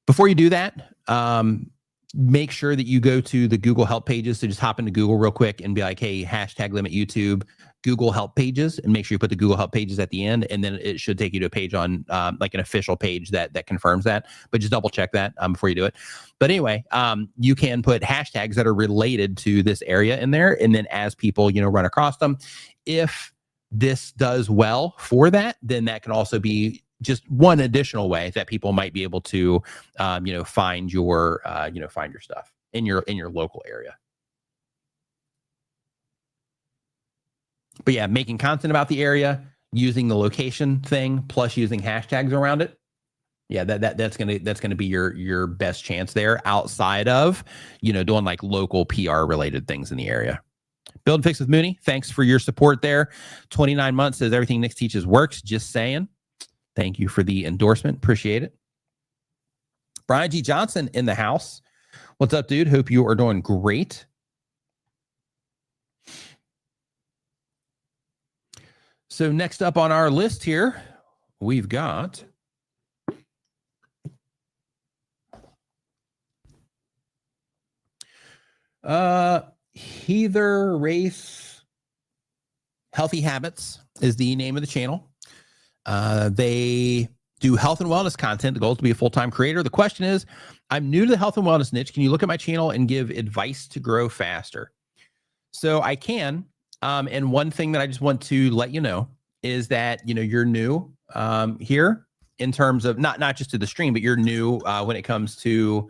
Before you do that, make sure that you go to the Google help pages. So just hop into Google real quick and be like, hey, hashtag limit YouTube Google help pages, and make sure you put the Google help pages at the end. And then it should take you to a page on like an official page that confirms that, but just double check that before you do it. But anyway, you can put hashtags that are related to this area in there. And then as people, run across them, if this does well for that, then that can also be just one additional way that people might be able to, find your stuff in your local area. But yeah, making content about the area, using the location thing, plus using hashtags around it. Yeah, that's gonna be your best chance there, outside of doing like local PR related things in the area. Build and Fix with Mooney, thanks for your support there. 29 months says everything Nick teaches works. Just saying. Thank you for the endorsement. Appreciate it. Brian G. Johnson in the house. What's up, dude? Hope you are doing great. So next up on our list here, we've got Heather Race Healthy Habits is the name of the channel. They do health and wellness content. The goal is to be a full-time creator. The question is, I'm new to the health and wellness niche. Can you look at my channel and give advice to grow faster? So I can. And one thing that I just want to let you know is that, you're new here in terms of not just to the stream, but you're new when it comes to,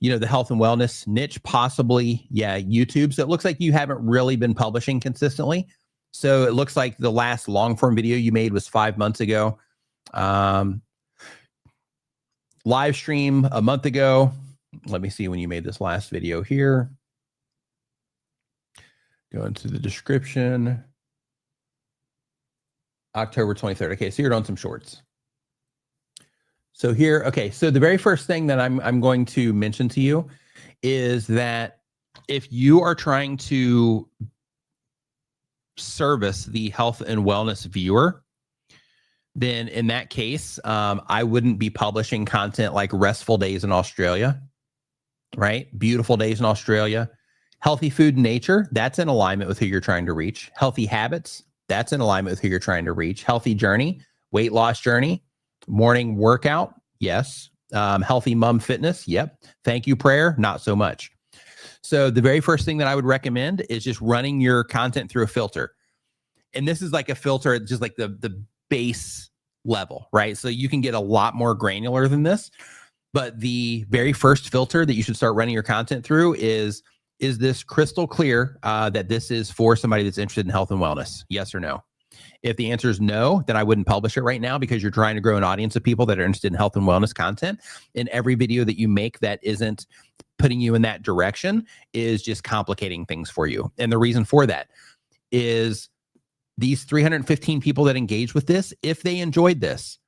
the health and wellness niche, possibly, YouTube. So it looks like you haven't really been publishing consistently. So it looks like the last long form video you made was 5 months ago. Live stream a month ago. Let me see when you made this last video here. Go into the description. October 23rd. Okay, so you're doing some shorts. So here, okay, so the very first thing that I'm going to mention to you is that if you are trying to service the health and wellness viewer, then in that case, I wouldn't be publishing content like restful days in Australia, right? Beautiful days in Australia. Healthy food and nature, that's in alignment with who you're trying to reach. Healthy habits, that's in alignment with who you're trying to reach. Healthy journey, weight loss journey, morning workout, yes. Healthy mom fitness, yep. Thank you prayer, not so much. So the very first thing that I would recommend is just running your content through a filter. And this is like a filter, just like the base level, right? So you can get a lot more granular than this, but the very first filter that you should start running your content through is this crystal clear that this is for somebody that's interested in health and wellness? Yes or no? If the answer is no, then I wouldn't publish it right now, because you're trying to grow an audience of people that are interested in health and wellness content. And every video that you make that isn't putting you in that direction is just complicating things for you. And the reason for that is these 315 people that engage with this, if they enjoyed this,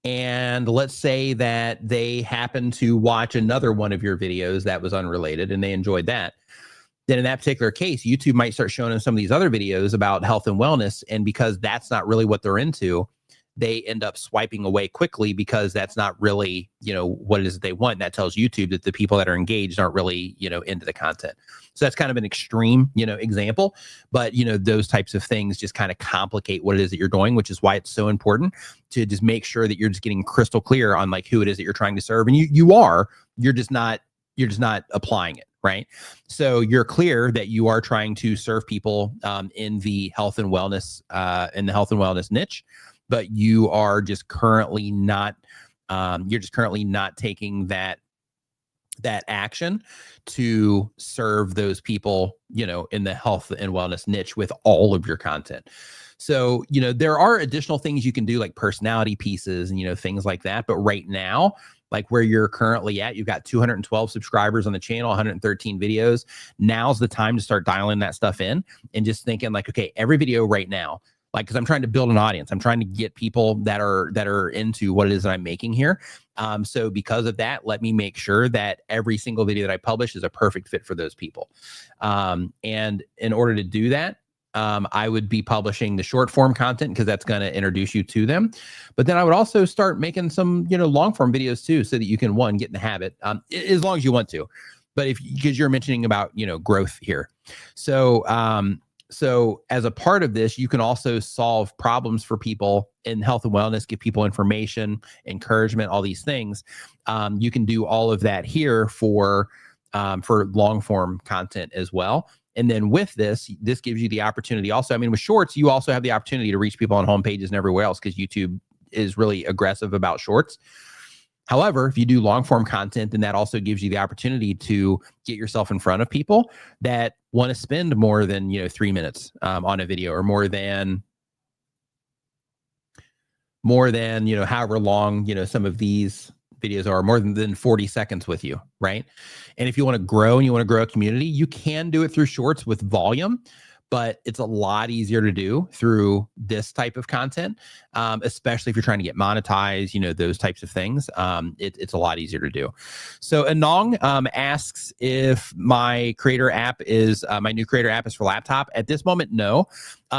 and let's say that they happen to watch another one of your videos that was unrelated and they enjoyed that, then in that particular case, YouTube might start showing them some of these other videos about health and wellness. And because that's not really what they're into, they end up swiping away quickly because that's not really, what it is that they want. And that tells YouTube that the people that are engaged aren't really, into the content. So that's kind of an extreme, example, but those types of things just kind of complicate what it is that you're doing, which is why it's so important to just make sure that you're just getting crystal clear on like who it is that you're trying to serve. And you're just not applying it. Right. So you're clear that you are trying to serve people in the health and wellness niche, but you are just currently not taking that action to serve those people, in the health and wellness niche with all of your content. So, there are additional things you can do like personality pieces and, things like that. But right now, like where you're currently at, you've got 212 subscribers on the channel, 113 videos. Now's the time to start dialing that stuff in and just thinking like, okay, every video right now, like, cause I'm trying to build an audience. I'm trying to get people that are into what it is that I'm making here. So because of that, let me make sure that every single video that I publish is a perfect fit for those people. And in order to do that, I would be publishing the short form content because that's going to introduce you to them. But then I would also start making some, long form videos too, so that you can get in the habit, as long as you want to. But because you're mentioning about, growth here. So, so as a part of this, you can also solve problems for people in health and wellness, give people information, encouragement, all these things. You can do all of that here for long form content as well. And then with this gives you the opportunity also, with shorts, you also have the opportunity to reach people on home pages and everywhere else because YouTube is really aggressive about shorts. However, if you do long form content, then that also gives you the opportunity to get yourself in front of people that want to spend more than, 3 minutes on a video or more than, however long, some of these videos are more than 40 seconds with you, right? And if you want to grow and you want to grow a community, you can do it through shorts with volume, but it's a lot easier to do through this type of content, especially if you're trying to get monetized, those types of things. It's a lot easier to do. So Anong asks if my creator app is, my new creator app is for laptop. At this moment, no.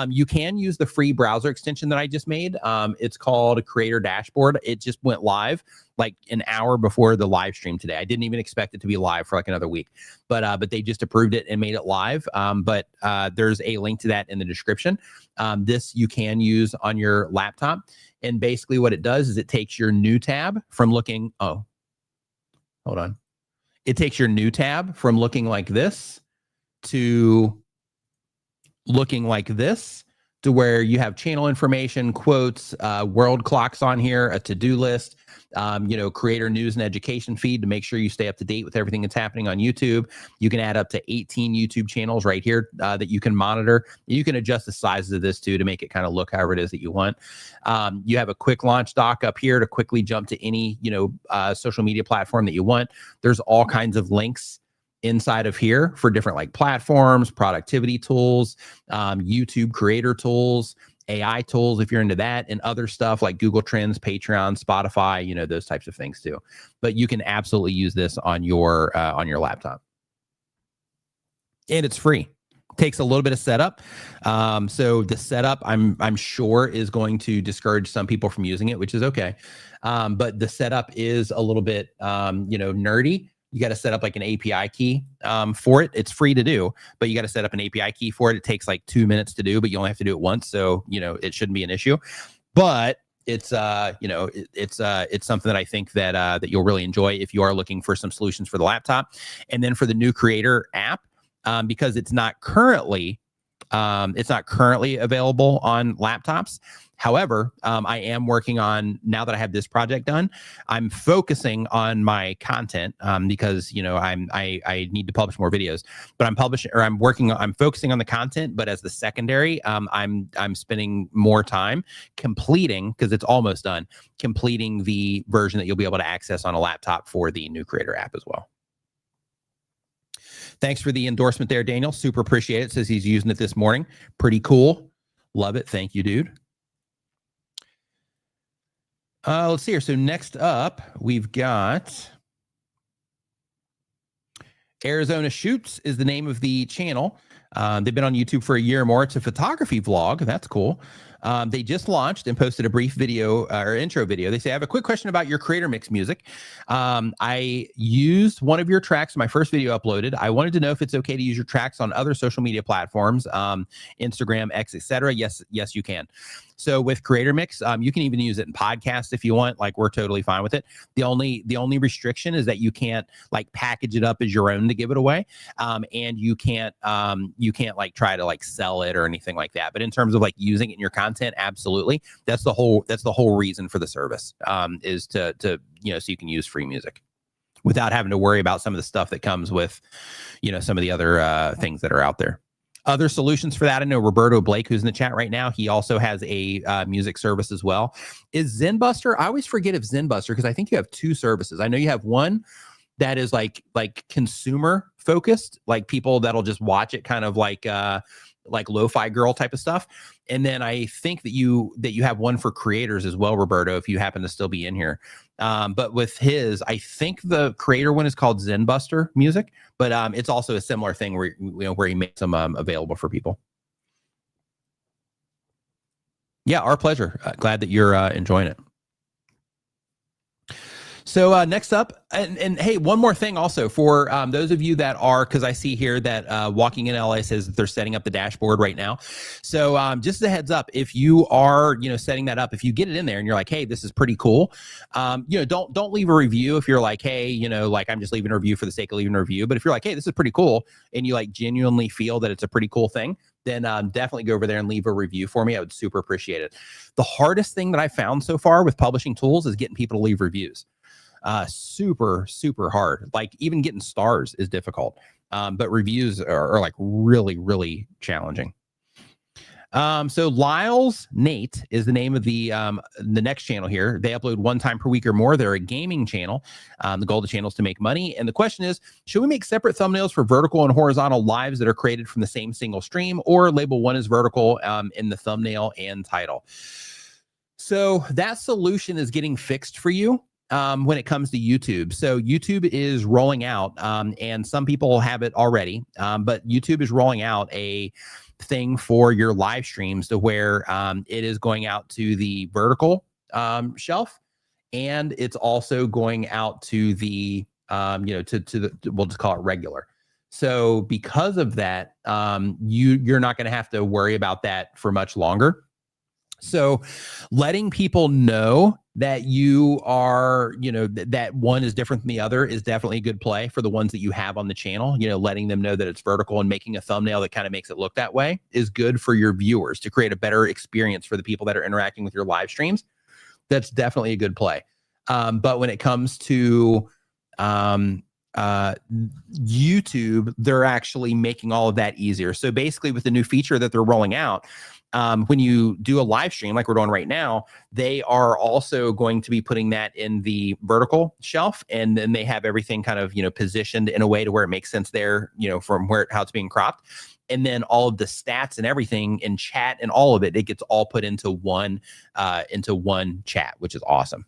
You can use the free browser extension that I just made. It's called Creator Dashboard. It just went live like an hour before the live stream today. I didn't even expect it to be live for like another week, but they just approved it and made it live. But there's a link to that in the description. This you can use on your laptop. And basically what it does is it takes your new tab from looking, It takes your new tab from looking like this to looking like this, to where you have channel information, quotes, world clocks on here, a to-do list, creator news and education feed to make sure you stay up to date with everything that's happening on YouTube. You can add up to 18 YouTube channels right here that you can monitor. You can adjust the sizes of this too to make it kind of look however it is that you want. You have a quick launch dock up here to quickly jump to any, social media platform that you want. There's all kinds of links inside of here for different like platforms, productivity tools, YouTube creator tools, AI tools, if you're into that, and other stuff like Google Trends, Patreon, Spotify, those types of things too. But you can absolutely use this on your laptop. And it's free. Takes a little bit of setup. So the setup I'm sure is going to discourage some people from using it, which is okay. But the setup is a little bit nerdy. You got to set up like an API key for it. It's free to do, but you got to set up an API key for it. It takes like 2 minutes to do, but you only have to do it once. So, it shouldn't be an issue, but it's something that I think that you'll really enjoy if you are looking for some solutions for the laptop. And then for the new creator app, because it's not currently available on laptops. However, I am working on, now that I have this project done, I'm focusing on my content because I need to publish more videos. But I'm focusing on the content, but as the secondary, I'm spending more time completing, because it's almost done, completing the version that you'll be able to access on a laptop for the new creator app as well. Thanks for the endorsement there, Daniel. Super appreciate it. Says he's using it this morning. Pretty cool. Love it. Thank you, dude. Let's see here. So next up, we've got Arizona Shoots is the name of the channel. They've been on YouTube for a year or more. It's a photography vlog. That's cool. They just launched and posted a brief video or intro video. They say, I have a quick question about your creator mix music. I used one of your tracks in my first video uploaded. I wanted to know if it's okay to use your tracks on other social media platforms, Instagram, X, etc. Yes, you can. So with Creator Mix, you can even use it in podcasts if you want. Like, we're totally fine with it. The only restriction is that you can't like package it up as your own to give it away, and you can't like try to like sell it or anything like that. But in terms of like using it in your content, absolutely. That's the whole reason for the service, is to so you can use free music without having to worry about some of the stuff that comes with some of the other things that are out there. Other solutions for that, I know Roberto Blake, who's in the chat right now, he also has a music service as well. Is Zenbuster? I always forget if Zenbuster, because I think you have two services. I know you have one that is like consumer focused, like people that'll just watch it, kind of like lo-fi girl type of stuff. And then I think that you have one for creators as well, Roberto, if you happen to still be in here. But with his, I think the creator one is called Zenbuster Music, but it's also a similar thing where he makes them available for people. Yeah, our pleasure. Glad that you're enjoying it. So next up, and hey, one more thing also for those of you that are, because I see here that Walking in LA says that they're setting up the dashboard right now. So just as a heads up, if you are setting that up, if you get it in there and you're like, hey, this is pretty cool, don't leave a review if you're like, hey, like I'm just leaving a review for the sake of leaving a review. But if you're like, hey, this is pretty cool, and you like genuinely feel that it's a pretty cool thing, then definitely go over there and leave a review for me. I would super appreciate it. The hardest thing that I found so far with publishing tools is getting people to leave reviews. Super hard. Like, even getting stars is difficult. But reviews are like really, really challenging. So Lyle's Nate is the name of the next channel here. They upload 1 time per week or more. They're a gaming channel. The goal of the channel is to make money. And the question is, should we make separate thumbnails for vertical and horizontal lives that are created from the same single stream, or label one as vertical in the thumbnail and title? So that solution is getting fixed for you when it comes to YouTube. So YouTube is rolling out, and some people have it already, but YouTube is rolling out a thing for your live streams to where it is going out to the vertical shelf, and it's also going out to the we'll just call it regular. So because of that, you're not going to have to worry about that for much longer. So letting people know that you are, that one is different than the other is definitely a good play for the ones that you have on the channel. Letting them know that it's vertical and making a thumbnail that kind of makes it look that way is good for your viewers to create a better experience for the people that are interacting with your live streams. That's definitely a good play. But when it comes to YouTube, they're actually making all of that easier. So basically, with the new feature that they're rolling out, when you do a live stream like we're doing right now, they are also going to be putting that in the vertical shelf, and then they have everything kind of positioned in a way to where it makes sense there, from how it's being cropped, and then all of the stats and everything in chat and all of it gets all put into one chat, which is awesome.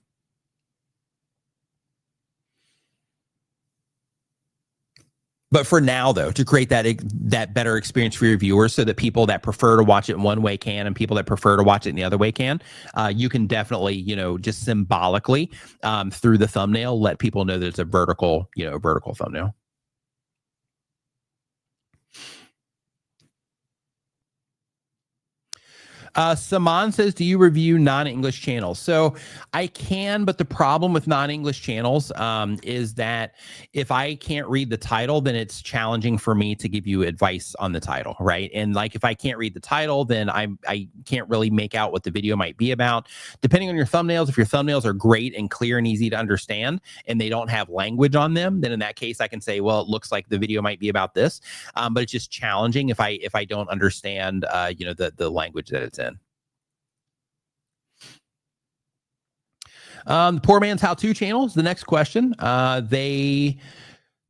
But for now, though, to create that better experience for your viewers, so that people that prefer to watch it in one way can, and people that prefer to watch it in the other way can, you can definitely, just symbolically through the thumbnail, let people know that it's a vertical thumbnail. Saman says, do you review non-English channels? So I can, but the problem with non-English channels is that if I can't read the title, then it's challenging for me to give you advice on the title, right? And like, if I can't read the title, then I can't really make out what the video might be about. Depending on your thumbnails, if your thumbnails are great and clear and easy to understand, and they don't have language on them, then in that case, I can say, well, it looks like the video might be about this. But it's just challenging if I don't understand, the language that it's in. The Poor Man's How-To channel is the next question. They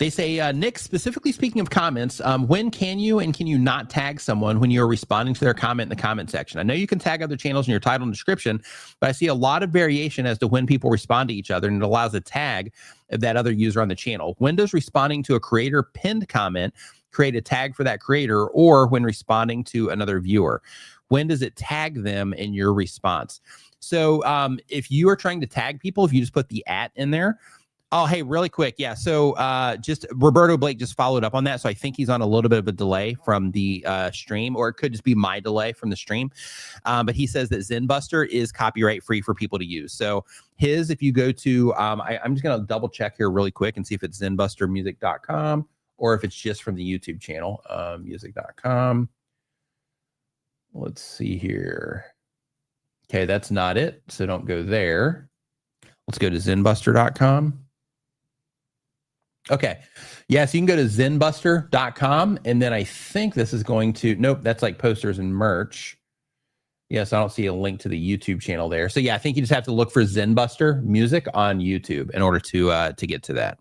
say, Nick, specifically speaking of comments, when can you and can you not tag someone when you're responding to their comment in the comment section? I know you can tag other channels in your title and description, but I see a lot of variation as to when people respond to each other, and it allows a tag of that other user on the channel. When does responding to a creator pinned comment create a tag for that creator, or when responding to another viewer? when does it tag them in your response? So if you are trying to tag people, if you just put the @ in there. Oh, hey, really quick. Yeah. So just Roberto Blake just followed up on that. So I think he's on a little bit of a delay from the stream, or it could just be my delay from the stream. But he says that ZenBuster is copyright free for people to use. So his, if you go to, I'm just going to double check here really quick and see if it's zenbustermusic.com or if it's just from the YouTube channel, music.com. Let's see here. Okay, that's not it. So don't go there. Let's go to zenbuster.com. Okay. Yeah, so you can go to zenbuster.com, and then I think this is going to, nope, that's like posters and merch. Yes, I don't see a link to the YouTube channel there. So yeah, I think you just have to look for ZenBuster Music on YouTube in order to get to that.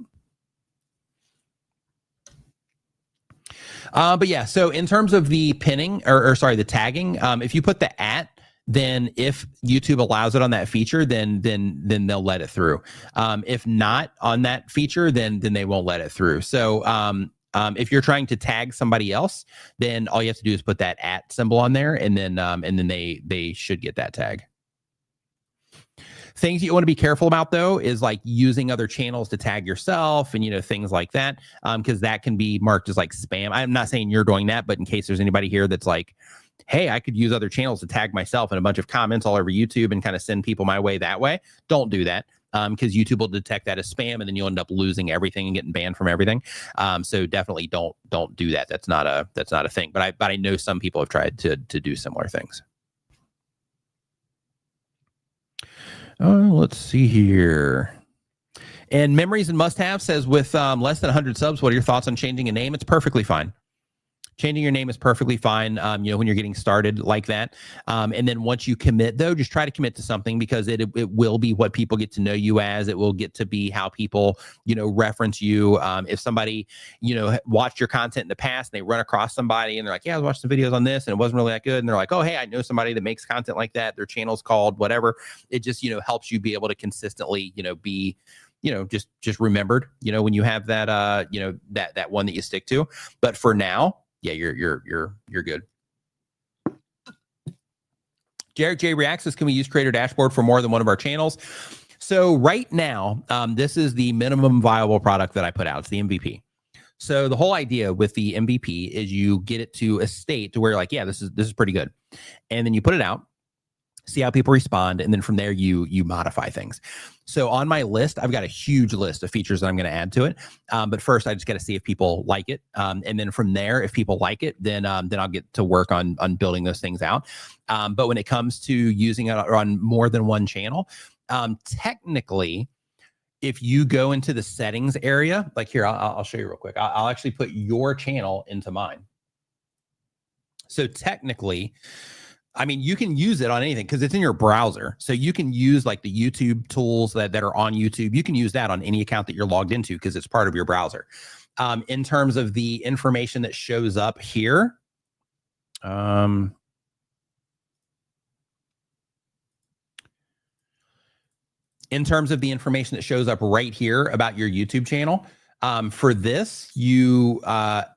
But yeah, so in terms of the pinning, or sorry, the tagging, if you put the @ then if YouTube allows it on that feature, then they'll let it through. If not on that feature, then they won't let it through. So if you're trying to tag somebody else, then all you have to do is put that @ symbol on there, and then they should get that tag. Things you want to be careful about, though, is like using other channels to tag yourself and, things like that, because that can be marked as like spam. I'm not saying you're doing that, but in case there's anybody here that's like, hey, I could use other channels to tag myself in a bunch of comments all over YouTube and kind of send people my way that way. Don't do that, because YouTube will detect that as spam, and then you'll end up losing everything and getting banned from everything. So definitely don't do that. That's not a thing. But I know some people have tried to do similar things. Let's see here. And Memories and Must-Have says, with less than 100 subs, what are your thoughts on changing a name? It's perfectly fine. Changing your name is perfectly fine, when you're getting started like that. And then once you commit, though, just try to commit to something, because it will be what people get to know you as. It will get to be how people, reference you. If somebody, watched your content in the past and they run across somebody and they're like, yeah, I was watching some videos on this and it wasn't really that good. And they're like, oh, hey, I know somebody that makes content like that. Their channel's called whatever. It just, helps you be able to consistently, be just remembered, when you have that, that one that you stick to. But for now, yeah, you're good. Jared J reacts says, can we use Creator Dashboard for more than one of our channels? So right now, this is the minimum viable product that I put out. It's the MVP. So the whole idea with the MVP is you get it to a state to where you're like, yeah, this is pretty good. And then you put it out, see how people respond, and then from there you modify things. So on my list, I've got a huge list of features that I'm going to add to it. But first, I just got to see if people like it, and then from there, if people like it, then I'll get to work on building those things out. But when it comes to using it on more than one channel, technically, if you go into the settings area, like here, I'll show you real quick. I'll actually put your channel into mine. So technically, I mean, you can use it on anything because it's in your browser. So you can use like the YouTube tools that are on YouTube. You can use that on any account that you're logged into because it's part of your browser. In terms of the information that shows up here, in terms of the information that shows up right here about your YouTube channel, for this, you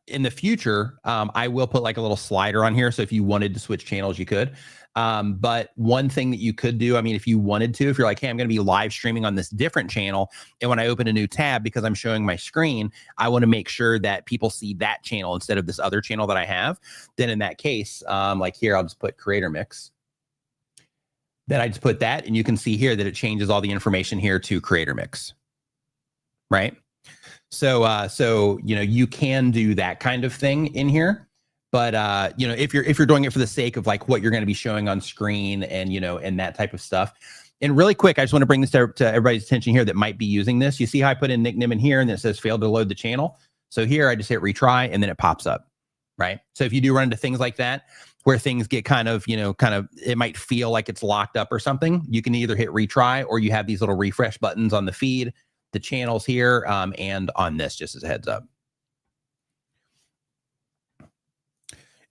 in the future, I will put like a little slider on here. So if you wanted to switch channels, you could. But one thing that you could do, I mean, if you wanted to, if you're like, hey, I'm going to be live streaming on this different channel, and when I open a new tab, because I'm showing my screen, I want to make sure that people see that channel instead of this other channel that I have. Then in that case, like here, I'll just put Creator Mix. Then I just put that, and you can see here that it changes all the information here to Creator Mix, right? So you can do that kind of thing in here, but if you're doing it for the sake of like what you're going to be showing on screen and and that type of stuff. And really quick, I just want to bring this to everybody's attention here that might be using this. You see how I put in nickname in here and it says failed to load the channel. So here I just hit retry and then it pops up, right? So if you do run into things like that, where things get kind of, it might feel like it's locked up or something, you can either hit retry or you have these little refresh buttons on the feed, the channels here, and on this, just as a heads up.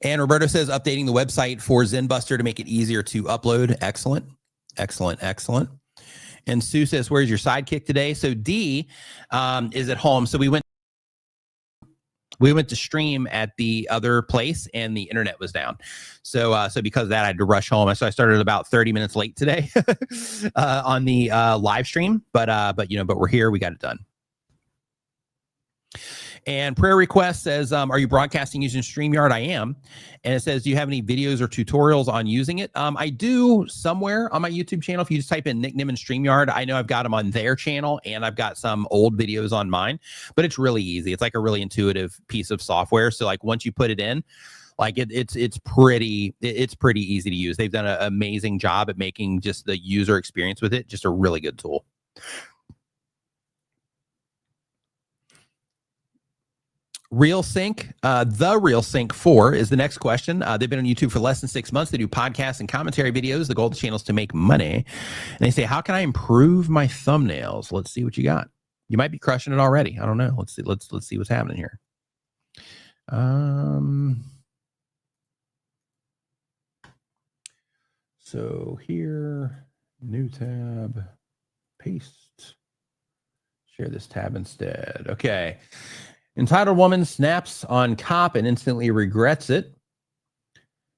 And Roberto says, updating the website for ZenBuster to make it easier to upload. Excellent, excellent, excellent. And Sue says, where's your sidekick today? So D is at home. So we went we went to stream at the other place and the internet was down. So because of that, I had to rush home. So I started about 30 minutes late today on the live stream, but we're here. We got it done. And prayer request says, are you broadcasting using StreamYard? I am. And it says, do you have any videos or tutorials on using it? I do somewhere on my YouTube channel. If you just type in Nick Nimmin StreamYard, I know I've got them on their channel and I've got some old videos on mine, but it's really easy. It's like a really intuitive piece of software. So like once you put it in, like it's pretty easy to use. They've done an amazing job at making just the user experience with it just a really good tool. Real Sync, the Real Sync 4 is the next question. They've been on YouTube for less than 6 months. They do podcasts and commentary videos. The goal of the channel is to make money. And they say, how can I improve my thumbnails? Let's see what you got. You might be crushing it already. I don't know. Let's see. Let's see what's happening here. So here, new tab, paste, share this tab instead. Okay. Entitled woman snaps on cop and instantly regrets it.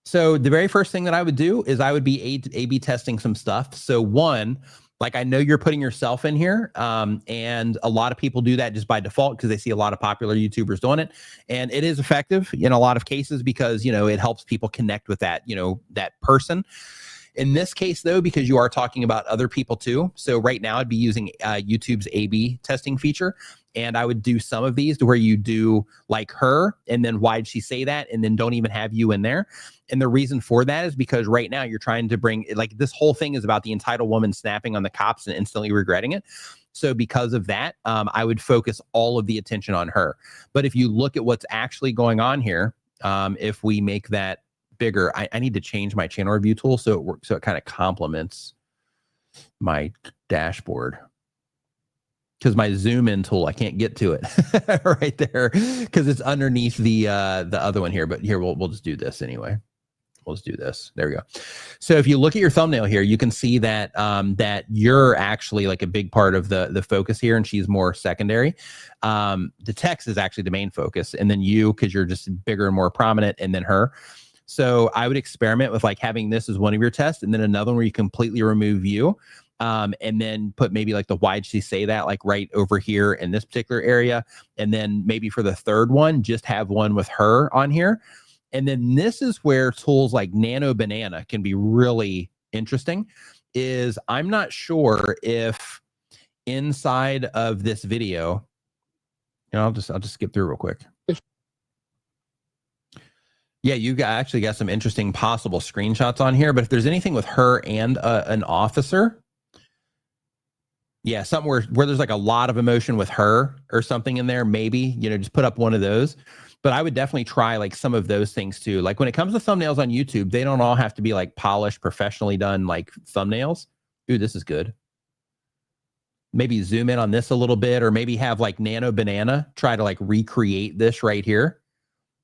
So the very first thing that I would do is I would be A/B testing some stuff. So one, like I know you're putting yourself in here, and a lot of people do that just by default because they see a lot of popular YouTubers doing it, and it is effective in a lot of cases because it helps people connect with that that person. In this case, though, because you are talking about other people too, so right now I'd be using YouTube's A/B testing feature, and I would do some of these to where you do like her, and then why'd she say that, and then don't even have you in there. And the reason for that is because right now you're trying to bring, like this whole thing is about the entitled woman snapping on the cops and instantly regretting it. So because of that, I would focus all of the attention on her. But if you look at what's actually going on here, if we make that bigger, I need to change my channel review tool so it works, so it kind of complements my dashboard, because my zoom in tool, I can't get to it right there because it's underneath the other one here. But here we'll just do this anyway. We'll just do this. There we go. So if you look at your thumbnail here, you can see that that you're actually like a big part of the focus here, and she's more secondary. The text is actually the main focus, and then you, because you're just bigger and more prominent, and then her. So I would experiment with like having this as one of your tests, and then another one where you completely remove you, and then put maybe like the why'd she say that, like right over here in this particular area. And then maybe for the third one, just have one with her on here. And then this is where tools like Nano Banana can be really interesting. Is I'm not sure if inside of this video, I'll just skip through real quick. Yeah, you actually got some interesting possible screenshots on here, but if there's anything with her and an officer, yeah, something where there's like a lot of emotion with her or something in there, maybe, just put up one of those. But I would definitely try like some of those things too. Like when it comes to thumbnails on YouTube, they don't all have to be like polished, professionally done like thumbnails. Ooh, this is good. Maybe zoom in on this a little bit, or maybe have like Nano Banana try to like recreate this right here.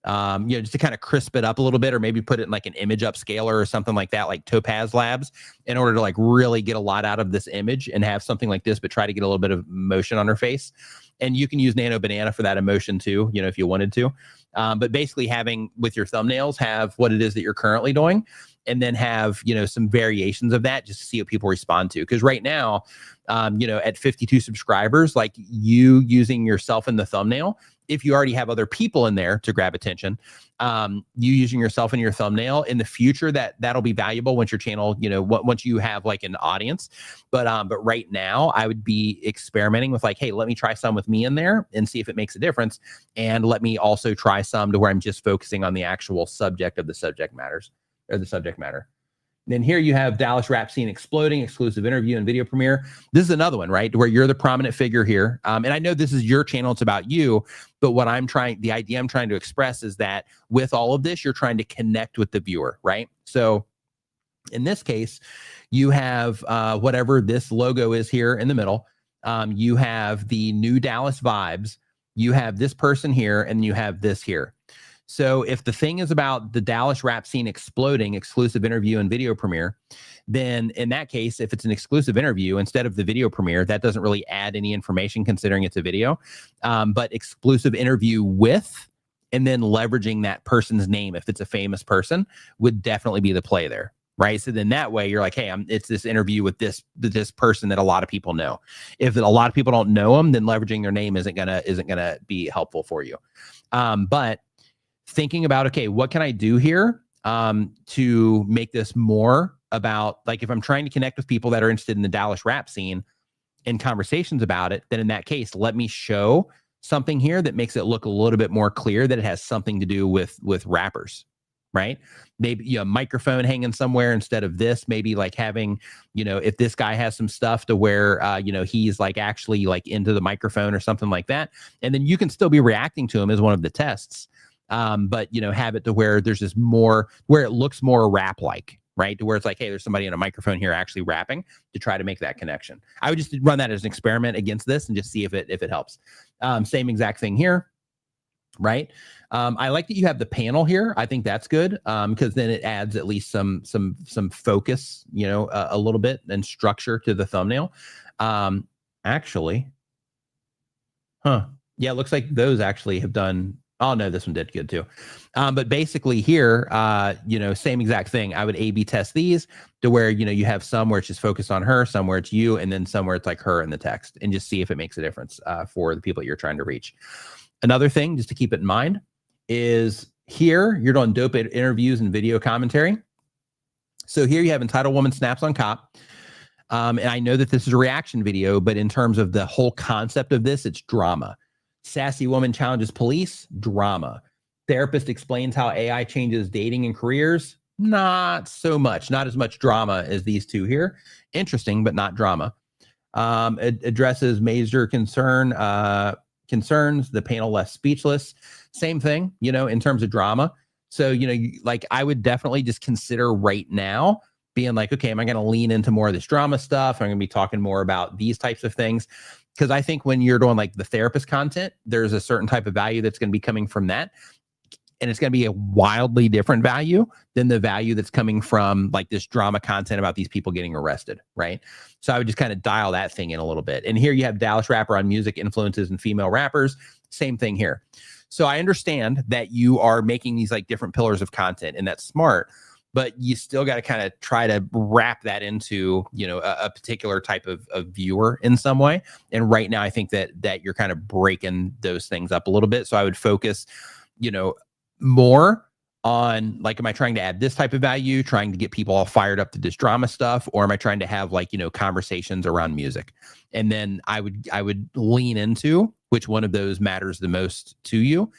Just to kind of crisp it up a little bit, or maybe put it in like an image upscaler or something like that, like Topaz Labs, in order to like really get a lot out of this image and have something like this, but try to get a little bit of emotion on her face. And you can use Nano Banana for that emotion too, if you wanted to. But basically having with your thumbnails, have what it is that you're currently doing, and then have, some variations of that just to see what people respond to. Because right now, at 52 subscribers, like you using yourself in the thumbnail, if you already have other people in there to grab attention, you using yourself in your thumbnail in the future, that'll be valuable once your channel, once you have like an audience. But right now I would be experimenting with like, hey, let me try some with me in there and see if it makes a difference. And let me also try some to where I'm just focusing on the actual subject of the subject matters, or the subject matter. Then here you have Dallas rap scene exploding, exclusive interview and video premiere. This is another one, right? Where you're the prominent figure here. And I know this is your channel, it's about you, but the idea I'm trying to express is that with all of this, you're trying to connect with the viewer, right? So in this case, you have whatever this logo is here in the middle. You have the new Dallas vibes. You have this person here, and you have this here. So if the thing is about the Dallas rap scene exploding, exclusive interview and video premiere, then in that case, if it's an exclusive interview instead of the video premiere, that doesn't really add any information considering it's a video. But exclusive interview with and then leveraging that person's name, if it's a famous person, would definitely be the play there. Right. So then that way you're like, hey, it's this interview with this person that a lot of people know. If a lot of people don't know them, then leveraging their name isn't gonna be helpful for you. But thinking about, okay, what can I do here to make this more about, like, if I'm trying to connect with people that are interested in the Dallas rap scene and conversations about it, then in that case, let me show something here that makes it look a little bit more clear that it has something to do with rappers. Right? Maybe a microphone hanging somewhere instead of this, maybe like having, if this guy has some stuff to where, he's like actually like into the microphone or something like that. And then you can still be reacting to him as one of the tests. But, have it to where there's this more, where it looks more rap like, right? To where it's like, hey, there's somebody in a microphone here actually rapping, to try to make that connection. I would just run that as an experiment against this and just see if it helps. Same exact thing here. Right. I like that you have the panel here. I think that's good because then it adds at least some focus, a little bit, and structure to the thumbnail. Actually, yeah, it looks like those actually have done. Oh no, this one did good too. But basically here, same exact thing. I would A/B test these to where, you have some where it's just focused on her, somewhere it's you, and then somewhere it's like her in the text, and just see if it makes a difference for the people that you're trying to reach. Another thing, just to keep it in mind, is here you're doing dope interviews and video commentary. So here you have entitled woman snaps on cop. And I know that this is a reaction video, but in terms of the whole concept of this, it's drama. Sassy woman challenges police, drama. Therapist explains how AI changes dating and careers, not so much, not as much drama as these two here. Interesting, but not drama. It addresses major concerns, the panel left speechless. Same thing, in terms of drama. So, like I would definitely just consider right now being like, okay, am I going to lean into more of this drama stuff? I'm going to be talking more about these types of things. Because I think when you're doing like the therapist content, there's a certain type of value that's going to be coming from that. And it's going to be a wildly different value than the value that's coming from like this drama content about these people getting arrested, right? So I would just kind of dial that thing in a little bit. And here you have Dallas rapper on music influences and female rappers. Same thing here. So I understand that you are making these like different pillars of content, and that's smart, but you still got to kind of try to wrap that into, a particular type of viewer in some way. And right now I think that you're kind of breaking those things up a little bit. So I would focus, more on like, am I trying to add this type of value, trying to get people all fired up to this drama stuff, or am I trying to have like, conversations around music? And then I would lean into which one of those matters the most to you.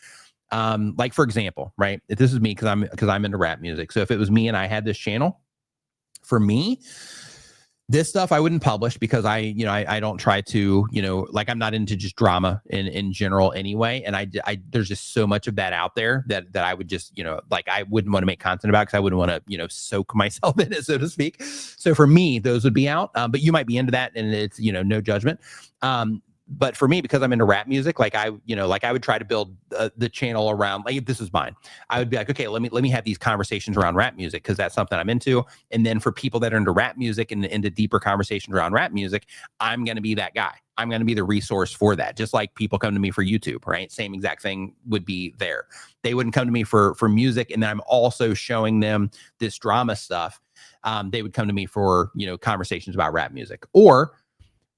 Like for example, right? If this is me, because I'm into rap music. So if it was me and I had this channel, for me, this stuff I wouldn't publish because I don't try to, like I'm not into just drama in general anyway. And I there's just so much of that out there that I would just, like I wouldn't want to make content about because I wouldn't want to, soak myself in it, so to speak. So for me, those would be out. But you might be into that, and it's, no judgment. But for me, because I'm into rap music, like I would try to build the channel around, like if this is mine, I would be like, okay, let me have these conversations around rap music because that's something I'm into. And then for people that are into rap music and into deeper conversations around rap music, I'm going to be that guy. I'm going to be the resource for that. Just like people come to me for YouTube, right? Same exact thing would be there. They wouldn't come to me for music, and then I'm also showing them this drama stuff. They would come to me for, conversations about rap music. Or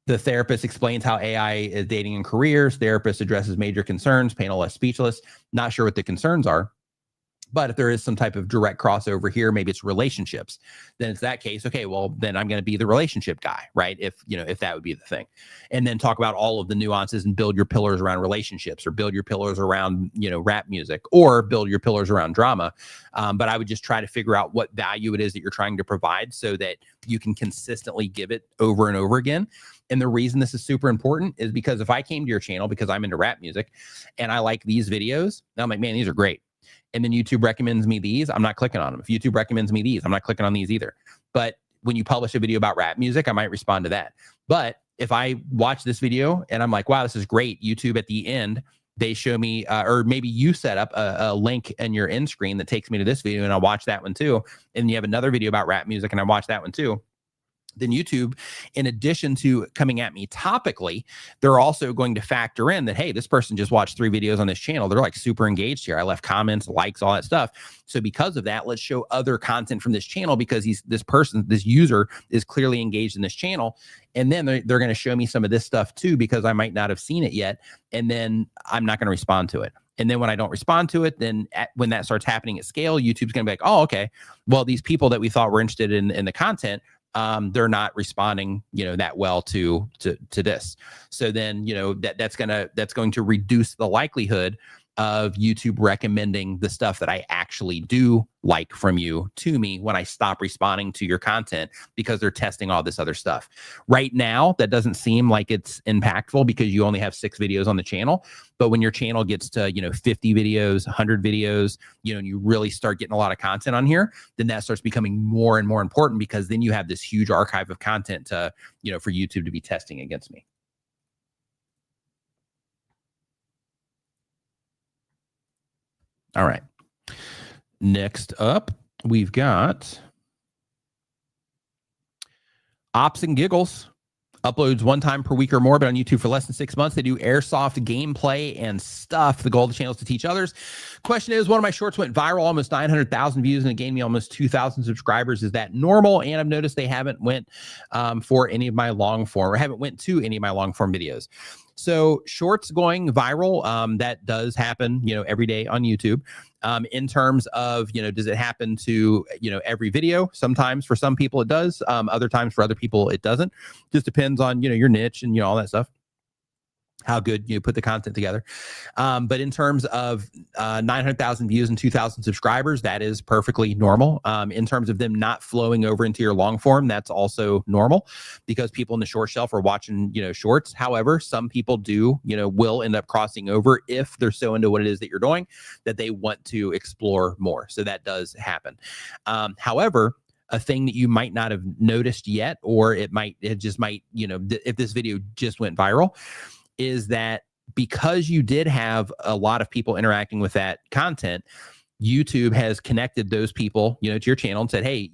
the therapist explains how AI is dating in careers. Therapist addresses major concerns. Panel left speechless. Not sure what the concerns are. But if there is some type of direct crossover here, maybe it's relationships, then it's that case. Okay, well, then I'm going to be the relationship guy, right? If that would be the thing. And then talk about all of the nuances and build your pillars around relationships, or build your pillars around, rap music, or build your pillars around drama. But I would just try to figure out what value it is that you're trying to provide so that you can consistently give it over and over again. And the reason this is super important is because if I came to your channel because I'm into rap music and I like these videos, and I'm like, man, these are great. And then YouTube recommends me these, I'm not clicking on them. If YouTube recommends me these, I'm not clicking on these either. But when you publish a video about rap music, I might respond to that. But if I watch this video and I'm like, wow, this is great, YouTube at the end, they show me, or maybe you set up a link in your end screen that takes me to this video and I'll watch that one too. And you have another video about rap music and I watch that one too. then YouTube, in addition to coming at me topically, they're also going to factor in that, hey, this person just watched 3 videos on this channel. They're like super engaged here. I left comments, likes, all that stuff. So because of that, let's show other content from this channel because this user is clearly engaged in this channel. And then they're going to show me some of this stuff too, because I might not have seen it yet. And then I'm not going to respond to it. And then when I don't respond to it, then when that starts happening at scale, YouTube's going to be like, oh, okay, well, these people that we thought were interested in the content, they're not responding, that well to this. So then, that's going to reduce the likelihood of YouTube recommending the stuff that I actually do like from you to me when I stop responding to your content because they're testing all this other stuff. Right now, that doesn't seem like it's impactful because you only have 6 videos on the channel. But when your channel gets to, 50 videos, 100 videos, and you really start getting a lot of content on here, then that starts becoming more and more important because then you have this huge archive of content to, for YouTube to be testing against me. All right. Next up, we've got Ops and Giggles. Uploads 1 time per week or more, but on YouTube for less than 6 months. They do airsoft gameplay and stuff. The goal of the channel is to teach others. Question is, one of my shorts went viral, almost 900,000 views, and it gained me almost 2,000 subscribers. Is that normal? And I've noticed they haven't went for any of my long form, or haven't went to any of my long form videos. So shorts going viral, that does happen, every day on YouTube. In terms of, does it happen to, every video? Sometimes for some people it does. Other times for other people it doesn't. Just depends on, your niche and, all that stuff. How good you put the content together. But in terms of 900,000 views and 2,000 subscribers, that is perfectly normal. In terms of them not flowing over into your long form, that's also normal because people in the short shelf are watching, shorts. However, some people do, will end up crossing over if they're so into what it is that you're doing that they want to explore more. So that does happen. However, a thing that you might not have noticed yet, or it just might, if this video just went viral, is that because you did have a lot of people interacting with that content, YouTube has connected those people, to your channel and said, hey,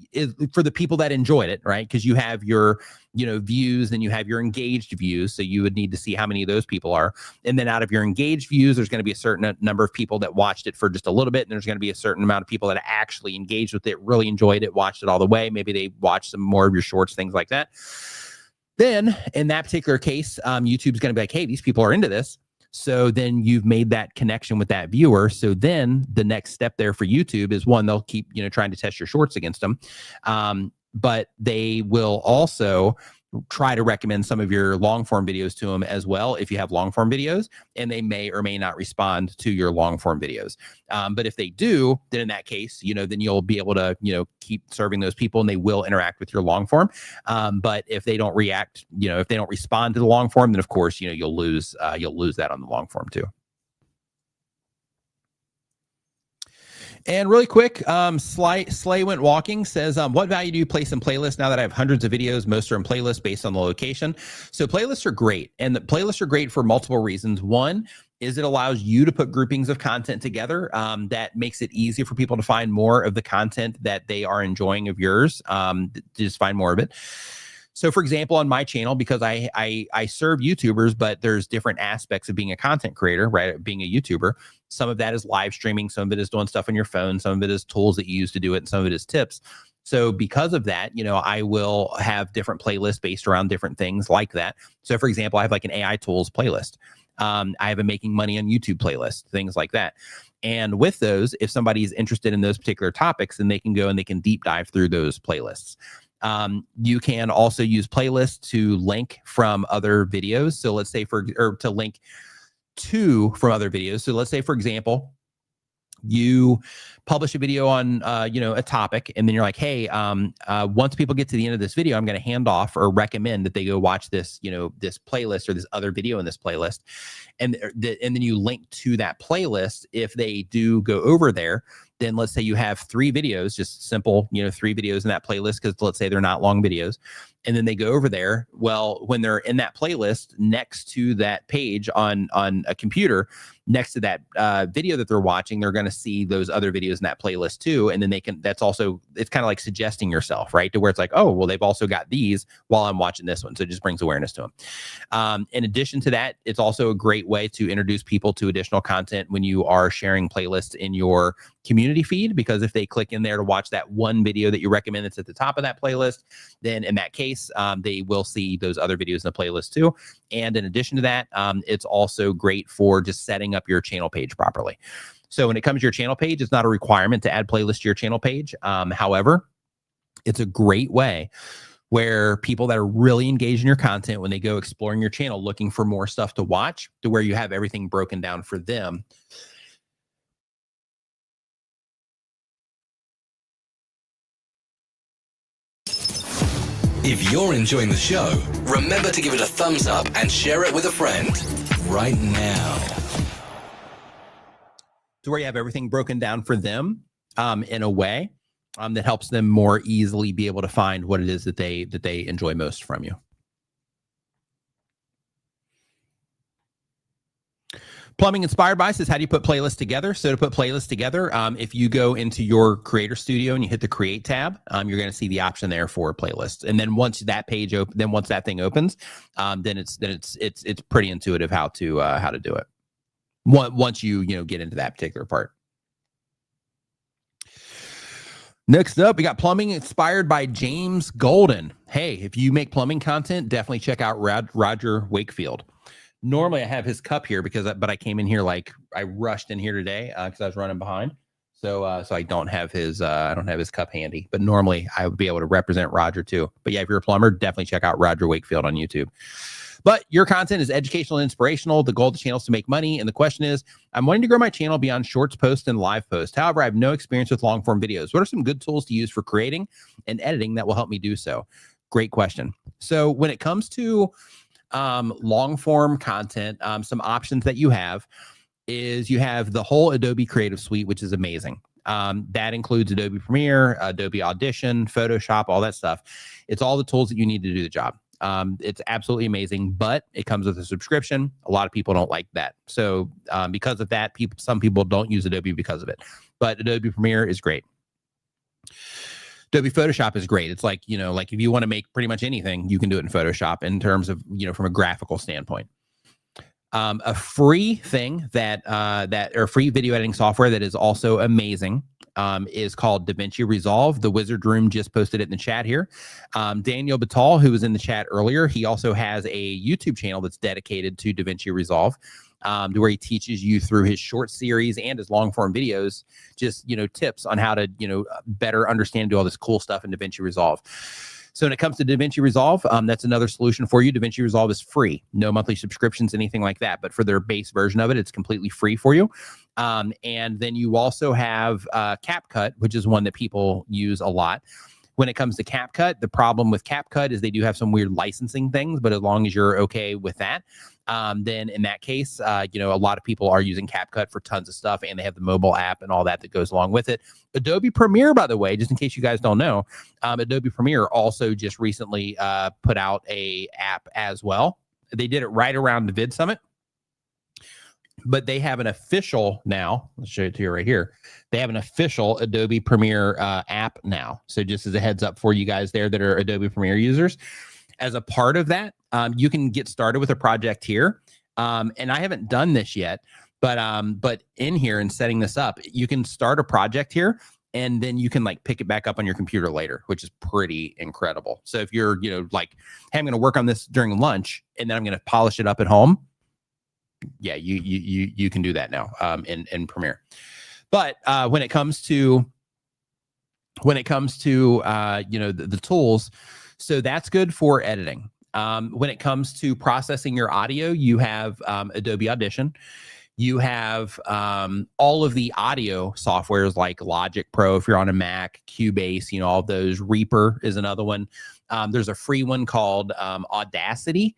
for the people that enjoyed it, right? Because you have your, views and you have your engaged views. So you would need to see how many of those people are. And then out of your engaged views, there's going to be a certain number of people that watched it for just a little bit. And there's going to be a certain amount of people that actually engaged with it, really enjoyed it, watched it all the way. Maybe they watched some more of your shorts, things like that. Then in that particular case, YouTube's going to be like, hey, these people are into this. So then you've made that connection with that viewer. So then the next step there for YouTube is, one, they'll keep, trying to test your shorts against them. But they will also try to recommend some of your long form videos to them as well if you have long form videos, and they may or may not respond to your long form videos. But if they do, then in that case, then you'll be able to, keep serving those people and they will interact with your long form. But if they don't react, if they don't respond to the long form, then of course, you'll lose that on the long form too. And really quick, Slay Went Walking says, what value do you place in playlists now that I have hundreds of videos? Most are in playlists based on the location. So playlists are great. And the playlists are great for multiple reasons. One is it allows you to put groupings of content together that makes it easier for people to find more of the content that they are enjoying of yours, to just find more of it. So for example, on my channel, because I serve YouTubers, but there's different aspects of being a content creator, right? Being a YouTuber. Some of that is live streaming. Some of it is doing stuff on your phone. Some of it is tools that you use to do it. And some of it is tips. So because of that, I will have different playlists based around different things like that. So for example, I have like an AI tools playlist. I have a making money on YouTube playlist, things like that. And with those, if somebody is interested in those particular topics, then they can go and they can deep dive through those playlists. You can also use playlists to link from other videos. So let's say to link to from other videos. So let's say, for example, you publish a video on, a topic, and then you're like, hey, once people get to the end of this video, I'm going to hand off or recommend that they go watch this, this playlist or this other video in this playlist. And then you link to that playlist. If they do go over there, then let's say you have 3 videos, just simple, 3 videos in that playlist, because let's say they're not long videos. and then they go over there. Well, when they're in that playlist next to that page on a computer, next to that video that they're watching, they're going to see those other videos in that playlist too. And then they can, it's kind of like suggesting yourself, right? To where it's like, oh, well, they've also got these while I'm watching this one. So it just brings awareness to them. In addition to that, it's also a great way to introduce people to additional content when you are sharing playlists in your community feed, because if they click in there to watch that one video that you recommend that's at the top of that playlist, then in that case, they will see those other videos in the playlist too. And in addition to that, it's also great for just setting up your channel page properly. So when it comes to your channel page, it's not a requirement to add playlists to your channel page. However, it's a great way where people that are really engaged in your content, when they go exploring your channel, looking for more stuff to watch, to where you have everything broken down for them. If you're enjoying the show, remember to give it a thumbs up and share it with a friend right now. To where you have everything broken down for them in a way that helps them more easily be able to find what it is that they enjoy most from you. Plumbing Inspired by says, how do you put playlists together? So to put playlists together, if you go into your creator studio and you hit the create tab, you're going to see the option there for playlists. And then once that page once that thing opens, then it's pretty intuitive how to do it. Once you get into that particular part. Next up, we got Plumbing Inspired by James Golden. Hey, if you make plumbing content, definitely check out Roger Wakefield. Normally I have his cup here but I came in here I rushed in here today because I was running behind. So I don't have his cup handy, but normally I would be able to represent Roger too. But yeah, if you're a plumber, definitely check out Roger Wakefield on YouTube. But your content is educational and inspirational. The goal of the channel is to make money. And the question is, I'm wanting to grow my channel beyond shorts posts and live posts. However, I have no experience with long form videos. What are some good tools to use for creating and editing that will help me do so? Great question. So when it comes to long form content, some options that you have is you have the whole Adobe Creative Suite, which is amazing. That includes Adobe Premiere, Adobe Audition, Photoshop, all that stuff. It's all the tools that you need to do the job. It's absolutely amazing, but it comes with a subscription. A lot of people don't like that. So because of that, some people don't use Adobe because of it. But Adobe Premiere is great. Adobe Photoshop is great. It's like if you want to make pretty much anything, you can do it in Photoshop in terms of, from a graphical standpoint. A free thing or free video editing software that is also amazing is called DaVinci Resolve. The Wizard Room just posted it in the chat here. Daniel Batal, who was in the chat earlier, he also has a YouTube channel that's dedicated to DaVinci Resolve, to where he teaches you through his short series and his long form videos, just, tips on how to, better understand, do all this cool stuff in DaVinci Resolve. So when it comes to DaVinci Resolve, that's another solution for you. DaVinci Resolve is free, no monthly subscriptions, anything like that. But for their base version of it, it's completely free for you. And then you also have CapCut, which is one that people use a lot. When it comes to CapCut, the problem with CapCut is they do have some weird licensing things, but as long as you're okay with that, then in that case, a lot of people are using CapCut for tons of stuff, and they have the mobile app and all that goes along with it. Adobe Premiere, by the way, just in case you guys don't know, Adobe Premiere also just recently put out a app as well. They did it right around the Vid Summit. But they have an official now. Let's show it to you right here. They have an official Adobe Premiere app now. So just as a heads up for you guys there that are Adobe Premiere users, as a part of that, you can get started with a project here. And I haven't done this yet, but in here and setting this up, you can start a project here, and then you can pick it back up on your computer later, which is pretty incredible. So if you're, hey, I'm going to work on this during lunch, and then I'm going to polish it up at home. Yeah, you can do that now in Premiere. But when it comes to the tools, so that's good for editing. When it comes to processing your audio, you have Adobe Audition. You have all of the audio softwares like Logic Pro if you're on a Mac, Cubase, all of those. Reaper is another one. There's a free one called Audacity.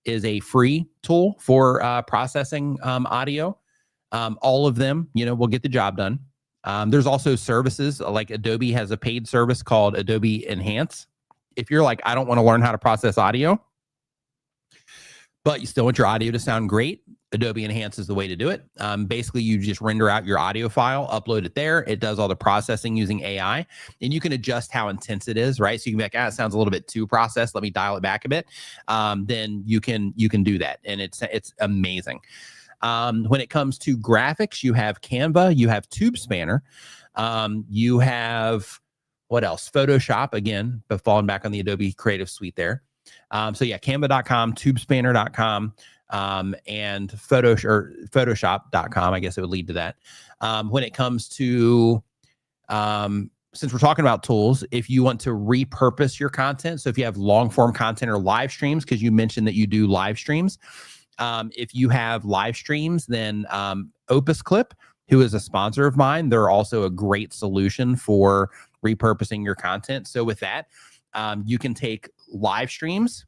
Is a free tool for processing audio. All of them, will get the job done. There's also services like Adobe has a paid service called Adobe Enhance. if you're like, I don't want to learn how to process audio, but you still want your audio to sound great, Adobe Enhance is the way to do it. Basically, you just render out your audio file, upload it there. It does all the processing using AI, and you can adjust how intense it is, right? So you can be like, it sounds a little bit too processed. Let me dial it back a bit. Then you can do that, and it's amazing. When it comes to graphics, you have Canva, you have TubeSpanner, you have what else? Photoshop, again, but falling back on the Adobe Creative Suite there. So yeah, canva.com, tubespanner.com, and photoshop.com. I guess it would lead to that. When it comes to, since we're talking about tools, if you want to repurpose your content, so if you have long form content or live streams, because you mentioned that you do live streams, if you have live streams, then Opus Clip, who is a sponsor of mine, they're also a great solution for repurposing your content. So with that, you can take live streams.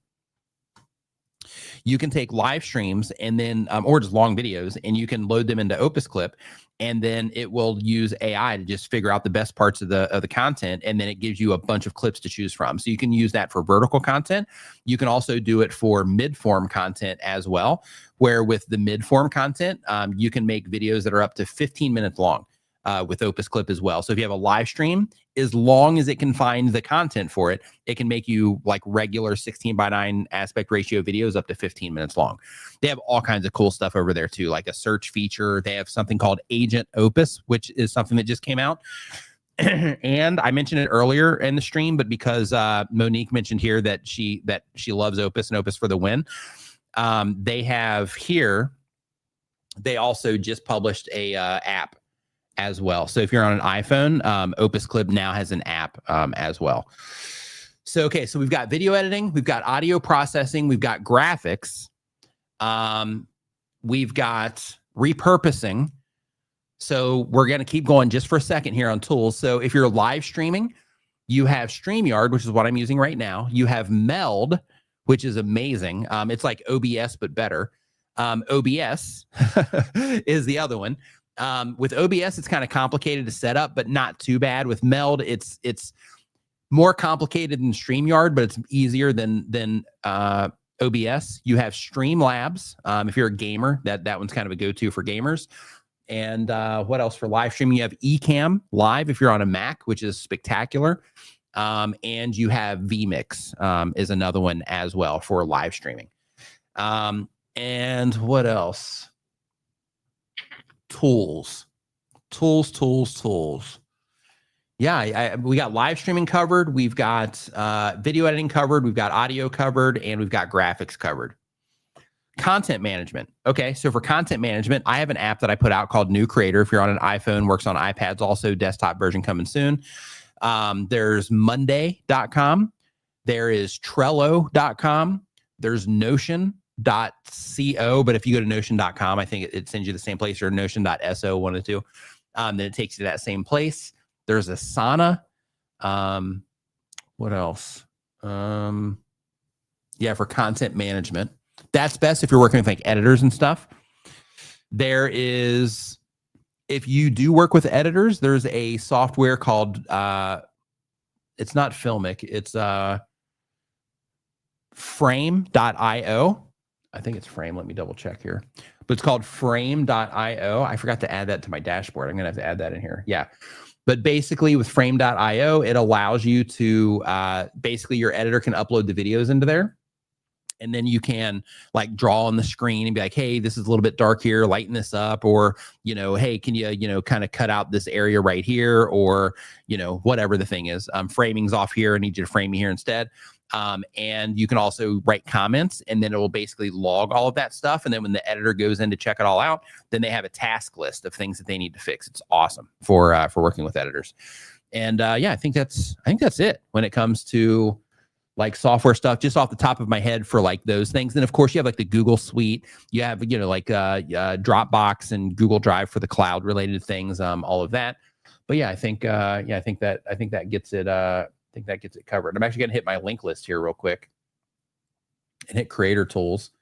You can take live streams and then, or just long videos, and you can load them into Opus Clip, and then it will use AI to just figure out the best parts of the content, and then it gives you a bunch of clips to choose from. So you can use that for vertical content. You can also do it for mid-form content as well, where with the mid-form content, you can make videos that are up to 15 minutes long. With Opus Clip as well. So if you have a live stream, as long as it can find the content for it, it can make you like regular 16:9 aspect ratio videos up to 15 minutes long. They have all kinds of cool stuff over there too, like a search feature. They have something called Agent Opus, which is something that just came out. And I mentioned it earlier in the stream, but because Monique mentioned here that she loves Opus and Opus for the win, they have here, they also just published a app as well. So if you're on an iPhone, Opus Clip now has an app as well. So, okay, so we've got video editing, we've got audio processing, we've got graphics, we've got repurposing. So we're going to keep going just for a second here on tools. So if you're live streaming, you have StreamYard, which is what I'm using right now. You have Meld, which is amazing. It's like OBS, but better. OBS is the other one. With OBS, it's kind of complicated to set up, but not too bad. With Meld, it's more complicated than StreamYard, but it's easier than OBS. You have Streamlabs. If you're a gamer, that one's kind of a go-to for gamers. And what else for live streaming? You have Ecamm Live if you're on a Mac, which is spectacular. And you have vMix is another one as well for live streaming. And what else? Tools. Yeah, we got live streaming covered. We've got video editing covered. We've got audio covered, and we've got graphics covered. Content management. Okay, so for content management, I have an app that I put out called New Creator. If you're on an iPhone, works on iPads also, desktop version coming soon. There's Monday.com. There is Trello.com. There's Notion.co, but if you go to Notion.com, I think it sends you the same place, or Notion.so, one of the two. Then it takes you to that same place. There's Asana. What else? Yeah, for content management. That's best if you're working with like editors and stuff. There is, if you do work with editors, there's a software called, it's not Filmic, it's Frame.io. I think it's Frame. Let me double check here. But it's called Frame.io. I forgot to add that to my dashboard. I'm going to have to add that in here. Yeah. But basically with Frame.io, it allows you to, basically your editor can upload the videos into there. And then you can like draw on the screen and be like, hey, this is a little bit dark here, lighten this up. Or, hey, can you, kind of cut out this area right here? Or, whatever the thing is. Framing's off here. I need you to frame me here instead. And you can also write comments, and then it will basically log all of that stuff. And then when the editor goes in to check it all out, then they have a task list of things that they need to fix. It's awesome for working with editors. And yeah, I think that's it when it comes to like software stuff, just off the top of my head for like those things. And of course you have like the Google Suite, you have, like Dropbox and Google Drive for the cloud related things, all of that. But yeah, I think that gets it. I think that gets it covered. I'm actually going to hit my link list here real quick and hit creator tools.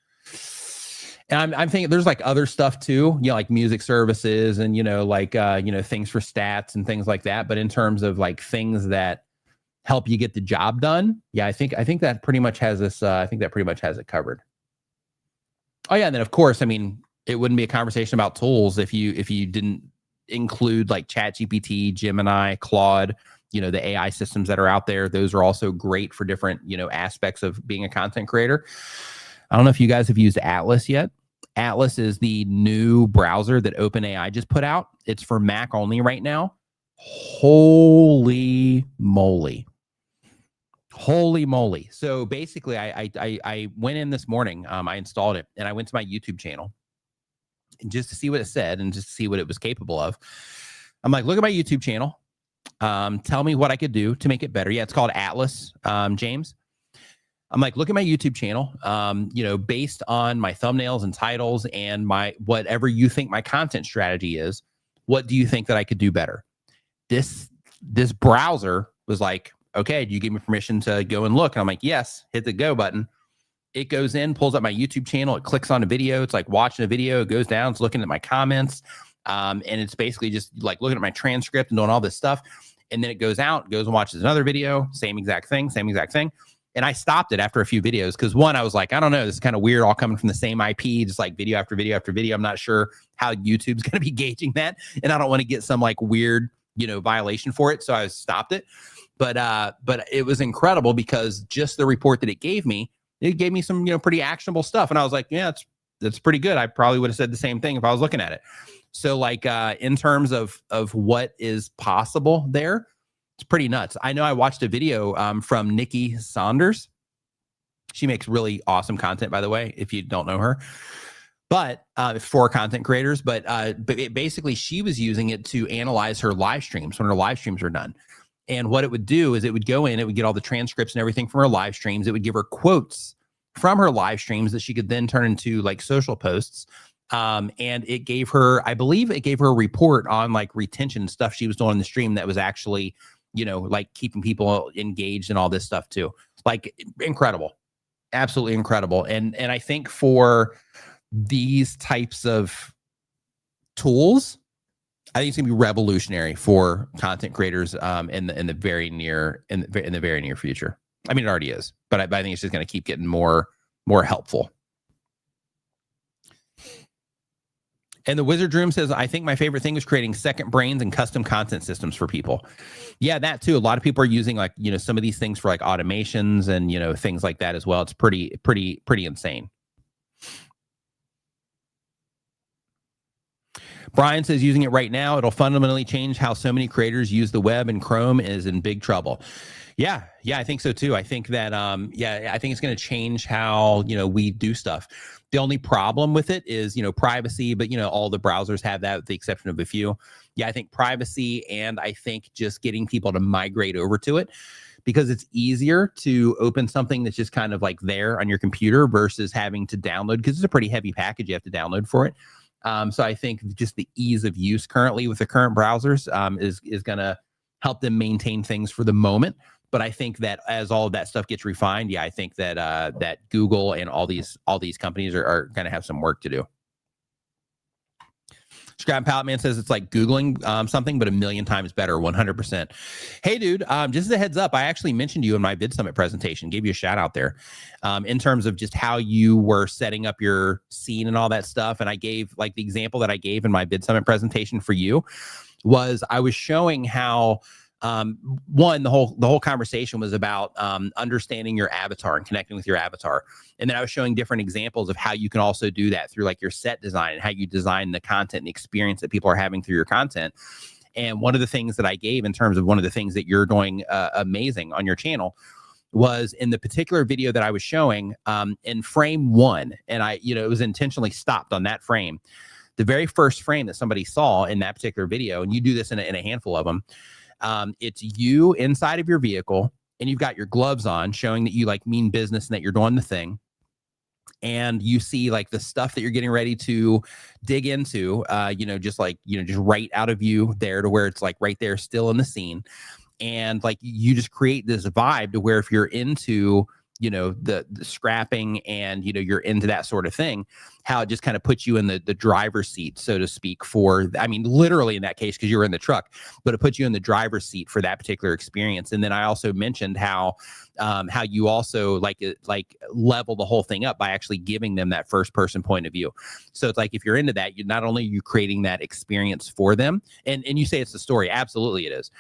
And I'm thinking there's like other stuff too, like music services and, things for stats and things like that. But in terms of like things that help you get the job done. Yeah, I think that pretty much has this. I think that pretty much has it covered. Oh yeah, and then of course, I mean, it wouldn't be a conversation about tools if you didn't include like ChatGPT, Gemini, Claude, the AI systems that are out there. Those are also great for different, aspects of being a content creator. I don't know if you guys have used Atlas yet. Atlas is the new browser that OpenAI just put out. It's for Mac only right now. Holy moly. So basically I went in this morning, I installed it, and I went to my YouTube channel just to see what it said and just to see what it was capable of. I'm like, look at my YouTube channel. Tell me what I could do to make it better. Yeah, it's called Atlas, James. I'm like, look at my YouTube channel, based on my thumbnails and titles and my whatever you think my content strategy is, what do you think that I could do better? This browser was like, okay, do you give me permission to go and look? And I'm like, yes, hit the go button. It goes in, pulls up my YouTube channel. It clicks on a video. It's like watching a video. It goes down. It's looking at my comments. And it's basically just like looking at my transcript and doing all this stuff. And then it goes out, goes and watches another video. Same exact thing. And I stopped it after a few videos because one, I was like, I don't know, this is kind of weird, all coming from the same IP, just like video after video after video. I'm not sure how YouTube's going to be gauging that. And I don't want to get some like weird, violation for it. So I stopped it. But it was incredible because just the report that it gave me some, pretty actionable stuff. And I was like, yeah, that's pretty good. I probably would have said the same thing if I was looking at it. So like in terms of what is possible there, it's pretty nuts. I know I watched a video from Nikki Saunders. She makes really awesome content, by the way, if you don't know her. But for content creators, but basically she was using it to analyze her live streams when her live streams are done. And what it would do is it would go in, it would get all the transcripts and everything from her live streams. It would give her quotes from her live streams that she could then turn into like social posts. And it gave her, I believe it gave her a report on like retention and stuff she was doing in the stream that was actually, like keeping people engaged and all this stuff too. Like incredible, absolutely incredible. And I think for these types of tools, I think it's gonna be revolutionary for content creators in the very near future. I mean, it already is, but I think it's just gonna keep getting more helpful. And the Wizard Room says, I think my favorite thing is creating second brains and custom content systems for people. Yeah, that too. A lot of people are using like, some of these things for like automations and, things like that as well. It's pretty insane. Brian says using it right now, it'll fundamentally change how so many creators use the web, and Chrome is in big trouble. Yeah, I think so too. I think that, I think it's going to change how, we do stuff. The only problem with it is, privacy, but, all the browsers have that with the exception of a few. Yeah, I think privacy, and I think just getting people to migrate over to it, because it's easier to open something that's just kind of like there on your computer versus having to download, because it's a pretty heavy package you have to download for it. So I think just the ease of use currently with the current browsers is going to help them maintain things for the moment. But I think that as all of that stuff gets refined, I think that that Google and all these companies are going to have some work to do. Scrap Pallet Man says it's like Googling something, but a million times better, 100%. Hey, dude, just as a heads up, I actually mentioned you in my Vid Summit presentation, gave you a shout out there in terms of just how you were setting up your scene and all that stuff. And I gave like the example that I gave in my Vid Summit presentation for you was I was showing how one, the whole conversation was about understanding your avatar and connecting with your avatar. And then I was showing different examples of how you can also do that through like your set design and how you design the content and the experience that people are having through your content. And one of the things that I gave in terms of one of the things that you're doing amazing on your channel was in the particular video that I was showing in frame 1. And it was intentionally stopped on that frame. The very first frame that somebody saw in that particular video, and you do this in a handful of them, it's you inside of your vehicle and you've got your gloves on showing that you like mean business and that you're doing the thing. And you see like the stuff that you're getting ready to dig into, just right out of you there to where it's like right there still in the scene. And like, you just create this vibe to where if you're into, the scrapping and, you're into that sort of thing, how it just kind of puts you in the driver's seat, so to speak, literally in that case, because you were in the truck, but it puts you in the driver's seat for that particular experience. And then I also mentioned how you also like level the whole thing up by actually giving them that first person point of view. So it's like, if you're into that, not only are you creating that experience for them, and you say it's the story. Absolutely it is.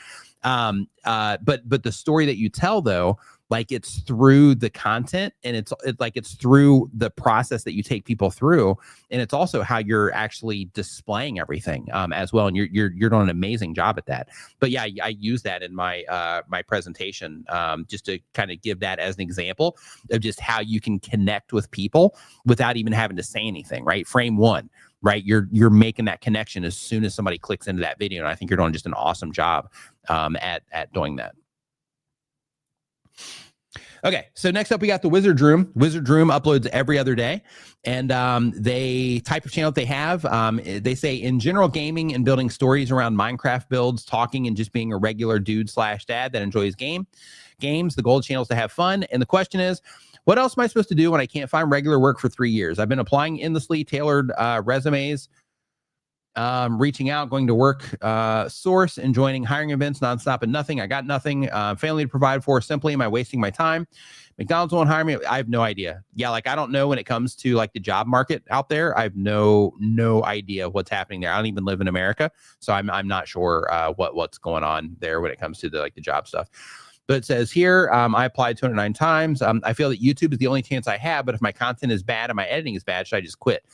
But the story that you tell, though, like, it's through the content, and it's through the process that you take people through, and it's also how you're actually displaying everything as well. And you're doing an amazing job at that. But yeah, I use that in my my presentation just to kind of give that as an example of just how you can connect with people without even having to say anything. Right, frame one. Right, you're making that connection as soon as somebody clicks into that video, and I think you're doing just an awesome job at doing that. Okay, so next up we got the Wizard Room. Wizard Room uploads every other day, and they type of channel that they have. They say, in general, gaming and building stories around Minecraft builds, talking, and just being a regular dude / dad that enjoys games. The gold channel is to have fun, and the question is, what else am I supposed to do when I can't find regular work for 3 years? I've been applying endlessly, tailored resumes, reaching out, going to work source, and joining hiring events nonstop, and nothing. I got nothing. Family to provide for. Simply, am I wasting my time? McDonald's won't hire me. I have no idea. Yeah, like, I don't know when it comes to like the job market out there. I have no idea what's happening there. I don't even live in America, so I'm not sure what's going on there when it comes to the job stuff. But it says here, I applied 209 times. I feel that YouTube is the only chance I have, but if my content is bad and my editing is bad, should I just quit?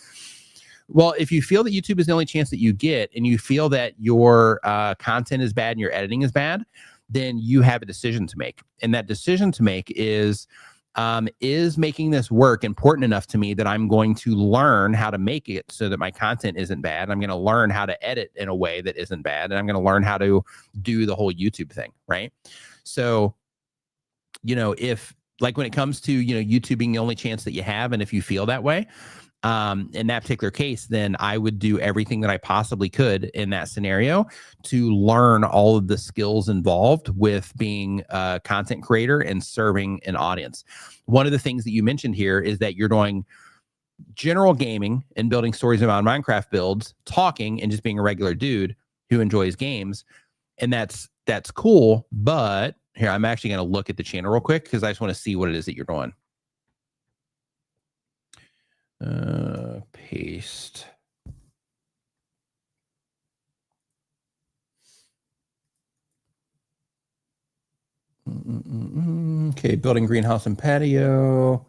Well, if you feel that YouTube is the only chance that you get, and you feel that your content is bad and your editing is bad, then you have a decision to make. And that decision to make is making this work important enough to me that I'm going to learn how to make it so that my content isn't bad. I'm going to learn how to edit in a way that isn't bad. And I'm going to learn how to do the whole YouTube thing, right? So, if, like, when it comes to, YouTube being the only chance that you have, and if you feel that way, in that particular case, then I would do everything that I possibly could in that scenario to learn all of the skills involved with being a content creator and serving an audience. One of the things that you mentioned here is that you're doing general gaming and building stories about Minecraft builds, talking, and just being a regular dude who enjoys games. And that's cool. But here, I'm actually going to look at the channel real quick, because I just want to see what it is that you're doing. Paste. Okay, building greenhouse and patio.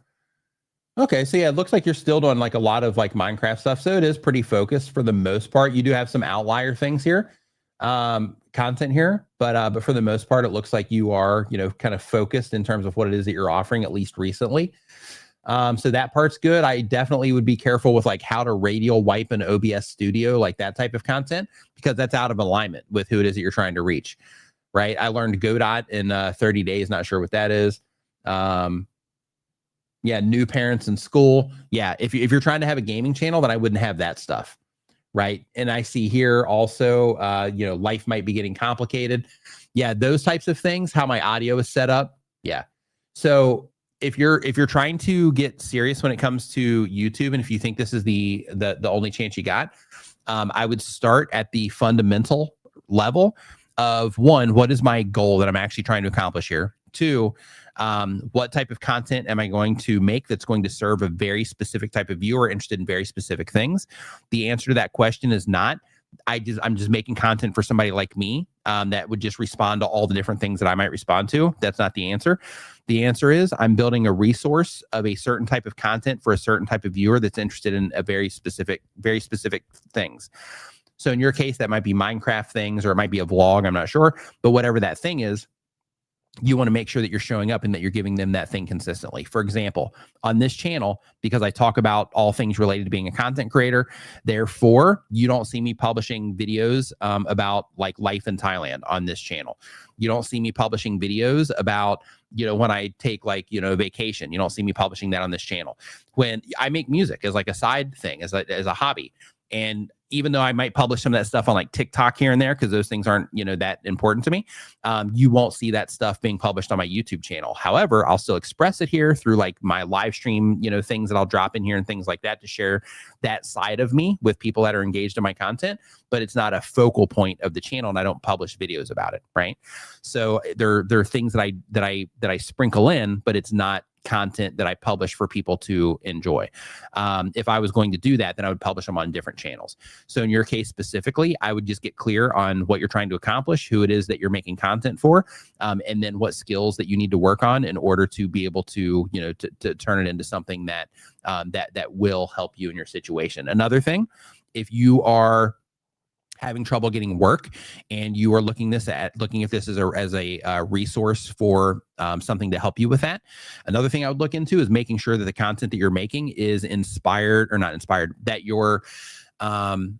Okay, so yeah, it looks like you're still doing like a lot of like Minecraft stuff. So it is pretty focused for the most part. You do have some outlier things here, content here, but for the most part, it looks like you are, kind of focused in terms of what it is that you're offering, at least recently. So that part's good. I definitely would be careful with like how to radial wipe an OBS studio, like that type of content, because that's out of alignment with who it is that you're trying to reach, right? I learned Godot in 30 days. Not sure what that is. Yeah, new parents in school. Yeah, if you're trying to have a gaming channel, then I wouldn't have that stuff, right? And I see here also, life might be getting complicated. Yeah, those types of things, how my audio is set up. Yeah. So if you're trying to get serious when it comes to YouTube, and if you think this is the only chance you got, I would start at the fundamental level of, one, what is my goal that I'm actually trying to accomplish here? Two, what type of content am I going to make that's going to serve a very specific type of viewer interested in very specific things? The answer to that question is not, I'm just making content for somebody like me that would just respond to all the different things that I might respond to. That's not the answer. The answer is, I'm building a resource of a certain type of content for a certain type of viewer that's interested in a very specific things. So in your case, that might be Minecraft things, or it might be a vlog, I'm not sure. But whatever that thing is, you want to make sure that you're showing up and that you're giving them that thing consistently. For example, on this channel, because I talk about all things related to being a content creator, therefore, you don't see me publishing videos about like life in Thailand on this channel. You don't see me publishing videos about, when I take like, vacation. You don't see me publishing that on this channel. When I make music as like a side thing, as a hobby. And even though I might publish some of that stuff on like TikTok here and there, because those things aren't, that important to me, you won't see that stuff being published on my YouTube channel. However, I'll still express it here through like my live stream, things that I'll drop in here and things like that to share that side of me with people that are engaged in my content, but it's not a focal point of the channel, and I don't publish videos about it, right? So there are things that I sprinkle in, but it's not content that I publish for people to enjoy. If I was going to do that, then I would publish them on different channels. So in your case specifically, I would just get clear on what you're trying to accomplish, who it is that you're making content for, and then what skills that you need to work on in order to be able to, to turn it into something that that will help you in your situation. Another thing, if you are having trouble getting work and you are looking if this is as a resource for something to help you with that. Another thing I would look into is making sure that the content that you're making is inspired or not inspired, that your the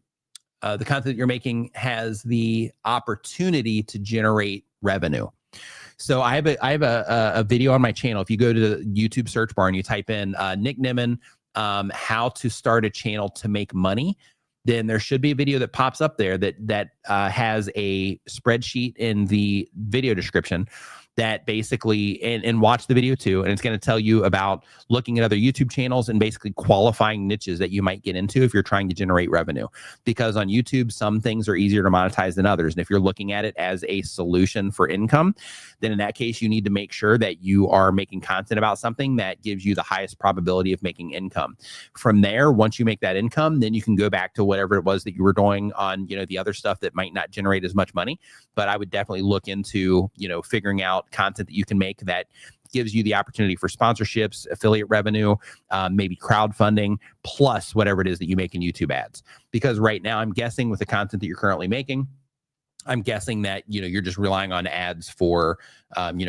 content that you're making has the opportunity to generate revenue. So I have a video on my channel. If you go to the YouTube search bar and you type in Nick Nimmin, how to start a channel to make money, then there should be a video that pops up there that has a spreadsheet in the video description that basically, and watch the video too, and it's going to tell you about looking at other YouTube channels and basically qualifying niches that you might get into if you're trying to generate revenue. Because on YouTube, some things are easier to monetize than others. And if you're looking at it as a solution for income, then in that case, you need to make sure that you are making content about something that gives you the highest probability of making income. From there, once you make that income, then you can go back to whatever it was that you were doing on, the other stuff that might not generate as much money. But I would definitely look into, figuring out content that you can make that gives you the opportunity for sponsorships, affiliate revenue, maybe crowdfunding, plus whatever it is that you make in YouTube ads. Because right now, I'm guessing with the content that you're currently making, I'm guessing that, you're just relying on ads for,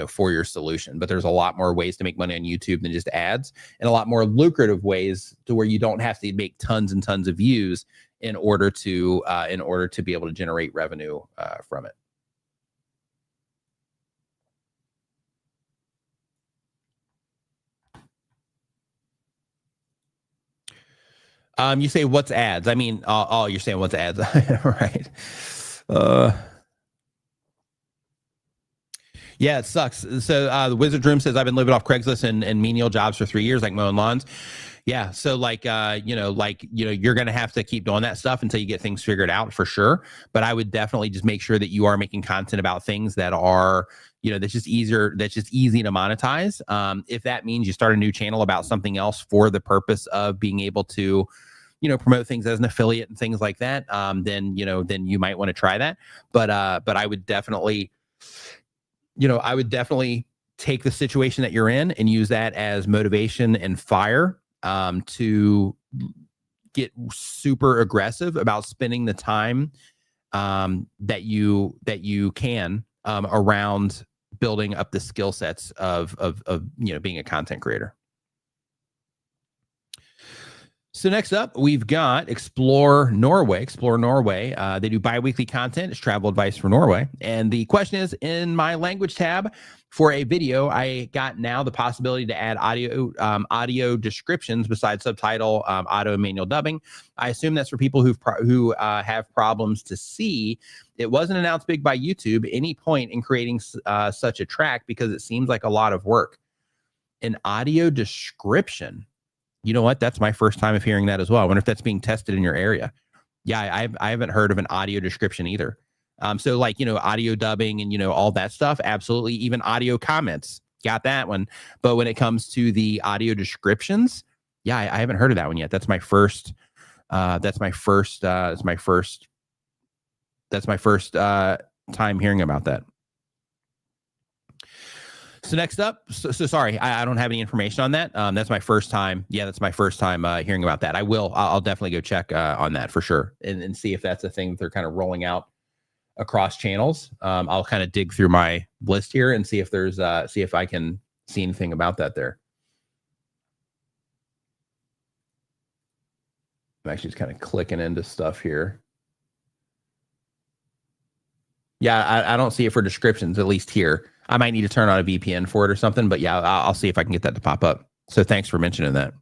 for your solution. But there's a lot more ways to make money on YouTube than just ads, and a lot more lucrative ways to where you don't have to make tons and tons of views in order to be able to generate revenue from it. You say what's ads? I mean, you're saying what's ads, right? Yeah, it sucks. So the Wizard Room says I've been living off Craigslist and menial jobs for 3 years, like mowing lawns. Yeah, so you're gonna have to keep doing that stuff until you get things figured out for sure. But I would definitely just make sure that you are making content about things that are, that's just easy to monetize. If that means you start a new channel about something else for the purpose of being able to, promote things as an affiliate and things like that, then you might want to try that. But I would definitely, take the situation that you're in and use that as motivation and fire to get super aggressive about spending the time that you can around building up the skill sets of being a content creator. So next up, we've got Explore Norway. Explore Norway. They do bi-weekly content. It's travel advice for Norway. And the question is, in my language tab for a video, I got now the possibility to add audio descriptions besides subtitle, auto and manual dubbing. I assume that's for people who have problems to see. It wasn't announced big by YouTube. Any point in creating such a track, because it seems like a lot of work. An audio description. You know what? That's my first time of hearing that as well. I wonder if that's being tested in your area. Yeah, I haven't heard of an audio description either. So like, audio dubbing and, all that stuff. Absolutely. Even audio comments. Got that one. But when it comes to the audio descriptions, yeah, I haven't heard of that one yet. That's my first time hearing about that. So next up, so sorry, I don't have any information on that. That's my first time. Yeah, that's my first time hearing about that. I'll definitely go check on that for sure and see if that's a thing that they're kind of rolling out across channels. I'll kind of dig through my list here and see if there's see if I can see anything about that there. I'm actually just kind of clicking into stuff here. Yeah, I don't see it for descriptions, at least here. I might need to turn on a VPN for it or something, but yeah, I'll see if I can get that to pop up. So thanks for mentioning that.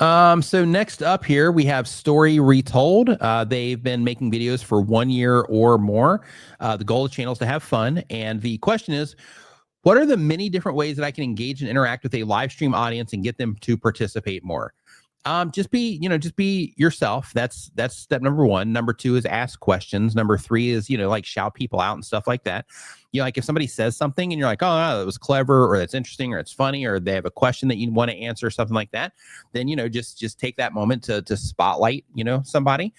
So next up here, we have Story Retold. They've been making videos for 1 year or more. The goal of the channel is to have fun. And the question is, what are the many different ways that I can engage and interact with a live stream audience and get them to participate more? Just be yourself. That's step number one. Number two is ask questions. Number three is, like shout people out and stuff like that. Like if somebody says something and you're like, oh, no, that was clever, or that's interesting, or it's funny, or they have a question that you want to answer, something like that, then, just take that moment to spotlight, somebody.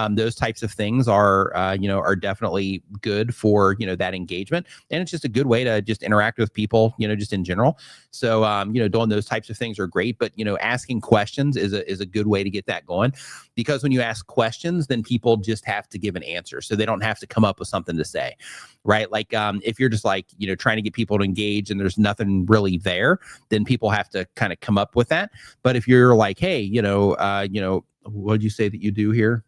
Those types of things are definitely good for, that engagement. And it's just a good way to just interact with people, just in general. So, doing those types of things are great, but, asking questions is a good way to get that going, because when you ask questions, then people just have to give an answer. So they don't have to come up with something to say, right? Like, if you're just like, trying to get people to engage and there's nothing really there, then people have to kind of come up with that. But if you're like, hey, what did you say that you do here?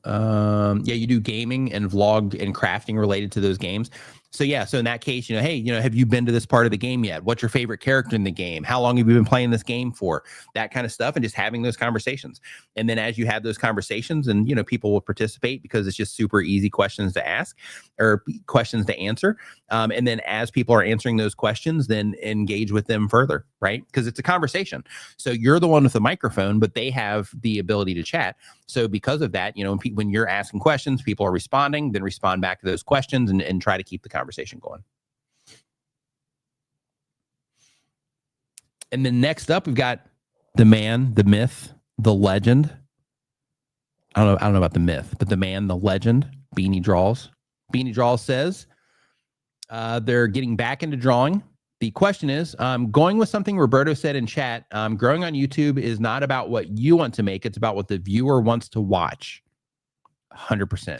You do gaming and vlog and crafting related to those games. So in that case, hey, have you been to this part of the game yet? What's your favorite character in the game? How long have you been playing this game for? That kind of stuff, and just having those conversations. And then as you have those conversations, and people will participate because it's just super easy questions to ask or questions to answer. And then as people are answering those questions, then engage with them further, right? Because it's a conversation. So you're the one with the microphone, but they have the ability to chat. So because of that, when you're asking questions, people are responding, then respond back to those questions and try to keep the conversation going. And then next up, we've got the man, the myth, the legend. I don't know about the myth, but the man, the legend, Beanie Draws. Beanie Draws says they're getting back into drawing. The question is, going with something Roberto said in chat, growing on YouTube is not about what you want to make. It's about what the viewer wants to watch. 100%.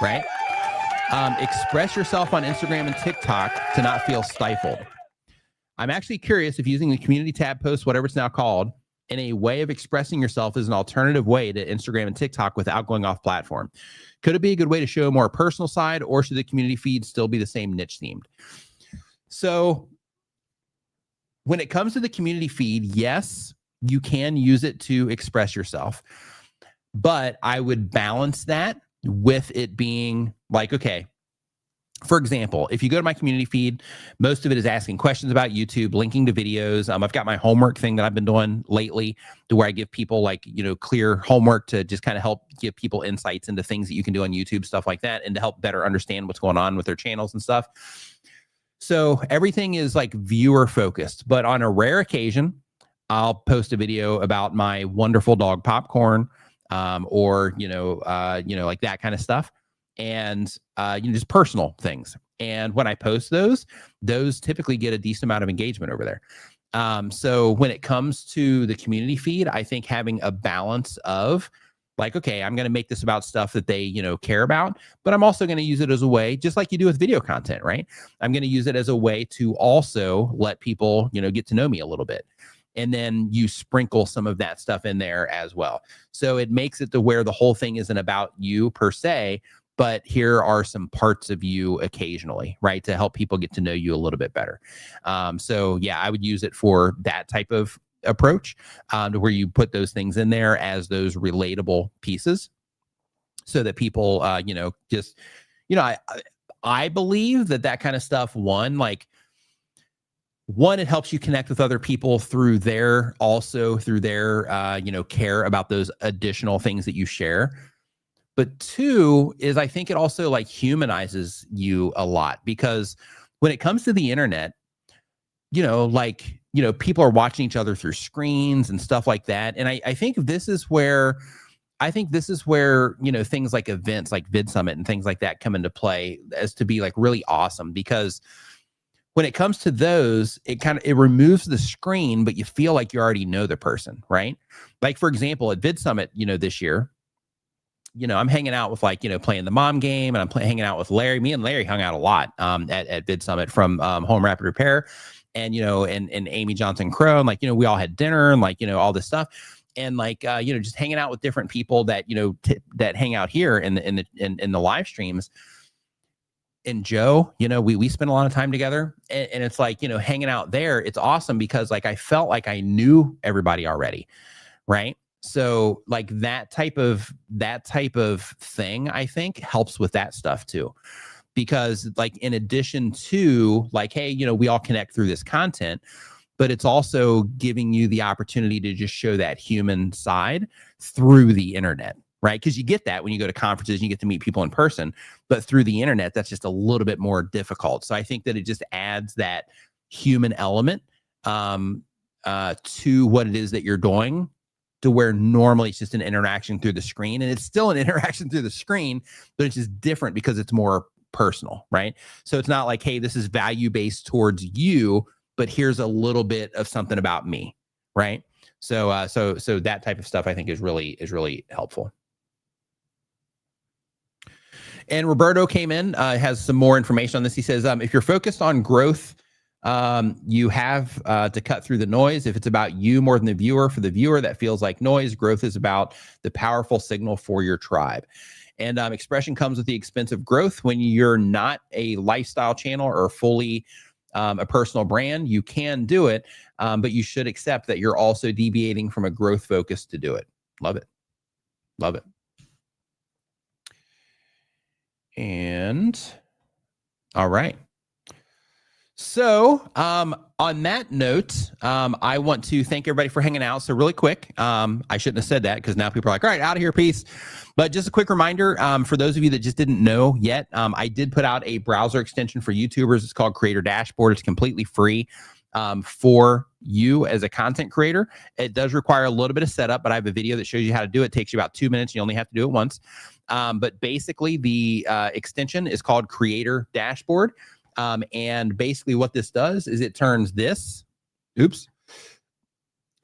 Right? Express yourself on Instagram and TikTok to not feel stifled. I'm actually curious if using the community tab post, whatever it's now called, in a way of expressing yourself is an alternative way to Instagram and TikTok without going off platform. Could it be a good way to show a more personal side, or should the community feed still be the same niche themed? So when it comes to the community feed, yes, you can use it to express yourself, but I would balance that with it being like, okay, for example, if you go to my community feed, most of it is asking questions about YouTube, linking to videos. I've got my homework thing that I've been doing lately, to where I give people clear homework to just kind of help give people insights into things that you can do on YouTube, stuff like that, and to help better understand what's going on with their channels and stuff. So everything is like viewer focused, but on a rare occasion, I'll post a video about my wonderful dog Popcorn, or like that kind of stuff. And just personal things. And when I post those typically get a decent amount of engagement over there. So when it comes to the community feed, I think having a balance of like, okay, I'm going to make this about stuff that they, care about, but I'm also going to use it as a way, just like you do with video content, right? I'm going to use it as a way to also let people, get to know me a little bit. And then you sprinkle some of that stuff in there as well. So it makes it to where the whole thing isn't about you per se, but here are some parts of you occasionally, right, to help people get to know you a little bit better. So I would use it for that type of approach, to where you put those things in there as those relatable pieces, so that people, I believe that kind of stuff, it helps you connect with other people through their care about those additional things that you share. But two is, I think it also humanizes you a lot, because when it comes to the internet, people are watching each other through screens and stuff like that. And I think this is where things like events like Vid Summit and things like that come into play as to be really awesome, because when it comes to those, it removes the screen, but you feel like you already know the person, right? Like, for example, at Vid Summit, this year, I'm hanging out with playing the mom game, and I'm hanging out with Larry. Me and Larry hung out a lot at Vid Summit from Home Rapid Repair, and and Amy Johnson Crow, and we all had dinner and all this stuff, and just hanging out with different people that that hang out here in the live streams. and Joe, you know, we spent a lot of time together, and it's like, you know, hanging out there, it's awesome because like I felt like I knew everybody already, right? So like that type of thing, I think helps with that stuff too. Because like in addition to like, hey, you know, we all connect through this content, but it's also giving you the opportunity to just show that human side through the internet, right? Because you get that when you go to conferences and you get to meet people in person, but through the internet, that's just a little bit more difficult. So I think that it just adds that human element to what it is that you're doing, to where normally it's just an interaction through the screen, and it's still an interaction through the screen, but it's just different because it's more personal, right? So it's not like, hey, this is value-based towards you, but here's a little bit of something about me, right? So so that type of stuff I think is really helpful. And Roberto came in, has some more information on this. He says, if you're focused on growth, you have to cut through the noise. If it's about you more than the viewer, for the viewer, that feels like noise. Growth is about the powerful signal for your tribe. And expression comes with the expense of growth. When you're not a lifestyle channel or fully a personal brand, you can do it, but you should accept that you're also deviating from a growth focus to do it. Love it. Love it. And all right. So on that note, I want to thank everybody for hanging out. So really quick, I shouldn't have said that because now people are like, all right, out of here, peace. But just a quick reminder, for those of you that just didn't know yet, I did put out a browser extension for YouTubers. It's called Creator Dashboard. It's completely free for you as a content creator. It does require a little bit of setup, but I have a video that shows you how to do it. It takes you about 2 minutes. You only have to do it once. But basically, the extension is called Creator Dashboard. And basically what this does is it turns this,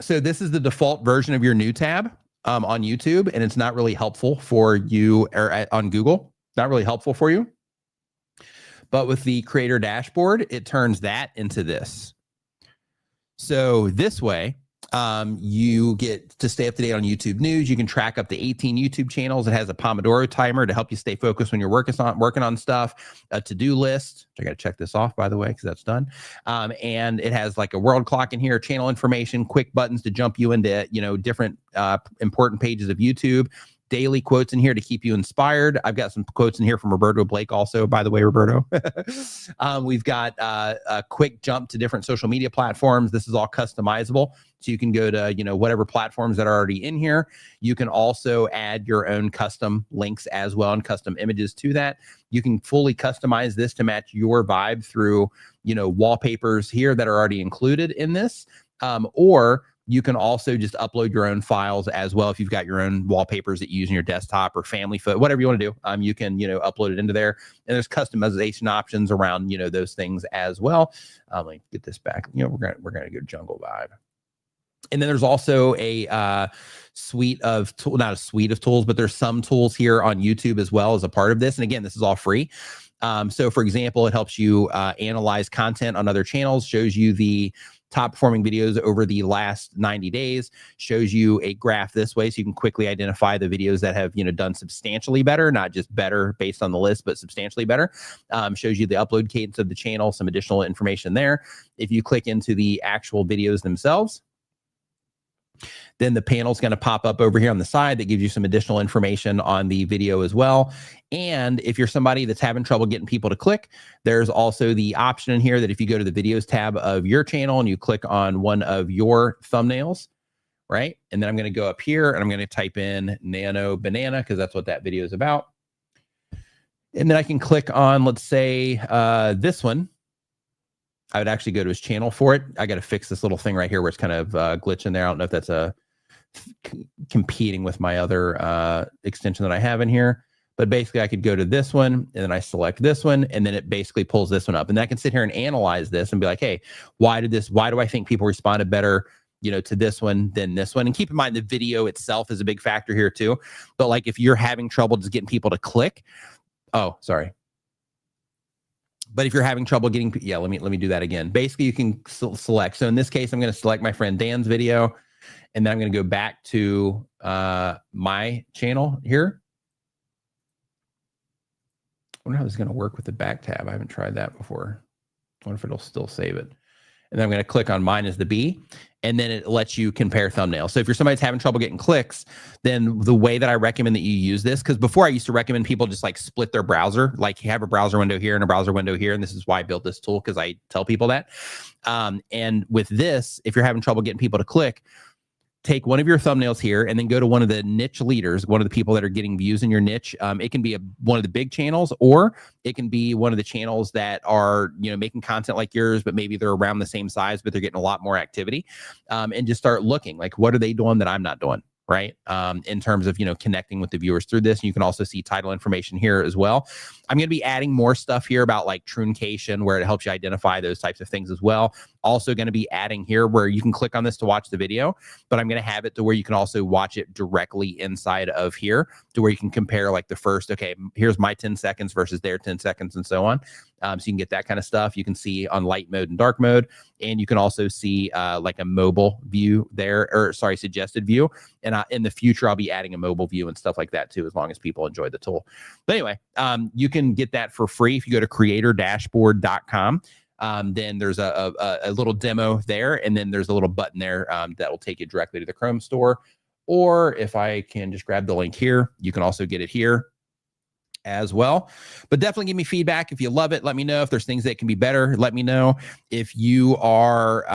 so this is the default version of your new tab on YouTube, and it's not really helpful for you, or on Google, not really helpful for you. But with the Creator Dashboard, it turns that into this. So this way, you get to stay up to date on YouTube news. You can track up to 18 YouTube channels. It has a Pomodoro timer to help you stay focused when you're working on stuff. A to-do list. I got to check this off, by the way, because that's done. And it has like a world clock in here, channel information, quick buttons to jump you into, you know, different important pages of YouTube. Daily quotes in here to keep you inspired. I've got some quotes in here from Roberto Blake also, by the way, Roberto. We've got a quick jump to different social media platforms. This is all customizable. So you can go to, you know, whatever platforms that are already in here. You can also add your own custom links as well and custom images to that. You can fully customize this to match your vibe through, you know, wallpapers here that are already included in this. Or you can also just upload your own files as well. If you've got your own wallpapers that you use in your desktop or family photo, whatever you want to do, you can, you know, upload it into there. And there's customization options around, you know, those things as well. Let me get this back. You know, we're gonna go jungle vibe. And then there's also a suite of not a suite of tools, but there's some tools here on YouTube as well as a part of this. And again, this is all free. So for example, it helps you analyze content on other channels, shows you the top performing videos over the last 90 days, shows you a graph this way so you can quickly identify the videos that have, you know, done substantially better, not just better based on the list, but substantially better. Shows you the upload cadence of the channel, some additional information there. If you click into the actual videos themselves, then the panel is going to pop up over here on the side that gives you some additional information on the video as well. And if you're somebody that's having trouble getting people to click, there's also the option in here that if you go to the videos tab of your channel and you click on one of your thumbnails, right? And then I'm going to go up here and I'm going to type in Nano Banana because that's what that video is about. And then I can click on, let's say, this one. I would actually go to his channel for it. I got to fix this little thing right here where it's kind of glitching there. I don't know if that's competing with my other extension that I have in here. But basically, I could go to this one, and then I select this one, and then it basically pulls this one up. And I can sit here and analyze this and be like, hey, why do I think people responded better, you know, to this one than this one? And keep in mind, the video itself is a big factor here too. But like if you're having trouble just getting people to click, oh, sorry. But if you're having trouble getting, yeah, let me do that again. Basically, you can select. So in this case, I'm going to select my friend Dan's video, and then I'm going to go back to my channel here. wonder how this is going to work with the back tab. I haven't tried that before. I wonder if it'll still save it. And then I'm going to click on mine as the B, and then it lets you compare thumbnails. So if you're somebody that's having trouble getting clicks, then the way that I recommend that you use this, because before I used to recommend people just like split their browser, like you have a browser window here and a browser window here. And this is why I built this tool, because I tell people that. And with this, if you're having trouble getting people to click, take one of your thumbnails here and then go to one of the niche leaders, one of the people that are getting views in your niche. It can be one of the big channels, or it can be one of the channels that are, making content like yours, but maybe they're around the same size, but they're getting a lot more activity. And just start looking like, what are they doing that I'm not doing? Right. In terms of, connecting with the viewers through this. And you can also see title information here as well. I'm going to be adding more stuff here about like truncation, where it helps you identify those types of things as well. Also going to be adding here where you can click on this to watch the video, but I'm going to have it to where you can also watch it directly inside of here, to where you can compare like the first, okay, here's my 10 seconds versus their 10 seconds and so on. So you can get that kind of stuff. You can see on light mode and dark mode, and you can also see like a mobile view there, or sorry, suggested view. And in the future, I'll be adding a mobile view and stuff like that too, as long as people enjoy the tool. But anyway, you can get that for free if you go to creatordashboard.com. Then there's a little demo there, and then there's a little button there that will take you directly to the Chrome store. Or if I can just grab the link here, you can also get it here as well. But definitely give me feedback. If you love it, let me know. If there's things that can be better, let me know. If you are,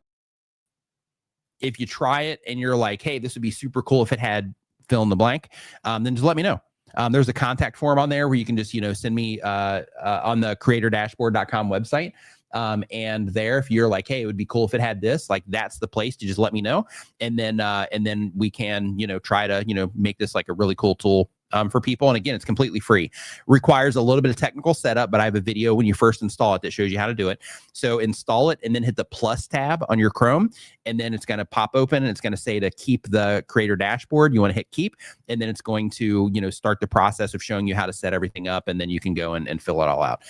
if you try it and you're like, hey, this would be super cool if it had fill in the blank, then just let me know. There's a contact form on there where you can just, send me on the creatordashboard.com website. And there, if you're like, hey, it would be cool if it had this, like, that's the place to just let me know. And then we can, try to, make this like a really cool tool for people. And again, it's completely free. Requires a little bit of technical setup, but I have a video when you first install it that shows you how to do it. So install it and then hit the plus tab on your Chrome, and then it's going to pop open and it's going to say to keep the creator dashboard. You want to hit keep, and then it's going to, start the process of showing you how to set everything up, and then you can go and fill it all out.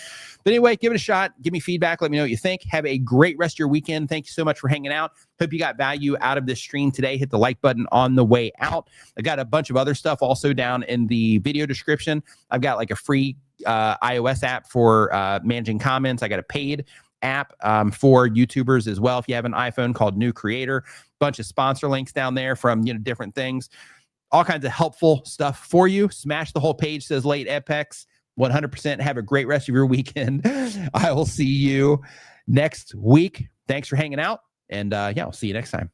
But anyway, give it a shot. Give me feedback. Let me know what you think. Have a great rest of your weekend. Thank you so much for hanging out. Hope you got value out of this stream today. Hit the like button on the way out. I got a bunch of other stuff also down in the video description. I've got like a free iOS app for managing comments. I got a paid app for YouTubers as well. If you have an iPhone, called New Creator, bunch of sponsor links down there from, different things, all kinds of helpful stuff for you. Smash the whole page, says Late Apex. 100%. Have a great rest of your weekend. I will see you next week. Thanks for hanging out. And yeah, I'll see you next time.